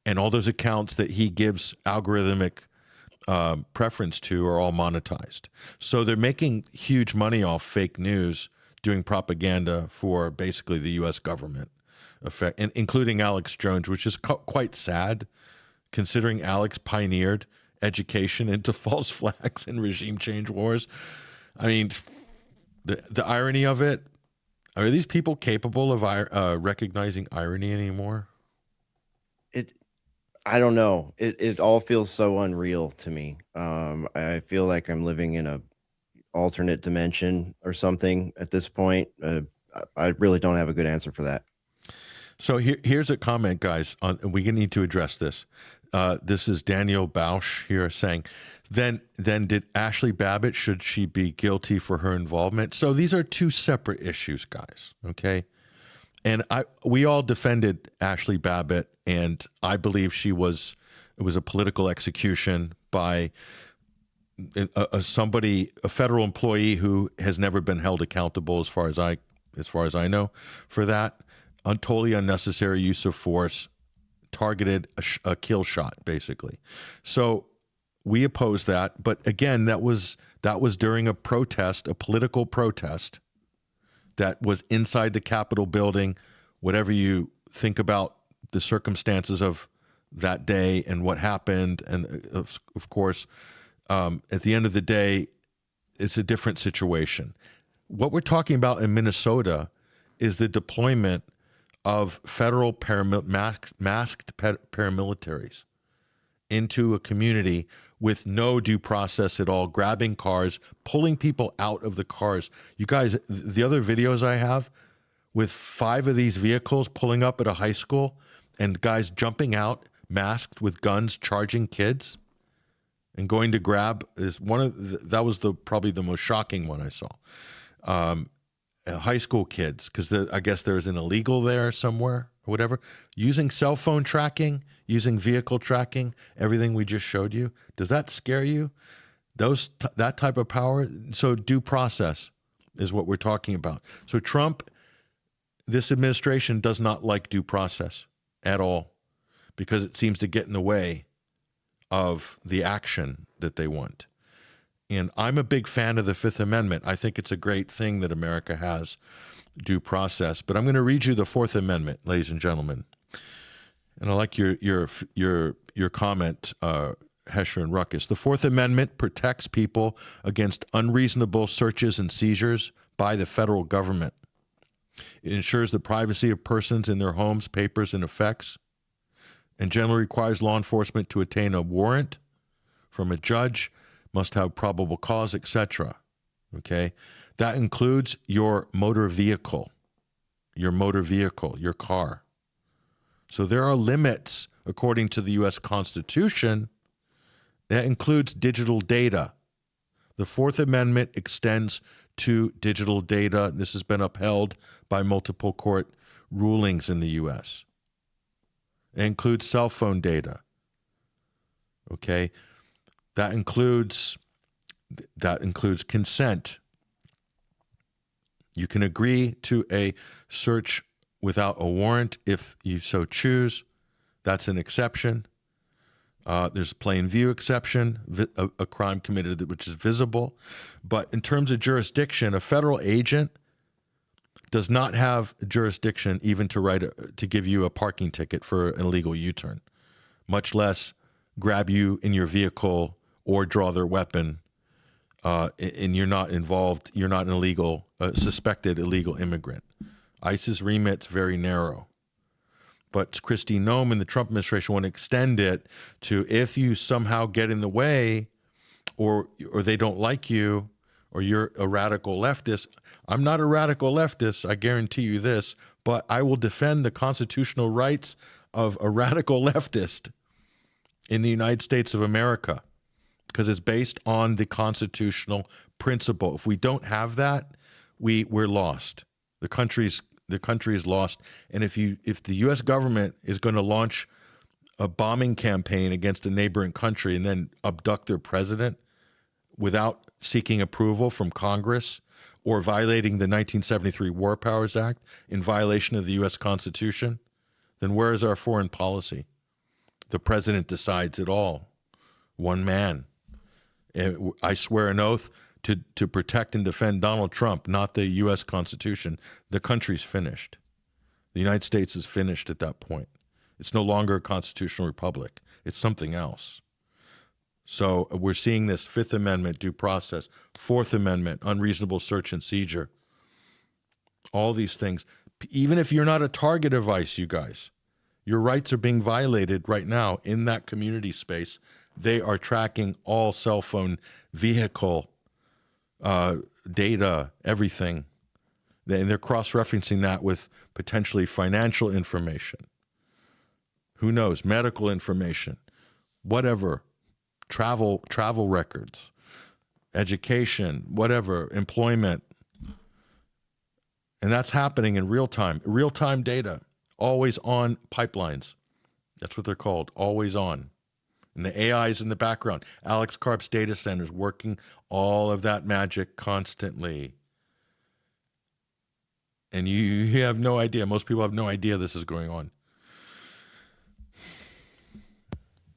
And all those accounts that he gives algorithmic preference to are all monetized. So they're making huge money off fake news, doing propaganda for basically the U.S. government, and including Alex Jones, which is quite sad, considering Alex pioneered education into false flags and regime change wars. I mean, the irony of it, are these people capable of recognizing irony anymore? I don't know. It all feels so unreal to me. I feel like I'm living in a alternate dimension or something at this point. I really don't have a good answer for that. So here's a comment, guys. We need to address this. This is Daniel Bausch here saying, then did Ashley Babbitt, should she be guilty for her involvement? So these are 2 separate issues, guys. Okay. And we all defended Ashley Babbitt, and I believe it was a political execution by a federal employee who has never been held accountable, as far as I know, for that. Totally unnecessary use of force, targeted a kill shot, basically. So we oppose that, but again, that was during a protest, a political protest that was inside the Capitol building. Whatever you think about the circumstances of that day and what happened, and of course, at the end of the day, it's a different situation. What we're talking about in Minnesota is the deployment of federal masked paramilitaries into a community with no due process at all, grabbing cars, pulling people out of the cars. You guys, the other videos I have with 5 of these vehicles pulling up at a high school and guys jumping out, masked with guns, charging kids and going to grab, is one of that was probably the most shocking one I saw. High school kids, because I guess there's an illegal there somewhere or whatever, using cell phone tracking, using vehicle tracking, everything we just showed you. Does that scare you? That type of power? So due process is what we're talking about. So Trump, this administration does not like due process at all, because it seems to get in the way of the action that they want. And I'm a big fan of the Fifth Amendment. I think it's a great thing that America has due process. But I'm going to read you the Fourth Amendment, ladies and gentlemen. And I like your comment, Hesher and Ruckus. The Fourth Amendment protects people against unreasonable searches and seizures by the federal government. It ensures the privacy of persons in their homes, papers, and effects, and generally requires law enforcement to obtain a warrant from a judge, must have probable cause, etc. Okay? That includes your motor vehicle, your car. So there are limits according to the U.S. Constitution. That includes digital data. The Fourth Amendment extends to digital data. This has been upheld by multiple court rulings in the U.S. It includes cell phone data. Okay? That includes consent. You can agree to a search without a warrant if you so choose. That's an exception. There's a plain view exception, a crime committed which is visible. But in terms of jurisdiction, a federal agent does not have jurisdiction even to give you a parking ticket for an illegal U-turn, much less grab you in your vehicle or draw their weapon. And you're not involved. You're not an illegal, suspected illegal immigrant. ICE's remit's very narrow. But Kristi Noem and the Trump administration want to extend it to if you somehow get in the way or they don't like you or you're a radical leftist. I'm not a radical leftist, I guarantee you this, but I will defend the constitutional rights of a radical leftist in the United States of America because it's based on the constitutional principle. If we don't have that, we're lost. The country is lost. And if the U.S. government is going to launch a bombing campaign against a neighboring country and then abduct their president without seeking approval from Congress or violating the 1973 War Powers Act in violation of the U.S. Constitution, then where is our foreign policy? The president decides it all. One man. I swear an oath to protect and defend Donald Trump, not the U.S. Constitution. The country's finished. The United States is finished at that point. It's no longer a constitutional republic. It's something else. So we're seeing this Fifth Amendment due process, Fourth Amendment, unreasonable search and seizure, all these things. Even if you're not a target of ICE, you guys, your rights are being violated right now in that community space. They are tracking all cell phone, vehicle, data, everything. And they're cross-referencing that with potentially financial information. Who knows? Medical information, whatever, travel records, education, whatever, employment. And that's happening in real time data, always on pipelines. That's what they're called, always on. And the AI is in the background. Alex Karp's data centers working all of that magic constantly. And you have no idea. Most people have no idea this is going on.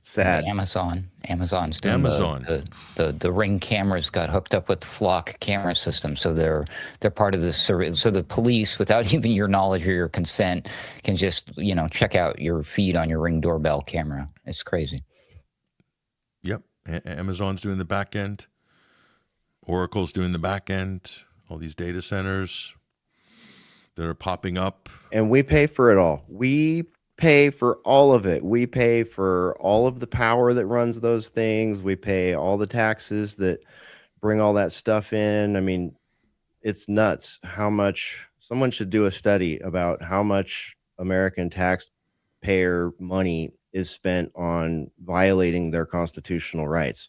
Sad. Amazon's doing the Ring cameras got hooked up with the Flock camera system, so they're part of this. So the police, without even your knowledge or your consent, can just check out your feed on your Ring doorbell camera. It's crazy. Yep, Amazon's doing the back end. Oracle's doing the back end. All these data centers that are popping up, and we pay for it all. We pay for all of it. We pay for all of the power that runs those things. We pay all the taxes that bring all that stuff in. I mean, it's nuts how much someone should do a study about how much American taxpayer money is spent on violating their constitutional rights.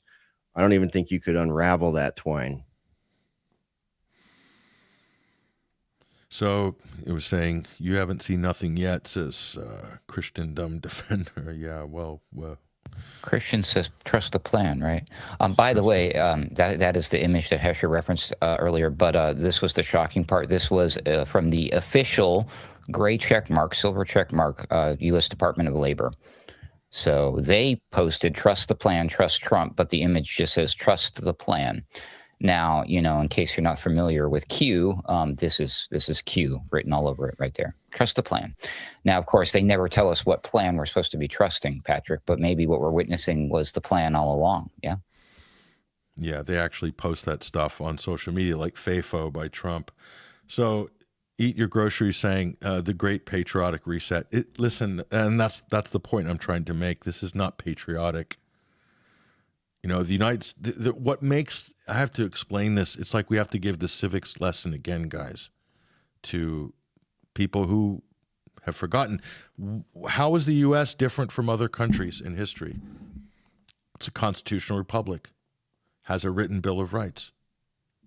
I don't even think you could unravel that twine. So it was saying, you haven't seen nothing yet, says Christendom Defender. Yeah, well. Christians says, trust the plan, right? By the way, that is the image that Hesher referenced earlier, but this was the shocking part. This was from the official gray check mark, silver check mark, U.S. Department of Labor. So they posted, trust the plan, trust Trump, but the image just says, trust the plan. Now, in case you're not familiar with Q, this is Q written all over it right there. Trust the plan. Now, of course, they never tell us what plan we're supposed to be trusting, Patrick, but maybe what we're witnessing was the plan all along. Yeah. Yeah, they actually post that stuff on social media like FAFO by Trump. So eat your groceries saying the great patriotic reset. Listen, and that's the point I'm trying to make. This is not patriotic. You know, what makes, I have to explain this. It's like we have to give the civics lesson again, guys, to people who have forgotten. How is the U.S. different from other countries in history? It's a constitutional republic, has a written Bill of Rights.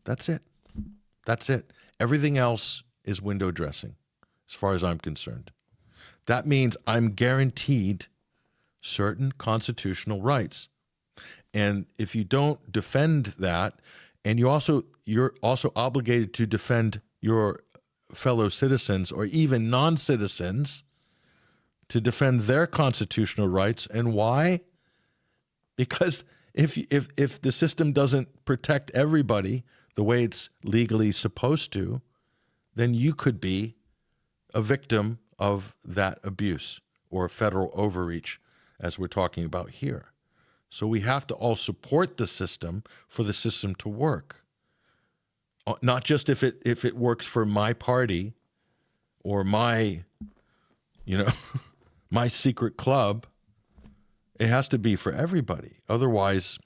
That's it. That's it. Everything else is window dressing, as far as I'm concerned. That means I'm guaranteed certain constitutional rights. And if you don't defend that, and you're also obligated to defend your fellow citizens or even non-citizens to defend their constitutional rights. And why? Because if the system doesn't protect everybody the way it's legally supposed to, then you could be a victim of that abuse or federal overreach, as we're talking about here. So we have to all support the system for the system to work. Not just if it works for my party or my, my secret club. It has to be for everybody. Otherwise,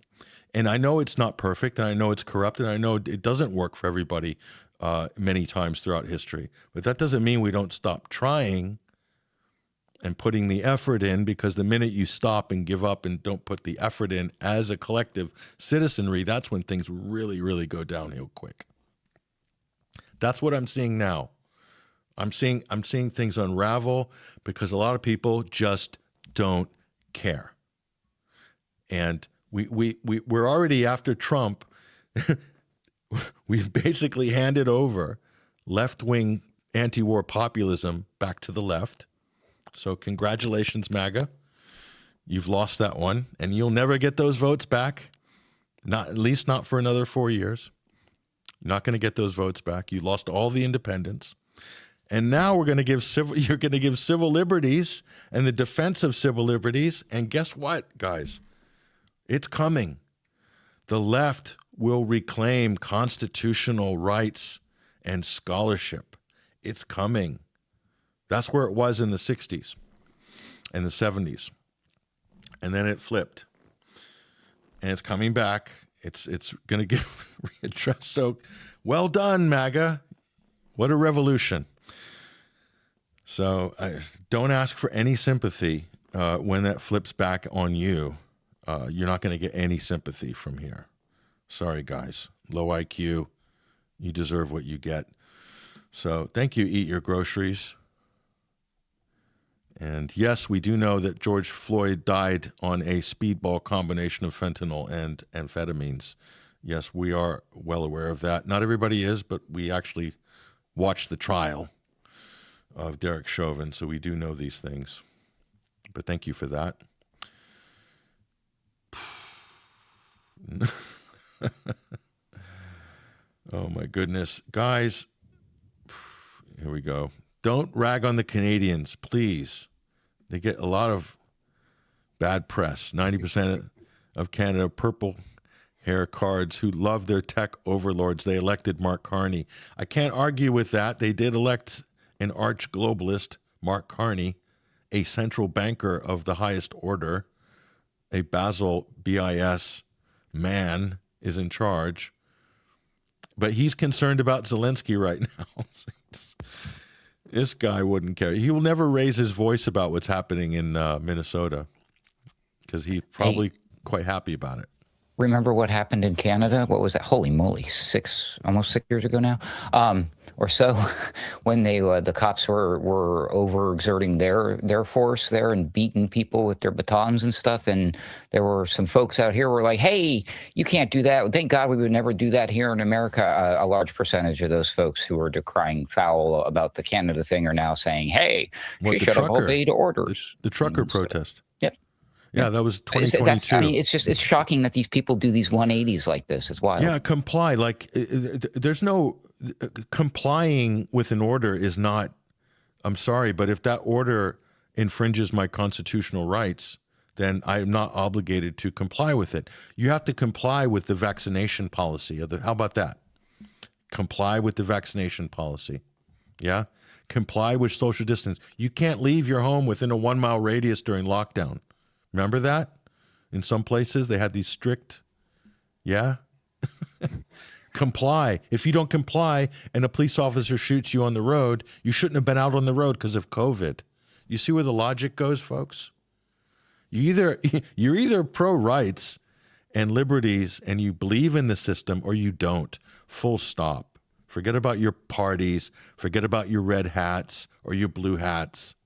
and I know it's not perfect, and I know it's corrupt, and I know it doesn't work for everybody many times throughout history. But that doesn't mean we don't stop trying and putting the effort in, because the minute you stop and give up and don't put the effort in as a collective citizenry, that's when things really, really go downhill quick. That's what I'm seeing now. I'm seeing things unravel because a lot of people just don't care. And we're already after Trump. We've basically handed over left-wing anti-war populism back to the left. So congratulations, MAGA. You've lost that one, and you'll never get those votes back. Not, at least not for another 4 years. You're not going to get those votes back. You lost all the independents. And now you're going to give civil liberties and the defense of civil liberties. And guess what, guys? It's coming. The left will reclaim constitutional rights and scholarship. It's coming. That's where it was in the 60s and the 70s. And then it flipped. And it's coming back. It's going to get readdressed. So well done, MAGA. What a revolution. So don't ask for any sympathy when that flips back on you. You're not going to get any sympathy from here. Sorry, guys. Low IQ. You deserve what you get. So thank you, Eat Your Groceries. And yes, we do know that George Floyd died on a speedball combination of fentanyl and amphetamines. Yes, we are well aware of that. Not everybody is, but we actually watched the trial of Derek Chauvin, so we do know these things. But thank you for that. Oh my goodness. Guys, here we go. Don't rag on the Canadians, please. They get a lot of bad press. 90% of Canada purple hair cards who love their tech overlords. They elected Mark Carney. I can't argue with that. They did elect an arch globalist, Mark Carney, a central banker of the highest order, a Basil BIS man is in charge. But he's concerned about Zelensky right now. This guy wouldn't care. He will never raise his voice about what's happening in Minnesota because he's probably quite happy about it. Remember what happened in Canada? What was that? Holy moly, almost 6 years ago now, or so, when the cops were overexerting their force there and beating people with their batons and stuff. And there were some folks out here who were like, "Hey, you can't do that. Thank God we would never do that here in America." A large percentage of those folks who were decrying foul about the Canada thing are now saying, "Hey, she should have obeyed orders." The trucker protest. Yep. Yeah, that was 2022. It's shocking that these people do these 180s like this. It's wild. Yeah, comply. Like, there's no complying with an order is not. I'm sorry, but if that order infringes my constitutional rights, then I am not obligated to comply with it. You have to comply with the vaccination policy. How about that? Comply with the vaccination policy. Yeah, comply with social distance. You can't leave your home within a 1 mile radius during lockdown. Remember that? In some places, they had these strict Yeah? Comply. If you don't comply and a police officer shoots you on the road, you shouldn't have been out on the road because of COVID. You see where the logic goes, folks? You're either pro-rights and liberties and you believe in the system, or you don't. Full stop. Forget about your parties. Forget about your red hats or your blue hats.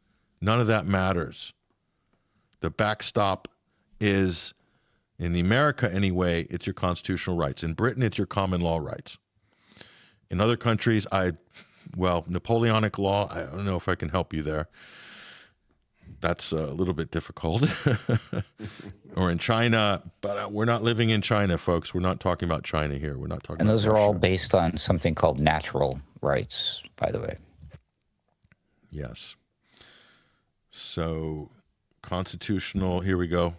None of that matters. The backstop is, in America anyway, it's your constitutional rights. In Britain, it's your common law rights. In other countries, Napoleonic law, I don't know if I can help you there. That's a little bit difficult. Or in China, but we're not living in China, folks. We're not talking about China here. We're not talking And about those are Russia. all based on something called natural rights, by the way. Yes. So constitutional, here we go.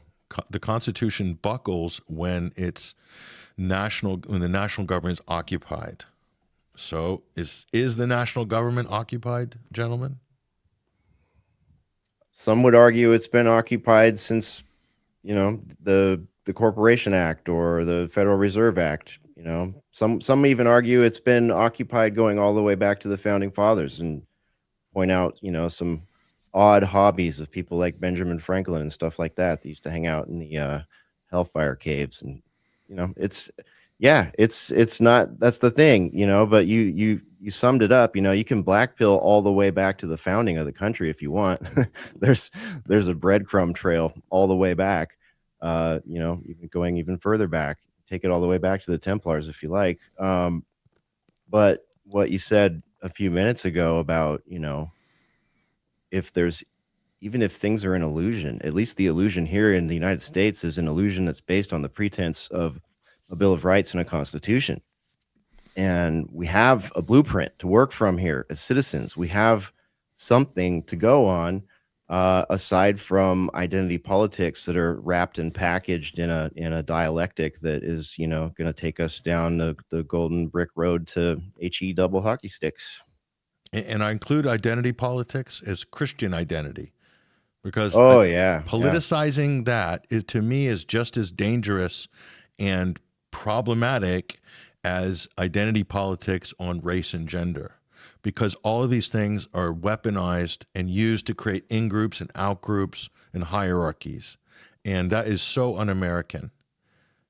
The Constitution buckles when the national government is occupied. So is the national government occupied, gentlemen? Some would argue it's been occupied since, the Corporation Act or the Federal Reserve Act. Some even argue it's been occupied going all the way back to the Founding Fathers, and point out, some odd hobbies of people like Benjamin Franklin and stuff like that used to hang out in the Hellfire Caves. And it's not, that's the thing, but you summed it up. You can blackpill all the way back to the founding of the country if you want. there's a breadcrumb trail all the way back, even going even further back. Take it all the way back to the Templars if you like. But what you said a few minutes ago about, even if things are an illusion, at least the illusion here in the United States is an illusion that's based on the pretense of a Bill of Rights and a Constitution. And we have a blueprint to work from here as citizens. We have something to go on, aside from identity politics that are wrapped and packaged in a dialectic that is, going to take us down the golden brick road to HE double hockey sticks. And I include identity politics as Christian identity, because politicizing that to me is just as dangerous and problematic as identity politics on race and gender, because all of these things are weaponized and used to create in-groups and out-groups and hierarchies. And that is so un-American.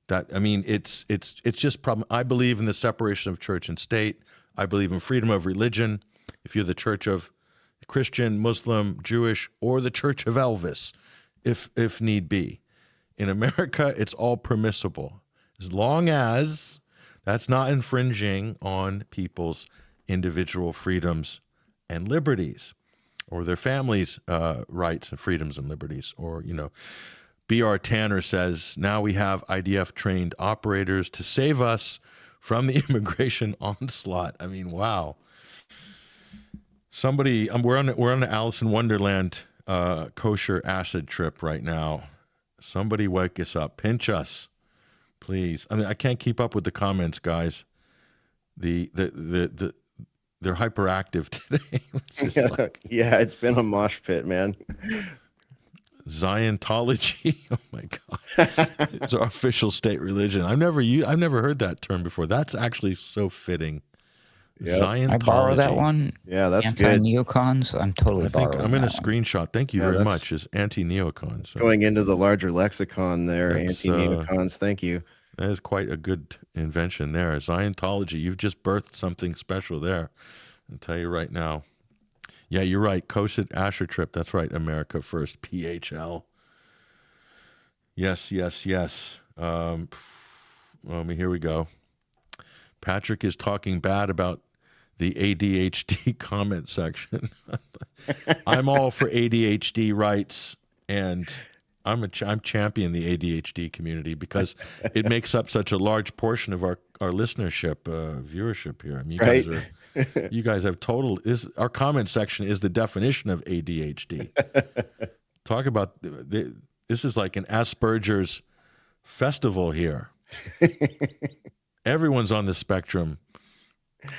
It's just problem. I believe in the separation of church and state. I believe in freedom of religion. If you're the church of Christian, Muslim, Jewish, or the church of Elvis, if need be. In America, it's all permissible, as long as that's not infringing on people's individual freedoms and liberties, or their families' rights and freedoms and liberties. Or, B.R. Tanner says, now we have IDF-trained operators to save us from the immigration onslaught. I mean, wow. Somebody, we're on the Alice in Wonderland kosher acid trip right now. Somebody wake us up, pinch us, please. I can't keep up with the comments, guys. They're hyperactive today. It's been a mosh pit, man. Ziontology, oh my God, it's our official state religion. I've never heard that term before. That's actually so fitting. Yep. Ziontology. I borrow that one. Yeah, that's good. Anti-neocons. I'm totally borrowing. I'm in a that one. screenshot. Thank you very much. Is anti-neocons. So going into the larger lexicon there, anti-neocons. Thank you. That is quite a good invention there. Ziontology. You've just birthed something special there. I'll tell you right now. Yeah, you're right. Kosher Asher trip. That's right. America First. PHL. Yes. Here we go. Patrick is talking bad about the ADHD comment section. I'm all for ADHD rights, and I'm champion the ADHD community because it makes up such a large portion of our listenership, viewership here. I mean, you guys have our comment section is the definition of ADHD. Talk about this is like an Asperger's festival here. Everyone's on the spectrum.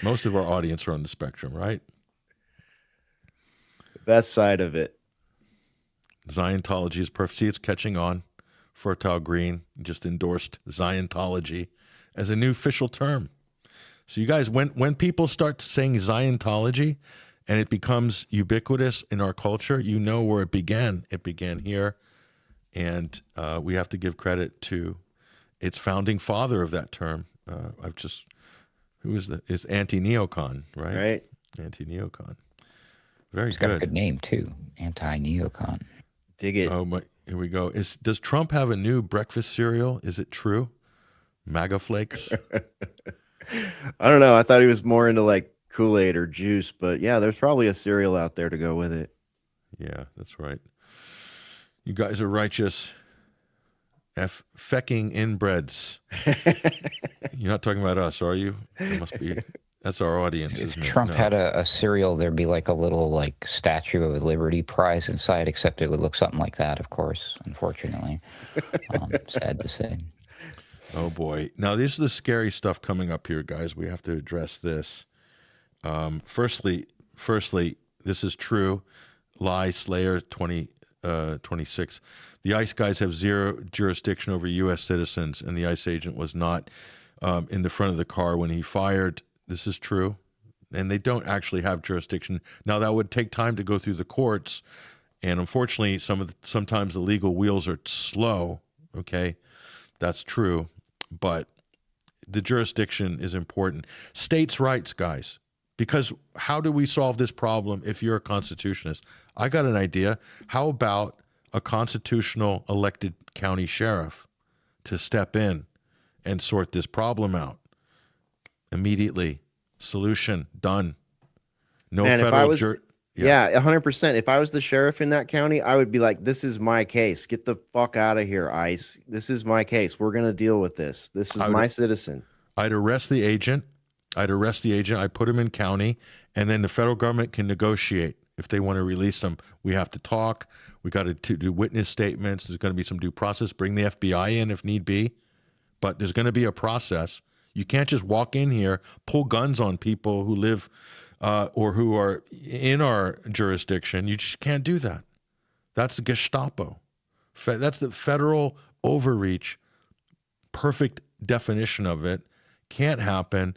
Most of our audience are on the spectrum, right? The best side of it. Ziontology is perfect. See, it's catching on. Fertile Green just endorsed Ziontology as a new official term. So you guys, when people start saying Ziontology and it becomes ubiquitous in our culture, you know where it began. It began here, and we have to give credit to its founding father of that term. Who is that? It's anti-neocon, right? Right. Anti-neocon. Very It's good. got a good name too, anti-neocon. Dig it. Oh my! Here we go. Does Trump have a new breakfast cereal? Is it true? MAGA flakes. I don't know. I thought he was more into like Kool-Aid or juice, but yeah, there's probably a cereal out there to go with it. Yeah, that's right. You guys are righteous. Fecking inbreds. You're not talking about us, are you? It must be. That's our audience, If isn't it? Trump No. had a cereal, there'd be like a little like Statue of Liberty prize inside, except it would look something like that, of course, unfortunately. Sad to say. Oh boy. Now this is the scary stuff coming up here, guys. We have to address this. Firstly, this is true. Lie Slayer 26. The ICE guys have zero jurisdiction over U.S. citizens, and the ICE agent was not in the front of the car when he fired. This is true. And they don't actually have jurisdiction. Now, that would take time to go through the courts, and unfortunately, sometimes the legal wheels are slow, okay? That's true, but the jurisdiction is important. States' rights, guys, because how do we solve this problem if you're a constitutionalist? I got an idea. How about a constitutional elected county sheriff to step in and sort this problem out immediately? Solution done. No Man, federal. Yeah, 100%. If I was the sheriff in that county, I would be like, "This is my case. Get the fuck out of here, ICE. This is my case. We're gonna deal with this. This is my citizen." I'd arrest the agent. I'd put him in county, and then the federal government can negotiate. If they want to release them, we have to talk. We got to do witness statements. There's going to be some due process. Bring the FBI in if need be. But there's going to be a process. You can't just walk in here, pull guns on people who live or who are in our jurisdiction. You just can't do that. That's the Gestapo. That's the federal overreach. Perfect definition of it. Can't happen.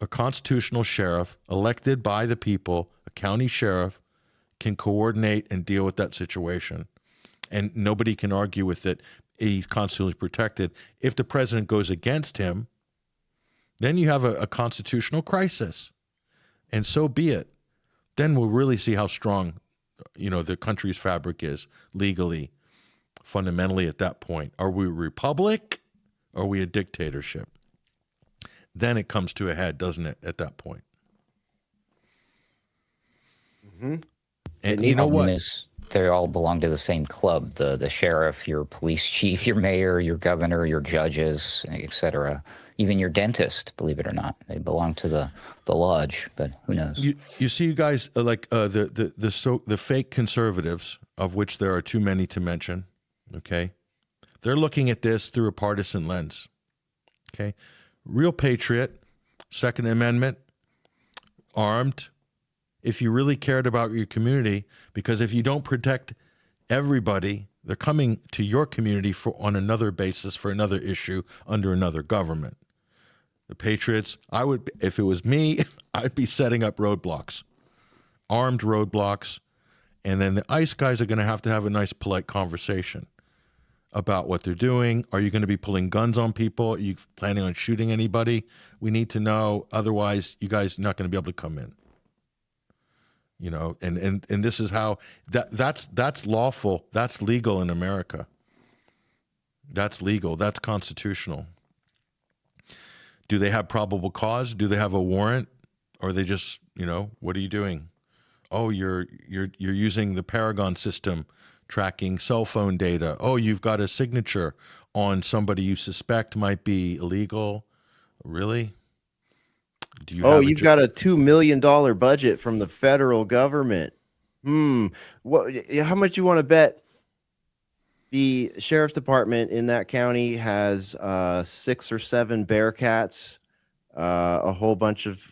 A constitutional sheriff elected by the people, a county sheriff, can coordinate and deal with that situation. And nobody can argue with it. He's constitutionally protected. If the president goes against him, then you have a constitutional crisis. And so be it. Then we'll really see how strong, the country's fabric is legally, fundamentally at that point. Are we a republic? Or are we a dictatorship? Then it comes to a head, doesn't it, at that point? Mm-hmm. And you know what? They all belong to the same club, the sheriff, your police chief, your mayor, your governor, your judges, etc. Even your dentist, believe it or not. They belong to the lodge, but who knows? You see, you guys, the fake conservatives, of which there are too many to mention, okay? They're looking at this through a partisan lens, okay? Real patriot, Second Amendment, armed, if you really cared about your community, because if you don't protect everybody, they're coming to your community on another basis for another issue under another government. The patriots, if it was me, I'd be setting up roadblocks, armed roadblocks, and then the ICE guys are going to have a nice, polite conversation about what they're doing. Are you going to be pulling guns on people? Are you planning on shooting anybody? We need to know. Otherwise, you guys are not going to be able to come in. And this is how that's lawful. That's legal in America. That's legal. That's constitutional. Do they have probable cause? Do they have a warrant? Or are they just, what are you doing? Oh, you're using the Paragon system, tracking cell phone data. Oh, you've got a signature on somebody you suspect might be illegal. Really? You've got a $2 million budget from the federal government. What? How much you want to bet the sheriff's department in that county has 6 or 7 Bearcats, a whole bunch of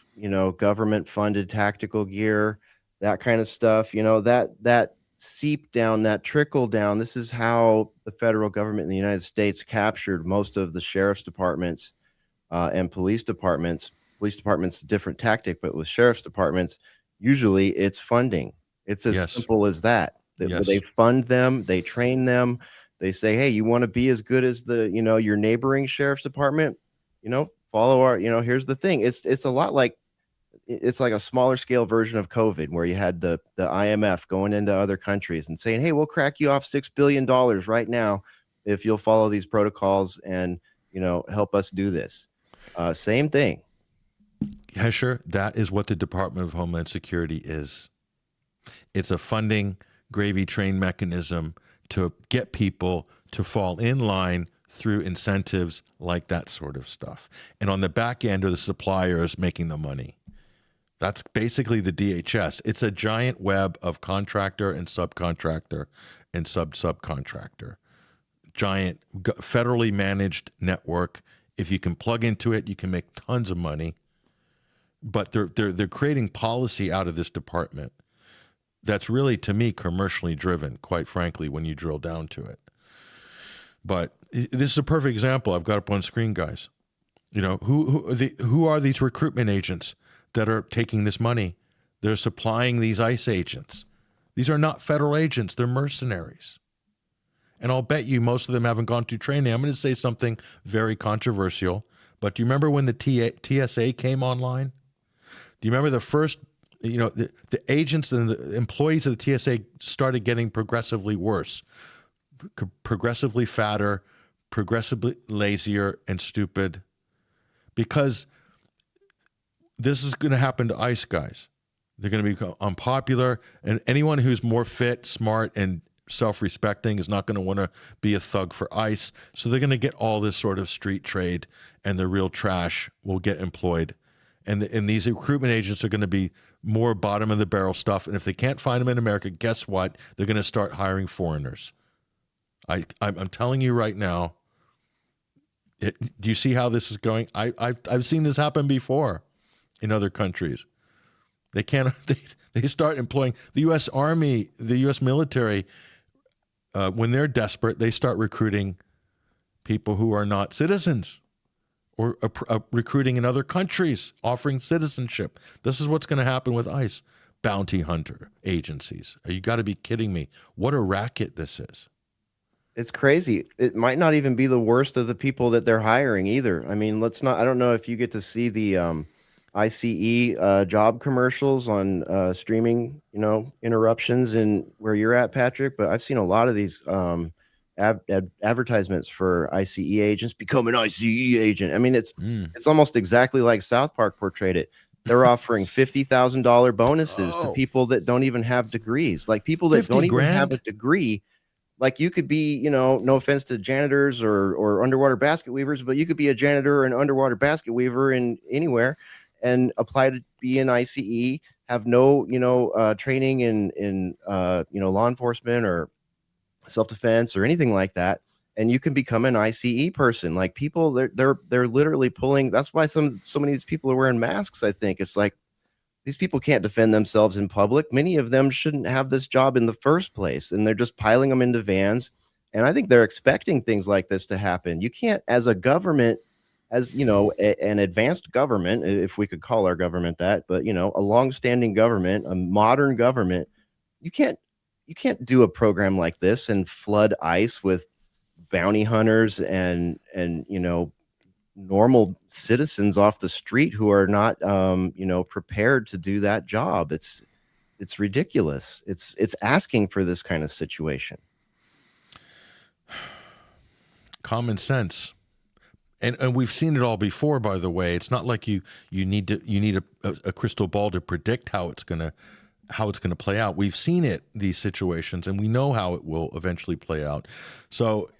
government funded tactical gear, that kind of stuff. That seep down, that trickle down. This is how the federal government in the United States captured most of the sheriff's departments and police departments. Police departments, different tactic, but with sheriff's departments, usually it's funding. It's as simple as that. They fund them, they train them, they say, hey, you want to be as good as your neighboring sheriff's department, follow our, here's the thing. It's a lot like, it's like a smaller scale version of COVID, where you had the IMF going into other countries and saying, hey, we'll crack you off $6 billion right now if you'll follow these protocols and, help us do this. Same thing. Hesher, that is what the Department of Homeland Security is. It's a funding gravy train mechanism to get people to fall in line through incentives like that sort of stuff. And on the back end are the suppliers making the money. That's basically the DHS. It's a giant web of contractor and subcontractor and subcontractor. Giant federally managed network. If you can plug into it, you can make tons of money. But they're creating policy out of this department that's really, to me, commercially driven, quite frankly, when you drill down to it. But this is a perfect example I've got up on screen, guys. Who are these recruitment agents that are taking this money? They're supplying these ICE agents. These are not federal agents. They're mercenaries. And I'll bet you most of them haven't gone through training. I'm going to say something very controversial, but do you remember when the TSA came online? Do you remember the first, the agents and the employees of the TSA started getting progressively worse, progressively fatter, progressively lazier and stupid, because this is going to happen to ICE guys. They're going to become unpopular, and anyone who's more fit, smart, and self-respecting is not going to want to be a thug for ICE. So they're going to get all this sort of street trade, and the real trash will get employed. And these recruitment agents are going to be more bottom of the barrel stuff. And if they can't find them in America, guess what? They're going to start hiring foreigners. I'm telling you right now. Do you see how this is going? I've seen this happen before in other countries. They can't. They start employing the U.S. Army, the U.S. military. When they're desperate, they start recruiting people who are not citizens, or recruiting in other countries, offering citizenship. This is what's going to happen with ICE. Bounty hunter agencies. You got to be kidding me. What a racket this is. It's crazy. It might not even be the worst of the people that they're hiring either. I mean, I don't know if you get to see the ICE job commercials on streaming, interruptions and where you're at, Patrick, but I've seen a lot of these advertisements for ICE agents. Become an ICE agent. I mean, it's almost exactly like South Park portrayed it. They're offering $50,000 bonuses to people that don't even have degrees, like people that don't even have a degree. Like you could be, no offense to janitors or underwater basket weavers, but you could be a janitor or an underwater basket weaver in anywhere and apply to be an ICE, have no, training in law enforcement or self-defense or anything like that, and you can become an ICE person. Like people, they're literally pulling. That's why so many of these people are wearing masks. I think it's like these people can't defend themselves in public. Many of them shouldn't have this job in the first place, and they're just piling them into vans. And I think they're expecting things like this to happen. You can't, as a government, as an advanced government, if we could call our government that, but a long-standing government, a modern government, you can't do a program like this and flood ICE with bounty hunters and normal citizens off the street who are not prepared to do that job. It's ridiculous. It's asking for this kind of situation. Common sense. And we've seen it all before, by the way. It's not like you need a crystal ball to predict how it's gonna play out. We've seen these situations, and we know how it will eventually play out. So,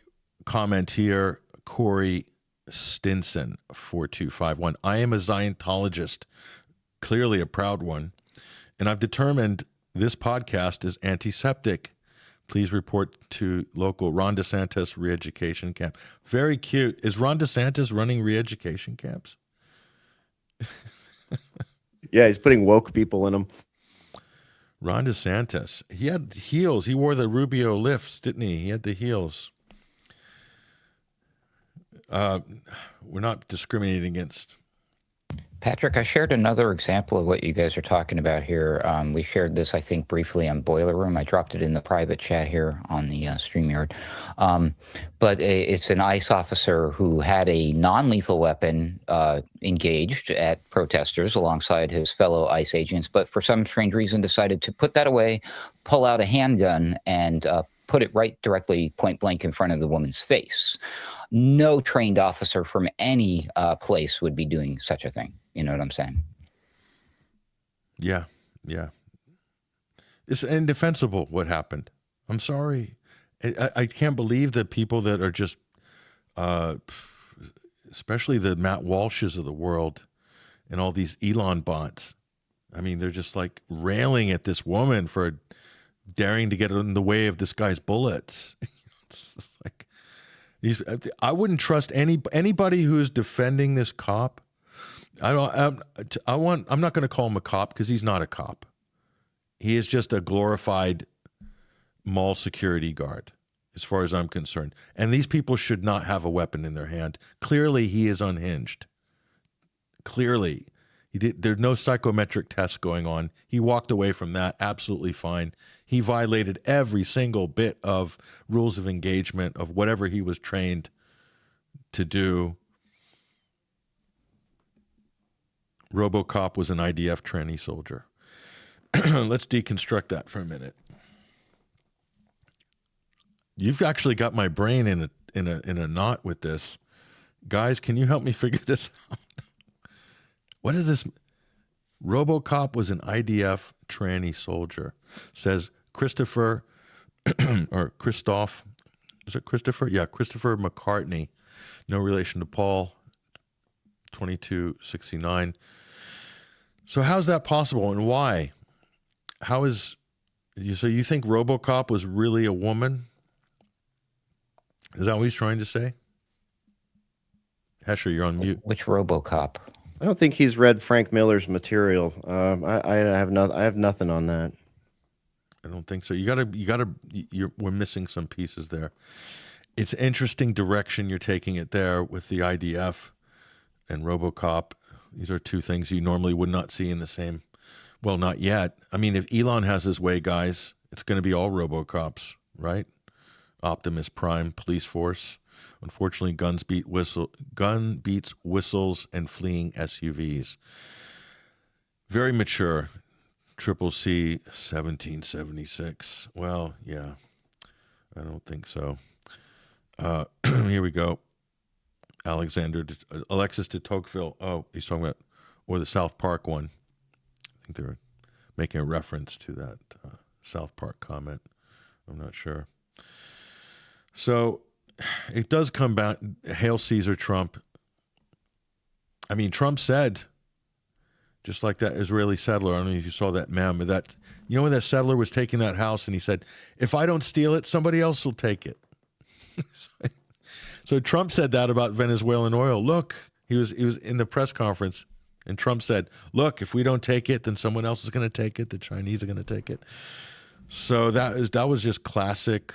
comment here, Corey Stinson 4251. I am a Zionologist, clearly a proud one, and I've determined this podcast is antiseptic. Please report to local Ron DeSantis re-education camp. Very cute. Is Ron DeSantis running re-education camps? Yeah, he's putting woke people in them. Ron DeSantis. He had heels. He wore the Rubio lifts, didn't he? He had the heels. We're not discriminating against. Patrick, I shared another example of what you guys are talking about here. We shared this, I think, briefly on Boiler Room. I dropped it in the private chat here on the StreamYard. But it's an ICE officer who had a non-lethal weapon engaged at protesters alongside his fellow ICE agents, but for some strange reason decided to put that away, pull out a handgun, and put it right directly point blank in front of the woman's face. No trained officer from any place would be doing such a thing. You know what I'm saying? Yeah, yeah. It's indefensible what happened. I'm sorry. I can't believe that people that are just, especially the Matt Walshes of the world and all these Elon bots, I mean, they're just like railing at this woman for daring to get in the way of this guy's bullets. It's like I wouldn't trust anybody who's defending this cop. I'm not going to call him a cop because he's not a cop. He is just a glorified mall security guard, as far as I'm concerned. And these people should not have a weapon in their hand. Clearly, he is unhinged. Clearly, there's no psychometric test going on. He walked away from that absolutely fine. He violated every single bit of rules of engagement of whatever he was trained to do. RoboCop was an IDF tranny soldier. Let's deconstruct that for a minute. You've actually got my brain in a knot with this. Guys, can you help me figure this out? What is this? RoboCop was an IDF tranny soldier, says Christopher or Christoph. Is it Christopher? Yeah, Christopher McCartney. No relation to Paul. 2269. So how's that possible and why? So you think RoboCop was really a woman? Is that what he's trying to say? Hesher, you're on mute. Which RoboCop? I don't think he's read Frank Miller's material. I have nothing on that. I don't think so. We're missing some pieces there. It's an interesting direction you're taking it there with the IDF and RoboCop. These are two things you normally would not see in the same. Well, not yet. I mean, if Elon has his way, guys, it's going to be all RoboCops, right? Optimus Prime, police force. Unfortunately, gun beats whistles and fleeing SUVs. Very mature. Triple C, 1776. Well, yeah, I don't think so. Here we go. Alexis de Tocqueville. Oh, he's talking about, or the South Park one. I think they were making a reference to that South Park comment. I'm not sure. So it does come back. Hail Caesar, Trump. I mean, Trump said, just like that Israeli settler. I don't know if you saw that meme. When that settler was taking that house and he said, if I don't steal it, somebody else will take it. So Trump said that about Venezuelan oil. Look, he was in the press conference, and Trump said, look, if we don't take it, then someone else is going to take it. The Chinese are going to take it. So that was just classic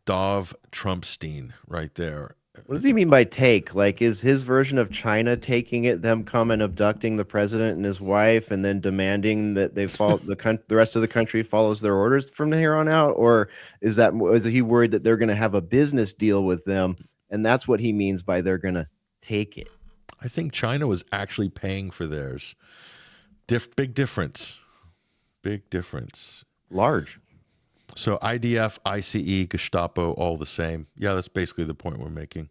Dov Trumpstein right there. What does he mean by take? Like, is his version of China taking it, them come and abducting the president and his wife and then demanding that they follow the rest of the country follows their orders from here on out? Or is he worried that they're going to have a business deal with them? And that's what he means by they're going to take it. I think China was actually paying for theirs. Big difference. Big difference. Large. So IDF, ICE, Gestapo, all the same. Yeah, that's basically the point we're making.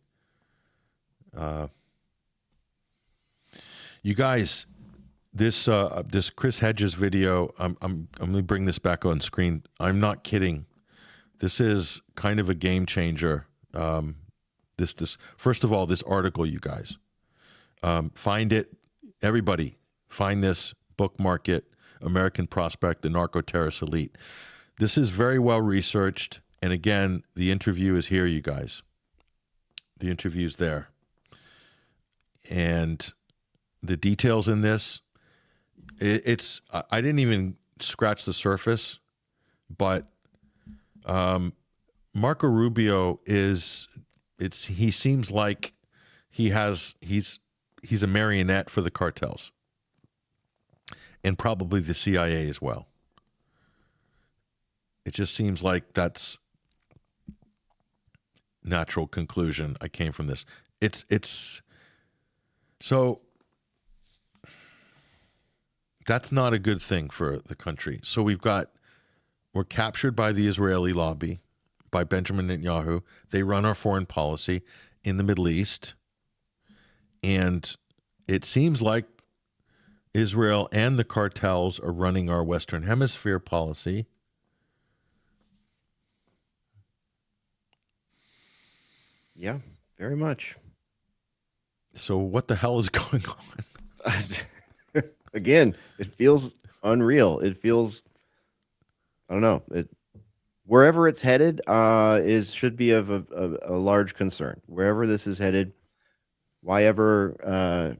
You guys, this Chris Hedges video, I'm going to bring this back on screen. I'm not kidding. This is kind of a game changer. First of all, this article, you guys, find it. Everybody, find this, bookmark it. American Prospect, the narco-terrorist elite. This is very well researched. And again, the interview is here, you guys. The interview's there. And the details in this, I didn't even scratched the surface, but Marco Rubio he seems like he's a marionette for the cartels and probably the CIA as well. It just seems like that's natural conclusion I came from this. It's so that's not a good thing for the country. So we're captured by the Israeli lobby, by Benjamin Netanyahu. They run our foreign policy in the Middle East. And it seems like Israel and the cartels are running our Western Hemisphere policy. Yeah, very much. So what the hell is going on? Again, it feels unreal. It feels, I don't know. Wherever it's headed should be of a large concern. Wherever this is headed, why ever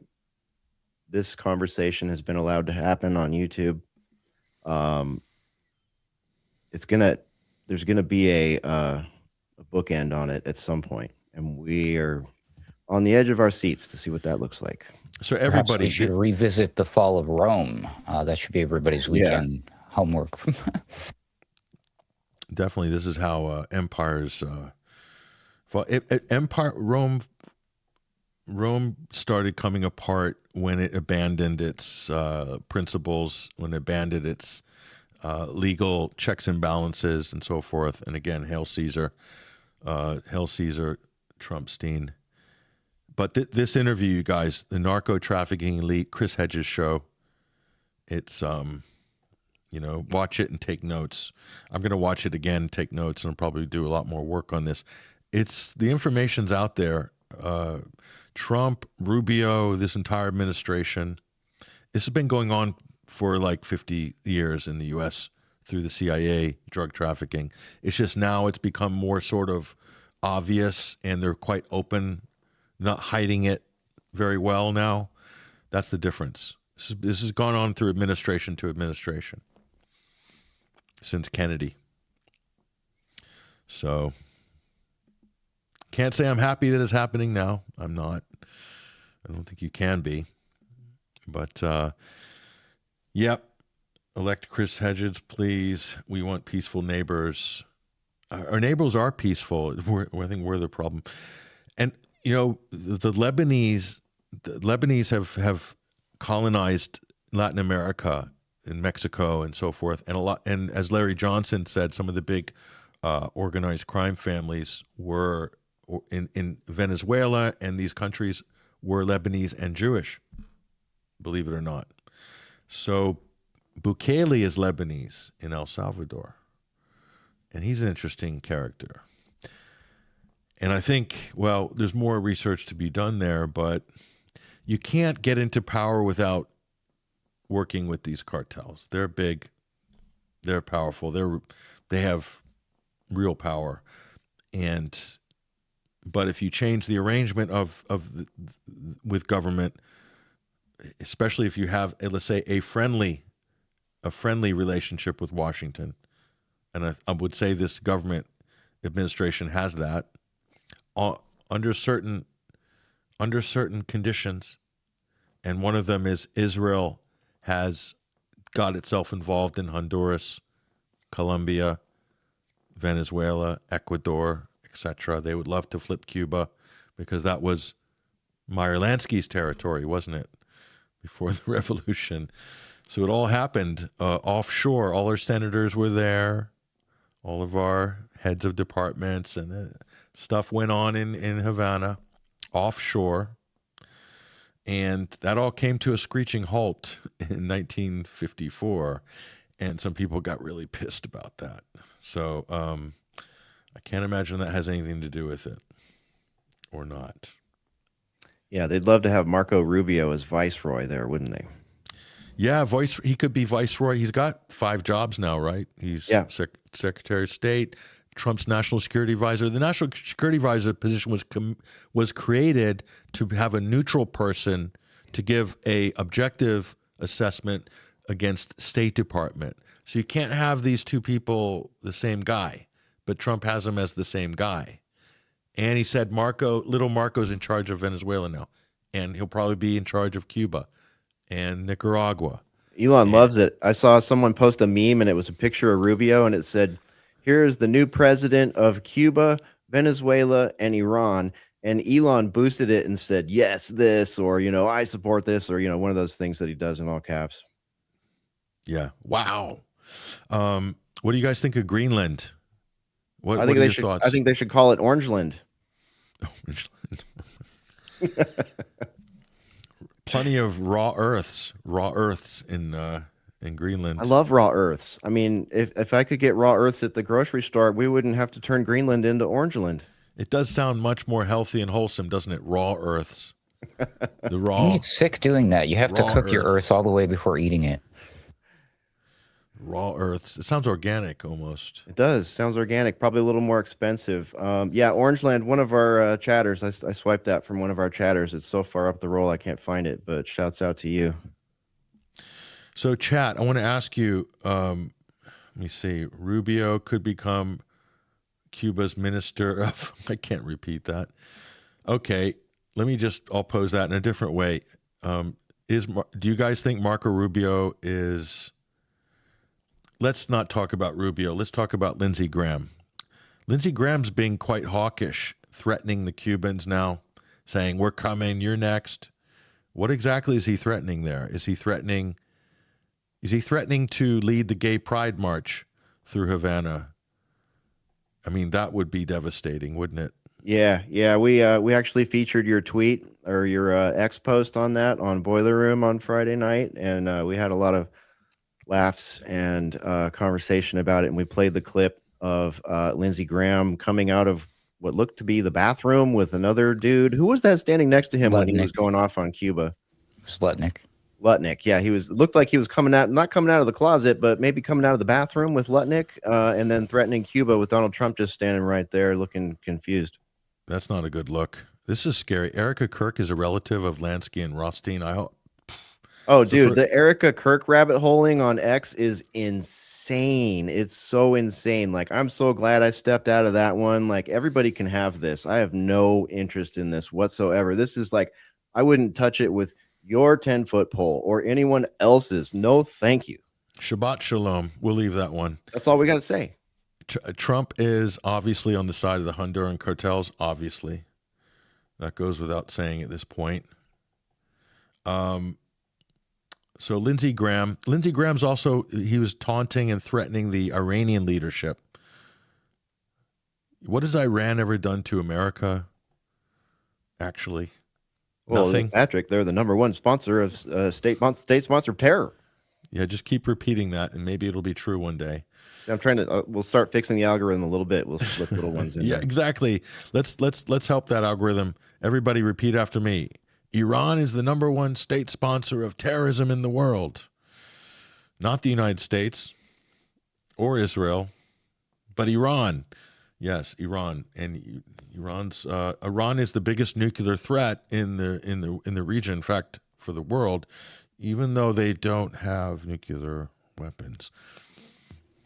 this conversation has been allowed to happen on YouTube, there's gonna be a bookend on it at some point, and we are on the edge of our seats to see what that looks like. So Perhaps everybody we should revisit the fall of Rome. That should be everybody's weekend homework. Definitely, this is how empires. Rome started coming apart when it abandoned its principles, when it abandoned its legal checks and balances, and so forth. And again, Hail Caesar, Trumpstein. But this interview, you guys, the narco trafficking elite, Chris Hedges' show. It's watch it and take notes. I'm going to watch it again, take notes, and I'll probably do a lot more work on this. The information's out there. Trump, Rubio, this entire administration. This has been going on for like 50 years in the U.S. through the CIA, drug trafficking. It's just now it's become more sort of obvious, and they're quite open, not hiding it very well now. That's the difference. This has gone on through administration to administration since Kennedy. So can't say I'm happy that it's happening now. I'm not. I don't think you can be. But, yep. Elect Chris Hedges, please. We want peaceful neighbors. Our neighbors are peaceful. I think we're the problem. And, the Lebanese have colonized Latin America and Mexico and so forth. And as Larry Johnson said, some of the big organized crime families were in Venezuela, and these countries were Lebanese and Jewish, believe it or not. So Bukele is Lebanese in El Salvador, and he's an interesting character. And I think, there's more research to be done there, but you can't get into power without working with these cartels. They're big, they're powerful, they have real power, but if you change the arrangement with government, especially if you have, let's say, a friendly relationship with Washington, and I would say this government administration has that, under certain conditions, and one of them is Israel has got itself involved in Honduras, Colombia, Venezuela, Ecuador, etc. They would love to flip Cuba because that was Meyer Lansky's territory, wasn't it, before the revolution? So it all happened offshore. All our senators were there. All of our heads of departments and stuff went on in Havana, offshore. And that all came to a screeching halt in 1954. And some people got really pissed about that. So I can't imagine that has anything to do with it or not. Yeah, they'd love to have Marco Rubio as viceroy there, wouldn't they? Yeah, he could be viceroy. He's got 5 jobs now, right? He's Secretary of State, Trump's national security advisor. The national security advisor position was created to have a neutral person to give a objective assessment against State Department. So you can't have these two people the same guy, but Trump has them as the same guy. And he said little Marco's in charge of Venezuela now, and he'll probably be in charge of Cuba and Nicaragua. Elon loves it. I saw someone post a meme, and it was a picture of Rubio, and it said, "Here's the new president of Cuba, Venezuela, and Iran." And Elon boosted it and said, "Yes, this," or, "I support this," or, one of those things that he does in all caps. Yeah. Wow. What do you guys think of Greenland? What I think are they your should. thoughts? I think they should call it Orangeland. Plenty of raw earths in Greenland. I love raw earths. I mean, if I could get raw earths at the grocery store, we wouldn't have to turn Greenland into Orangeland. It does sound much more healthy and wholesome, doesn't it? Raw earths. The raw. You get sick doing that. You have to cook your earth all the way before eating it. Raw earths. It sounds organic almost. It does. Sounds organic. Probably a little more expensive. Yeah, Orangeland, one of our chatters. I swiped that from one of our chatters. It's so far up the roll I can't find it, but shouts out to you. So, chat, I want to ask you, let me see, Rubio could become Cuba's minister of, I can't repeat that. Okay, I'll pose that in a different way. Do you guys think Marco Rubio is... Let's not talk about Rubio. Let's talk about Lindsey Graham. Lindsey Graham's being quite hawkish, threatening the Cubans now, saying, "We're coming, you're next." What exactly is he threatening there? Is he threatening to lead the gay pride march through Havana? I mean, that would be devastating, wouldn't it? Yeah. We actually featured your tweet or your X post on that on Boiler Room on Friday night, and we had a lot of laughs and conversation about it. And we played the clip of Lindsey Graham coming out of what looked to be the bathroom with another dude. Who was that standing next to him when he was going off on Cuba? Slutnik. Yeah, looked like he was not coming out of the closet, but maybe coming out of the bathroom with Lutnick, and then threatening Cuba with Donald Trump just standing right there looking confused. That's not a good look. This is scary. Erica Kirk is a relative of Lansky and Rothstein. The Erica Kirk rabbit holing on X is insane. It's so insane. Like, I'm so glad I stepped out of that one. Like, everybody can have this. I have no interest in this whatsoever. This is like, I wouldn't touch it with your 10-foot pole or anyone else's. No, thank you. Shabbat shalom. We'll leave that one. That's all we got to say. Trump is obviously on the side of the Honduran cartels, obviously. That goes without saying at this point. So Lindsey Graham's also, he was taunting and threatening the Iranian leadership. What has Iran ever done to America? Actually, nothing. Patrick, they're the number one sponsor of state-sponsored terror. Yeah, just keep repeating that, and maybe it'll be true one day. I'm trying to. We'll start fixing the algorithm a little bit. We'll slip little ones in. Yeah, there. Exactly. Let's help that algorithm. Everybody, repeat after me. Iran is the number one state sponsor of terrorism in the world. Not the United States or Israel, but Iran. Yes, Iran. And Iran is the biggest nuclear threat in the region, in fact, for the world, even though they don't have nuclear weapons.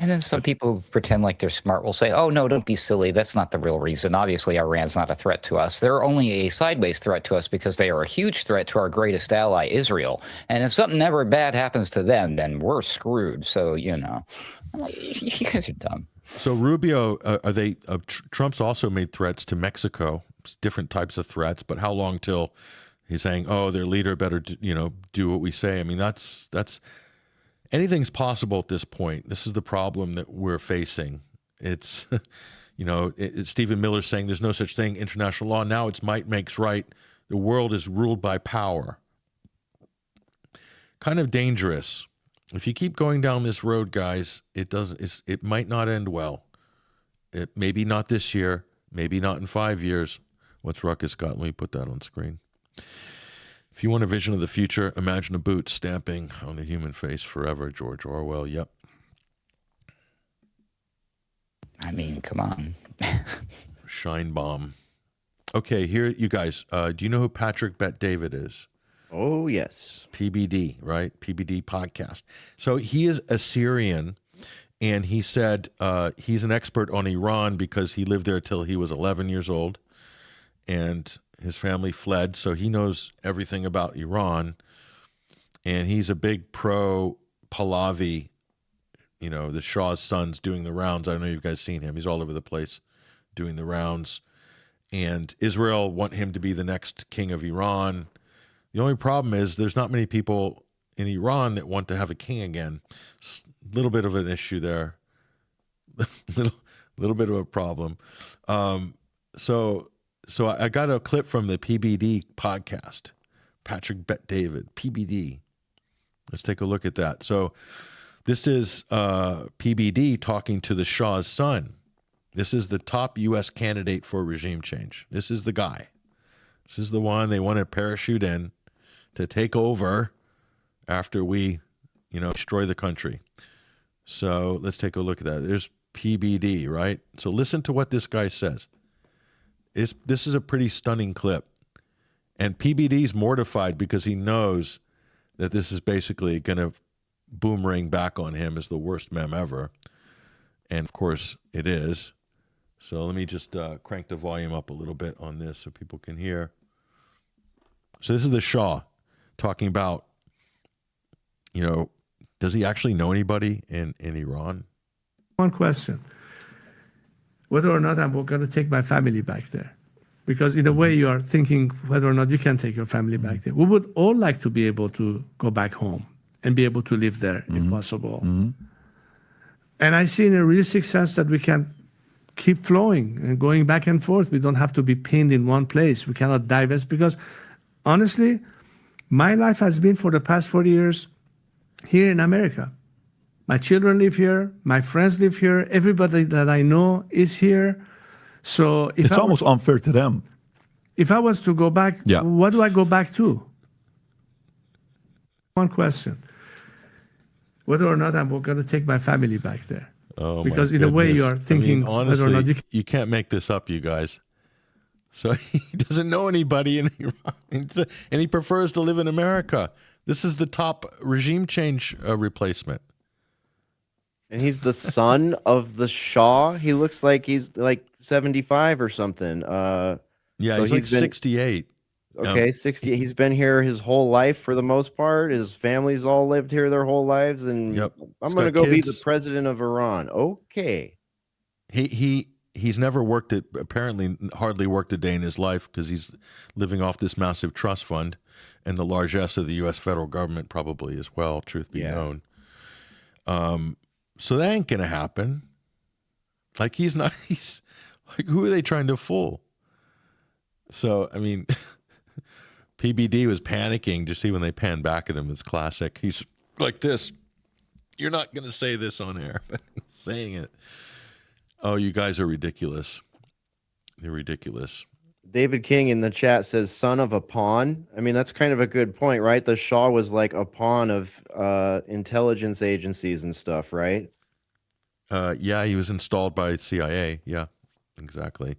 And then some people pretend like they're smart will say, "Oh, no, don't be silly. That's not the real reason. Obviously, Iran's not a threat to us. They're only a sideways threat to us because they are a huge threat to our greatest ally, Israel. And if something ever bad happens to them, then we're screwed." So, I'm like, you guys are dumb. So Rubio, Trump's also made threats to Mexico, different types of threats, but how long till he's saying, "Oh, their leader better, do what we say"? I mean, that's anything's possible at this point. This is the problem that we're facing. It's, it's Stephen Miller saying there's no such thing, international law. Now it's might makes right. The world is ruled by power. Kind of dangerous. If you keep going down this road, guys, it might not end well. It maybe not this year, maybe not in 5 years. What's Ruckus got? Let me put that on screen. If you want a vision of the future, imagine a boot stamping on the human face forever. George Orwell. Yep. I mean, come on. Shine bomb. Okay, here, you guys. Do you know who Patrick Bet David is? Oh, yes. PBD, right? PBD podcast. So he is a Syrian, and he said he's an expert on Iran because he lived there till he was 11 years old, and his family fled, so he knows everything about Iran, and he's a big pro-Pahlavi, the Shah's son's doing the rounds. I don't know if you guys seen him. He's all over the place doing the rounds, and Israel want him to be the next king of Iran. The only problem is there's not many people in Iran that want to have a king again. A little bit of an issue there. little bit of a problem. So I got a clip from the PBD podcast. Patrick Bet-David, PBD. Let's take a look at that. So this is PBD talking to the Shah's son. This is the top U.S. candidate for regime change. This is the guy. This is the one they want to parachute in to take over after we, destroy the country. So let's take a look at that. There's PBD, right? So listen to what this guy says. This is a pretty stunning clip. And PBD's mortified because he knows that this is basically going to boomerang back on him as the worst meme ever. And, of course, it is. So let me just crank the volume up a little bit on this so people can hear. So this is the Shah talking about, does he actually know anybody in Iran? One question. Whether or not I'm going to take my family back there. Because in a way you are thinking whether or not you can take your family back there. We would all like to be able to go back home and be able to live there if possible. And I see in a realistic sense that we can keep flowing and going back and forth. We don't have to be pinned in one place. We cannot divest because honestly, my life has been for the past 40 years here in America. My children live here. My friends live here. Everybody that I know is here. So if it's almost unfair to them. If I was to go back, what do I go back to? One question. Whether or not I'm going to take my family back there. Oh, because in a way you are thinking honestly, whether or not you can't make this up, you guys. So he doesn't know anybody in Iran, and he prefers to live in America. This is the top regime change replacement. And he's the son of the Shah. He looks like he's like 75 or something. Yeah, so he's like 68. Okay, 60. He's been here his whole life for the most part. His family's all lived here their whole lives, and I'm going to go be the president of Iran. Okay. He's never worked apparently hardly worked a day in his life because he's living off this massive trust fund and the largesse of the U.S. federal government probably as well, truth be known. So that ain't going to happen. Like he's like, who are they trying to fool? So, I mean, PBD was panicking. Just see when they pan back at him, it's classic. He's like this. You're not going to say this on air, but he's saying it. Oh, you guys are ridiculous. You're ridiculous. David King in the chat says, son of a pawn. I mean, that's kind of a good point, right? The Shah was like a pawn of intelligence agencies and stuff, right? Yeah, he was installed by CIA. Yeah, exactly.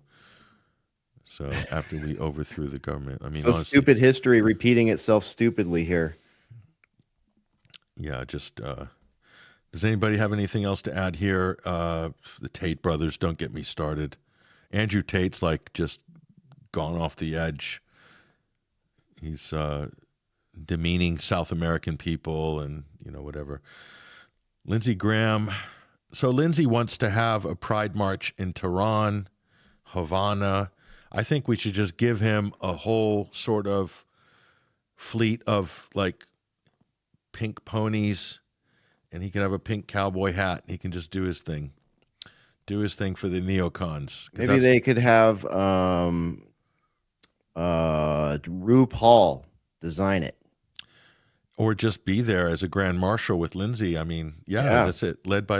So after we overthrew the government. I mean, so honestly, stupid history repeating itself stupidly here. Yeah, just... does anybody have anything else to add here? The Tate brothers, don't get me started. Andrew Tate's like just gone off the edge. He's demeaning South American people and, whatever. Lindsey Graham. So Lindsey wants to have a pride march in Tehran, Havana. I think we should just give him a whole sort of fleet of like pink ponies, and he can have a pink cowboy hat, and he can just do his thing. Do his thing for the neocons. Maybe they could have RuPaul design it. Or just be there as a Grand Marshal with Lindsey. I mean, yeah, that's it. Led by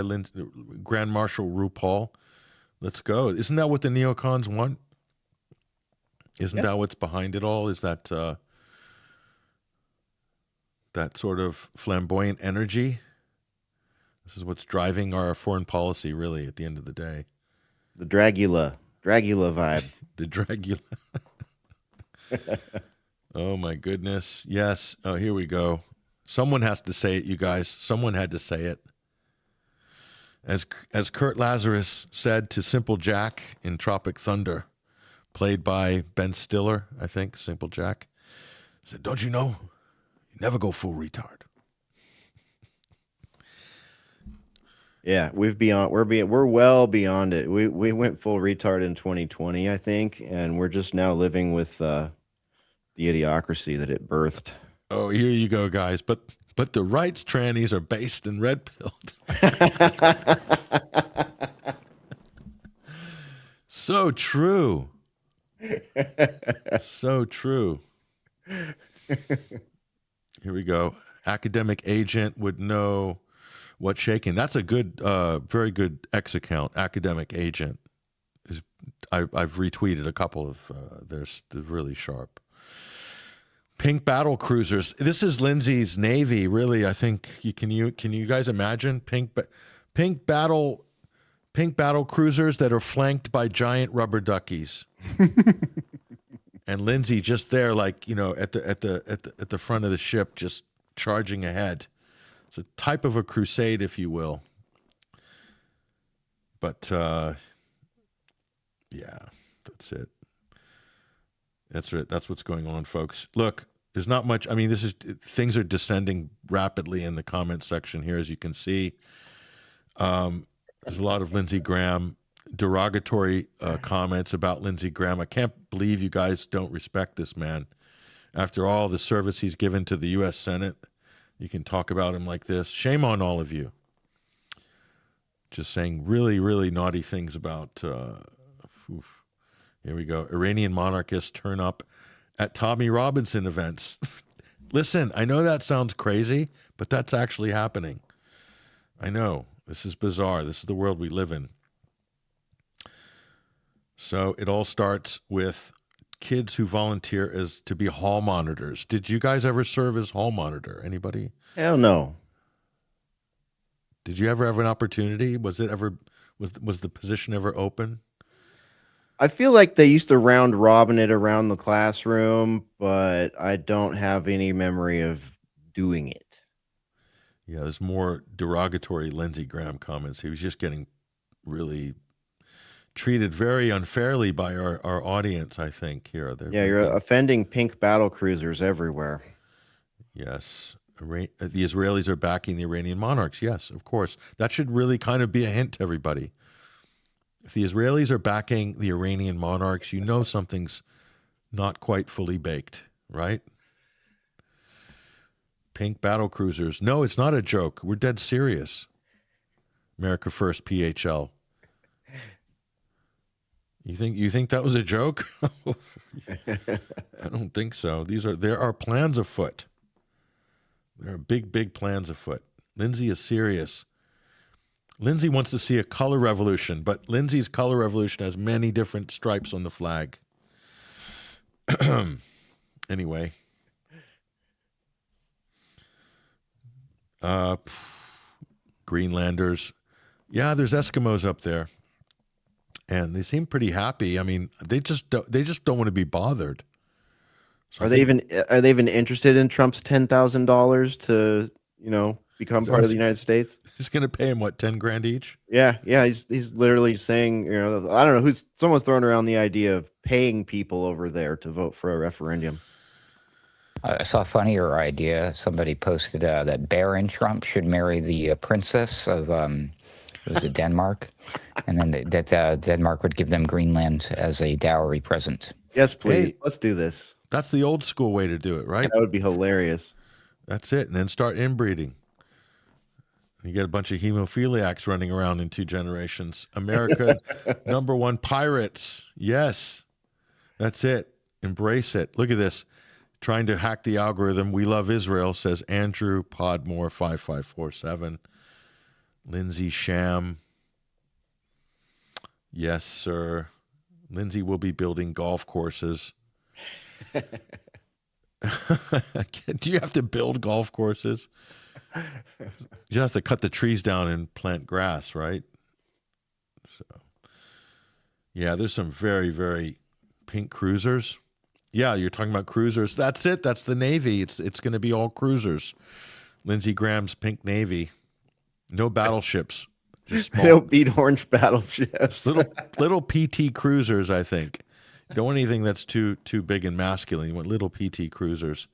Grand Marshal RuPaul. Let's go. Isn't that what the neocons want? Isn't that what's behind it all? Is that that sort of flamboyant energy? This is what's driving our foreign policy, really, at the end of the day. The Dragula vibe. The Dragula. Oh my goodness. Yes. Oh, here we go. Someone has to say it, you guys. Someone had to say it. As Kurt Lazarus said to Simple Jack in Tropic Thunder, played by Ben Stiller, I think, Simple Jack, said, "Don't you know? You never go full retard." Yeah, we're well beyond it. We went full retard in 2020, I think, and we're just now living with the idiocracy that it birthed. Oh, here you go, guys. But the right's trannies are based and red-pilled. So true. So true. Here we go. Academic agent would know what's shaking. That's a good, very good X account. Academic agent. I've retweeted a couple of. They're really sharp. Pink battle cruisers. This is Lindsay's Navy. Really, I think can you guys imagine pink battle cruisers that are flanked by giant rubber duckies, and Lindsay just there, like at the front of the ship, just charging ahead. It's a type of a crusade, if you will. But yeah, that's it. That's it. That's what's going on, folks. Look, there's not much. I mean, things are descending rapidly in the comment section here, as you can see. There's a lot of Lindsey Graham derogatory comments about Lindsey Graham. I can't believe you guys don't respect this man. After all the service he's given to the U.S. Senate, you can talk about him like this. Shame on all of you. Just saying really, really naughty things about... Here we go. Iranian monarchists turn up at Tommy Robinson events. Listen, I know that sounds crazy, but that's actually happening. I know. This is bizarre. This is the world we live in. So it all starts with kids who volunteer as to be hall monitors. Did you guys ever serve as hall monitor? Anybody? Hell no. Did you ever have an opportunity? Was the position ever open? I feel like they used to round robin it around the classroom, but I don't have any memory of doing it. Yeah, there's more derogatory Lindsey Graham comments. He was just getting really treated very unfairly by our audience, I think. Here, you're offending pink battle cruisers everywhere. Yes. The Israelis are backing the Iranian monarchs. Yes, of course. That should really kind of be a hint to everybody. If the Israelis are backing the Iranian monarchs, you know something's not quite fully baked, right? Pink battle cruisers. No, it's not a joke. We're dead serious. America First, PHL. You think that was a joke? I don't think so. There are plans afoot. There are big, big plans afoot. Lindsay is serious. Lindsay wants to see a color revolution, but Lindsay's color revolution has many different stripes on the flag. Anyway. Greenlanders. Yeah, there's Eskimos up there. And they seem pretty happy. I mean, they just don't want to be bothered. So are they even interested in Trump's $10,000 to, become part of the United States? He's going to pay him what, 10 grand each? Yeah. He's literally saying, I don't know someone's throwing around the idea of paying people over there to vote for a referendum. I saw a funnier idea. Somebody posted that Baron Trump should marry the princess of was it Denmark, and then that Denmark would give them Greenland as a dowry present. Yes, please. Hey, let's do this. That's the old school way to do it, right? Yeah, that would be hilarious. That's it, and then start inbreeding. You get a bunch of hemophiliacs running around in 2 generations. America, #1 pirates. Yes, that's it. Embrace it. Look at this. Trying to hack the algorithm. We love Israel, says Andrew Podmore 5547. Lindsay Sham. Yes, sir. Lindsay will be building golf courses. Do you have to build golf courses? You have to cut the trees down and plant grass, right? So, yeah, there's some very, very pink cruisers. Yeah, you're talking about cruisers. That's it. That's the Navy. It's going to be all cruisers. Lindsey Graham's Pink Navy. No battleships. Just small. They don't beat orange battleships. little PT cruisers, I think. You don't want anything that's too big and masculine. You want little PT cruisers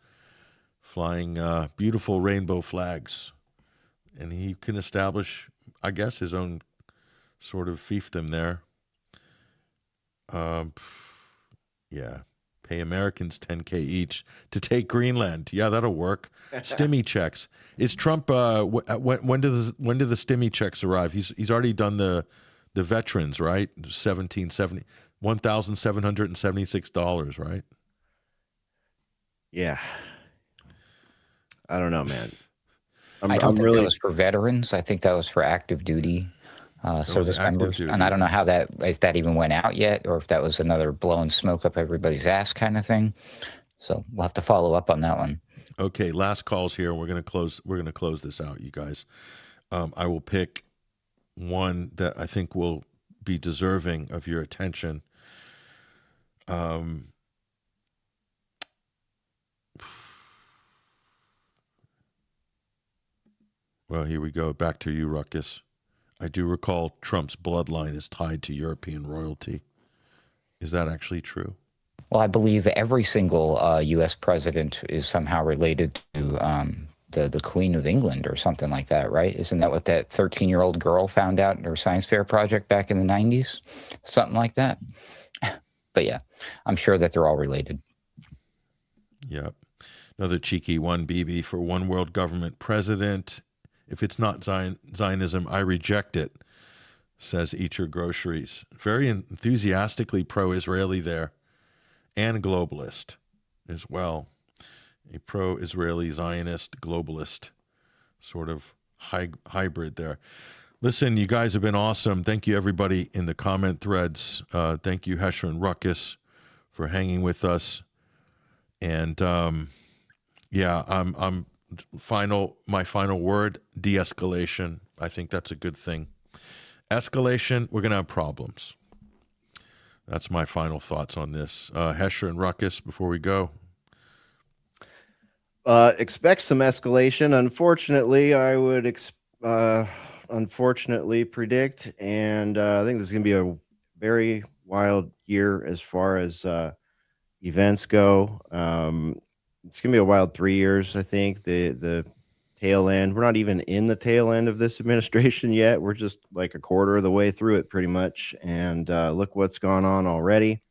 flying beautiful rainbow flags. And he can establish, I guess, his own sort of fiefdom there. Yeah. Pay Americans $10K each to take Greenland. Yeah, that'll work. Stimmy checks. Is Trump? When do the stimmy checks arrive? He's already done the veterans, right? $1,776, right? Yeah. I don't know, man. I don't think that was for veterans. I think that was for active duty service members. And I don't know if that even went out yet, or if that was another blowing smoke up everybody's ass kind of thing. So we'll have to follow up on that one. Okay, last calls here. We're gonna close this out, you guys. I will pick one that I think will be deserving of your attention. Well, here we go. Back to you, Ruckus. I do recall Trump's bloodline is tied to European royalty. Is that actually true? Well, I believe every single U.S. president is somehow related to the Queen of England or something like that, right? Isn't that what that 13-year-old girl found out in her science fair project back in the 90s? Something like that. But yeah, I'm sure that they're all related. Yep. Another cheeky one, BB, for one world government president. If it's not Zionism, I reject it, says Eat Your Groceries. Very enthusiastically pro-Israeli there, and globalist as well. A pro-Israeli Zionist globalist sort of hybrid there. Listen, you guys have been awesome. Thank you, everybody in the comment threads. Thank you, Hesher and Ruckus, for hanging with us. And yeah, my final word, de-escalation. I think that's a good thing. Escalation, we're going to have problems. That's my final thoughts on this. Hesher and Ruckus, before we go. Expect some escalation. Unfortunately, I would unfortunately predict, and I think this is going to be a very wild year as far as events go. It's going to be a wild 3 years, I think. The tail end. We're not even in the tail end of this administration yet. We're just like a quarter of the way through it pretty much. And look what's gone on already.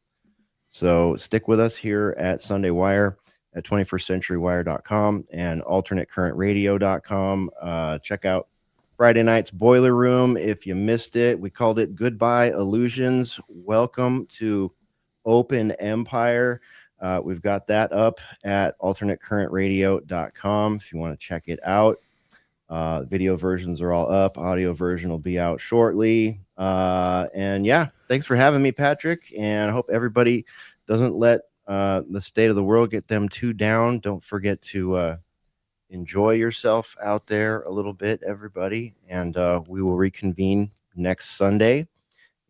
So stick with us here at Sunday Wire at 21stcenturywire.com and alternatecurrentradio.com. Check out Friday night's Boiler Room. If you missed it, we called it Goodbye Illusions. Welcome to Open Empire. We've got that up at alternatecurrentradio.com if you want to check it out. Video versions are all up. Audio version will be out shortly. And yeah, thanks for having me, Patrick. And I hope everybody doesn't let the state of the world get them too down. Don't forget to enjoy yourself out there a little bit, everybody. And we will reconvene next Sunday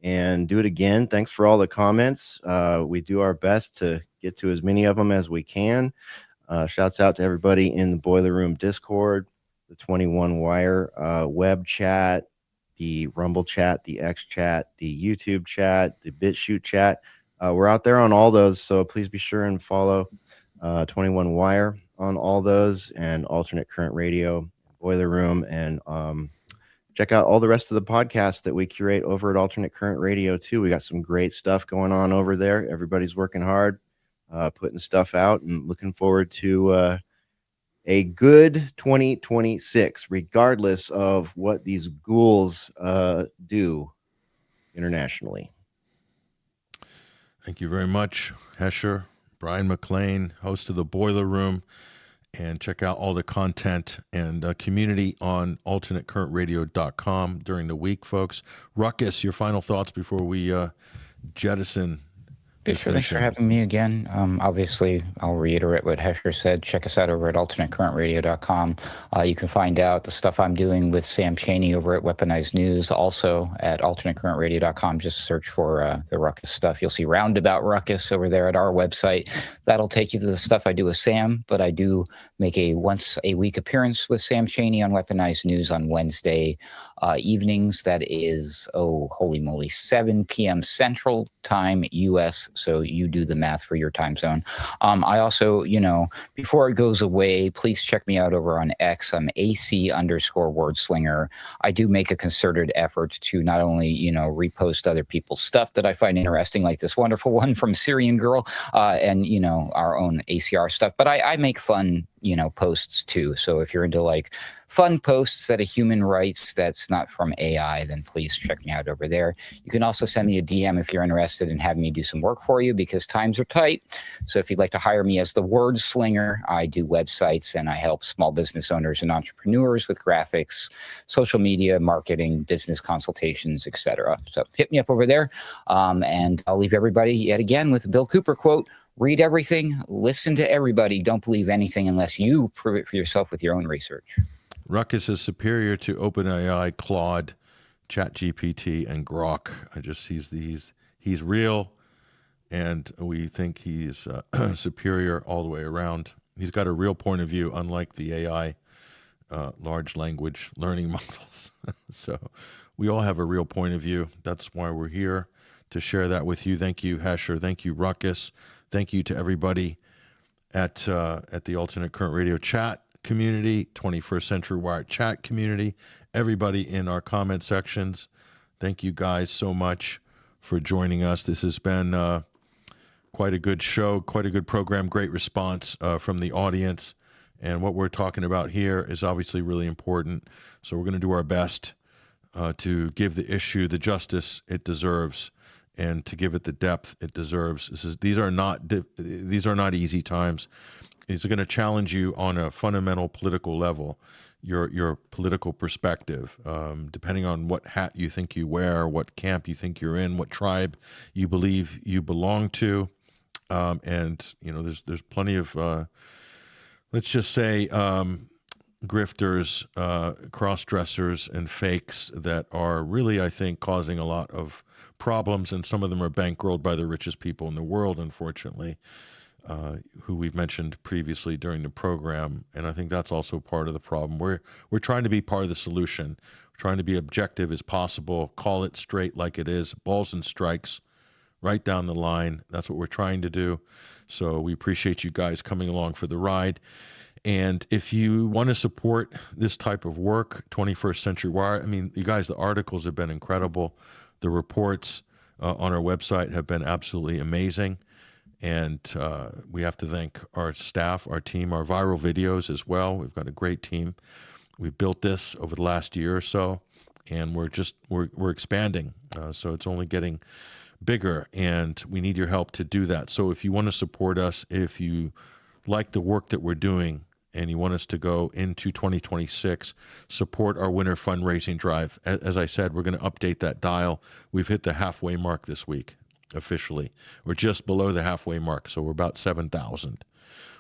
and do it again. Thanks for all the comments. We do our best to get to as many of them as we can. Shouts out to everybody in the Boiler Room Discord, the 21 Wire web chat, the Rumble chat, the X chat, the YouTube chat, the BitChute chat. We're out there on all those, so please be sure and follow 21 Wire on all those, and Alternate Current Radio, Boiler Room, and check out all the rest of the podcasts that we curate over at Alternate Current Radio too. We got some great stuff going on over there. Everybody's working hard, putting stuff out, and looking forward to a good 2026, regardless of what these ghouls do internationally. Thank you very much, Hesher. Bryan McClain, host of the Boiler Room. And check out all the content and community on alternatecurrentradio.com during the week, folks. Ruckus, your final thoughts before we jettison Sure, thanks for having me again. Obviously, I'll reiterate what Hesher said. Check us out over at alternategcurrentradio.com. You can find out the stuff I'm doing with Sam Chaney over at Weaponized News. Also at alternategcurrentradio.com, just search for the Ruckus stuff. You'll see Roundabout Ruckus over there at our website. That'll take you to the stuff I do with Sam, but I do make a once-a-week appearance with Sam Chaney on Weaponized News on Wednesday evenings. That is, holy moly, 7 p.m. Central Time, U.S., so you do the math for your time zone. I also, before it goes away, please check me out over on X. I'm AC_wordslinger. I do make a concerted effort to not only, repost other people's stuff that I find interesting, like this wonderful one from Syrian Girl, and, our own ACR stuff, but I make fun, posts too. So if you're into like fun posts that are human rights, that's not from AI, then please check me out over there. You can also send me a DM if you're interested in having me do some work for you, because times are tight. So if you'd like to hire me as the word slinger, I do websites and I help small business owners and entrepreneurs with graphics, social media, marketing, business consultations, etc. So hit me up over there. And I'll leave everybody yet again with a Bill Cooper quote: read everything, listen to everybody, don't believe anything unless you prove it for yourself with your own research. Ruckus is superior to OpenAI, Claude, ChatGPT, and Grok. He's real, and we think he's superior all the way around. He's got a real point of view, unlike the AI large language learning models. So we all have a real point of view. That's why we're here, to share that with you. Thank you, Hesher. Thank you, Ruckus. Thank you to everybody at the Alternate Current Radio chat community, 21st Century Wire chat community, everybody in our comment sections. Thank you guys so much for joining us. This has been quite a good show, quite a good program, great response from the audience. And what we're talking about here is obviously really important. So we're going to do our best to give the issue the justice it deserves, and to give it the depth it deserves. These are not easy times. It's going to challenge you on a fundamental political level, your political perspective, depending on what hat you think you wear, what camp you think you're in, what tribe you believe you belong to, and there's plenty of let's just say grifters, cross-dressers, and fakes that are really, I think, causing a lot of problems, and some of them are bankrolled by the richest people in the world, unfortunately, who we've mentioned previously during the program. And I think that's also part of the problem. We're trying to be part of the solution. We're trying to be objective as possible, call it straight like it is, balls and strikes, right down the line. That's what we're trying to do. So we appreciate you guys coming along for the ride. And if you want to support this type of work, 21st Century Wire, I mean, you guys, the articles have been incredible. The reports on our website have been absolutely amazing. And we have to thank our staff, our team, our viral videos as well. We've got a great team. We've built this over the last year or so, and we're expanding. So it's only getting bigger, and we need your help to do that. So if you want to support us, if you like the work that we're doing, and you want us to go into 2026, support our winter fundraising drive. As I said, we're going to update that dial. We've hit the halfway mark this week, officially. We're just below the halfway mark, so we're about 7,000,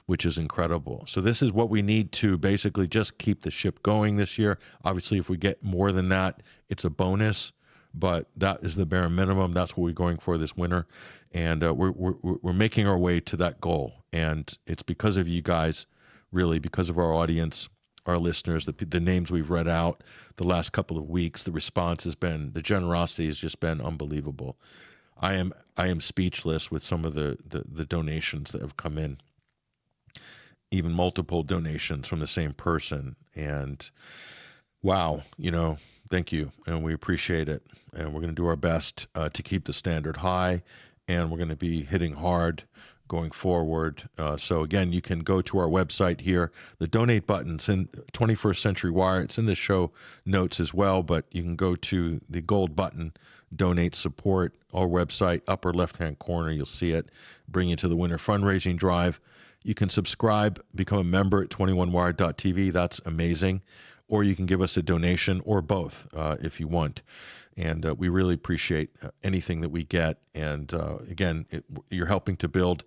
which is incredible. So this is what we need to basically just keep the ship going this year. Obviously, if we get more than that, it's a bonus, but that is the bare minimum. That's what we're going for this winter, and we're making our way to that goal. And it's because of you guys, really, because of our audience, our listeners, the names we've read out the last couple of weeks. The response has been, the generosity has just been unbelievable. I am speechless with some of the donations that have come in, even multiple donations from the same person. And wow, thank you, and we appreciate it. And we're going to do our best to keep the standard high, and we're going to be hitting hard going forward. So again, you can go to our website here. The donate button's in 21st Century Wire. It's in the show notes as well, but you can go to the gold button, donate support, our website, upper left-hand corner. You'll see it. Bring you to the winter fundraising drive. You can subscribe, become a member at 21wire.tv. That's amazing. or you can give us a donation, or both if you want. And we really appreciate anything that we get. And again, you're helping to build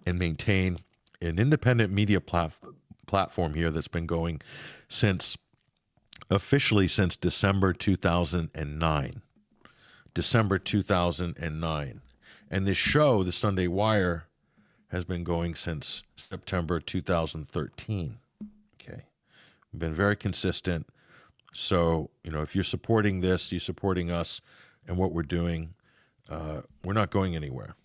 and maintain an independent media platform here that's been going officially since December 2009. December 2009. And this show, The Sunday Wire, has been going since September 2013. Okay. We've been very consistent. So, if you're supporting this, you're supporting us and what we're doing, we're not going anywhere.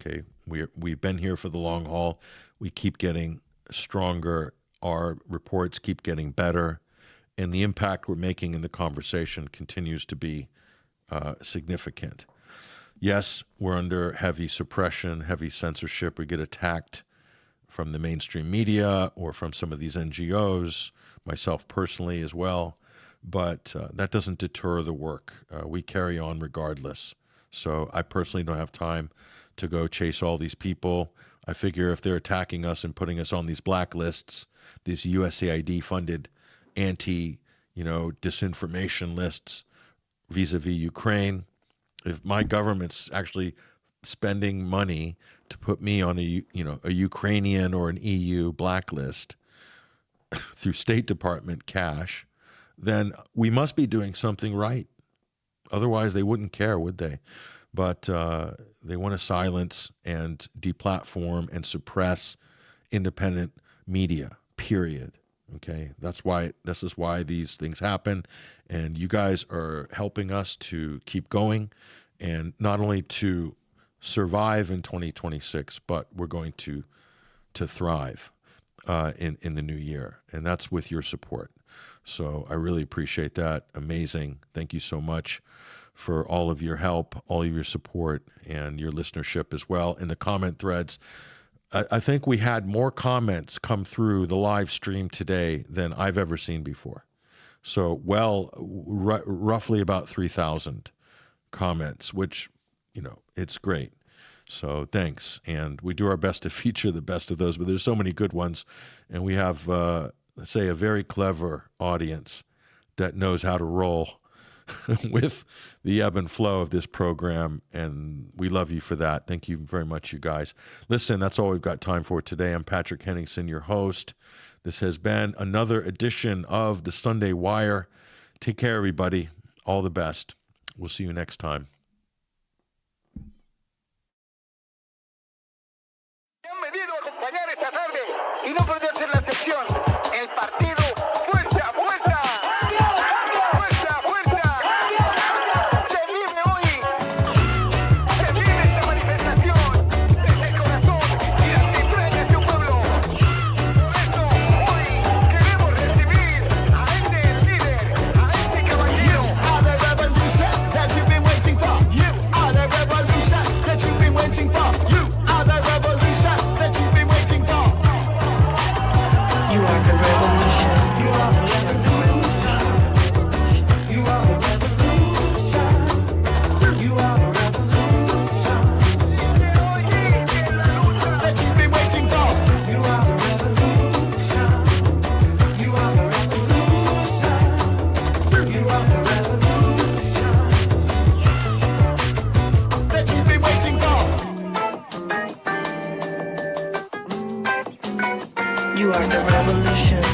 Okay. We've been here for the long haul. We keep getting stronger. Our reports keep getting better. And the impact we're making in the conversation continues to be significant. Yes, we're under heavy suppression, heavy censorship. We get attacked from the mainstream media or from some of these NGOs, myself personally as well. But that doesn't deter the work. We carry on regardless. So I personally don't have time to go chase all these people. I figure if they're attacking us and putting us on these blacklists, these USAID-funded disinformation lists vis-a-vis Ukraine, if my government's actually spending money to put me on a Ukrainian or an EU blacklist through State Department cash, then we must be doing something right. Otherwise, they wouldn't care, would they? But they want to silence and deplatform and suppress independent media, period. Okay, this is why these things happen. And you guys are helping us to keep going, and not only to survive in 2026, but we're going to thrive in the new year. And that's with your support. So I really appreciate that. Amazing. Thank you so much for all of your help, all of your support, and your listenership as well. In the comment threads, I think we had more comments come through the live stream today than I've ever seen before. So, roughly about 3,000 comments, which, it's great. So thanks. And we do our best to feature the best of those, but there's so many good ones. And we have, let's say, a very clever audience that knows how to roll with the ebb and flow of this program, and we love you for that. Thank you very much, you guys. Listen, that's all we've got time for today. I'm Patrick Henningsen, your host. This has been another edition of The Sunday Wire. Take care, everybody. All the best. We'll see you next time. Bienvenido a acompañar esta tarde, y no podría ser la excepción. El partido Fuerza, Fuerza. You are the revolution.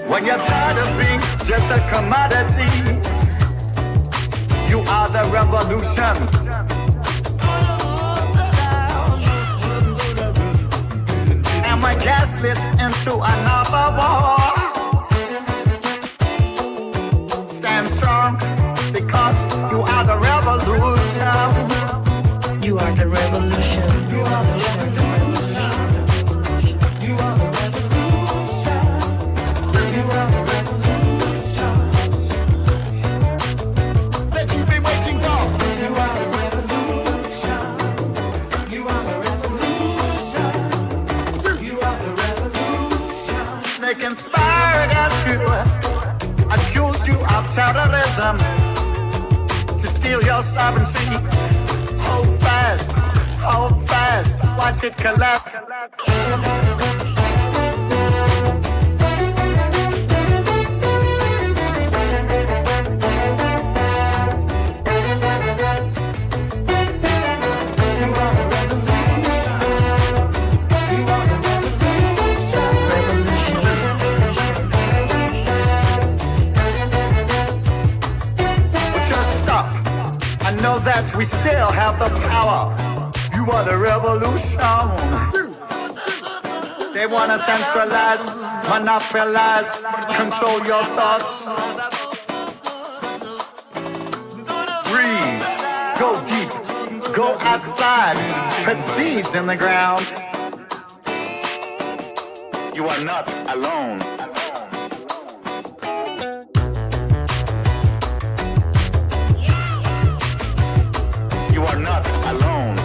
When you're tired of being just a commodity, you are the revolution. And when gas lit into another war, stand strong because you are the revolution. You are the revolution. You are the revolution. your sovereignty. Hold fast, watch it collapse. Know that we still have the power. You are the revolution. They want to centralize, monopolize, control your thoughts. Breathe, go deep, go outside, put seeds in the ground. You are not alone. You are not alone.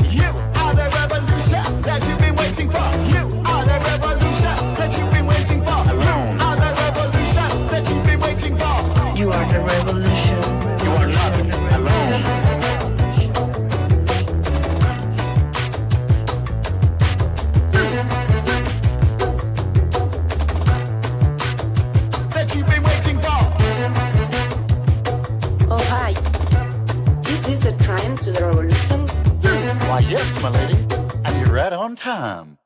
You are the revolution that you've been waiting for. You are the revolution that you've been waiting for. Alone. You are the revolution that you've been waiting for. You are the revolution. You are not alone. That you've been waiting for. Oh, hi. Is this the time to the revolution? Why, yes, my lady. And you're right on time.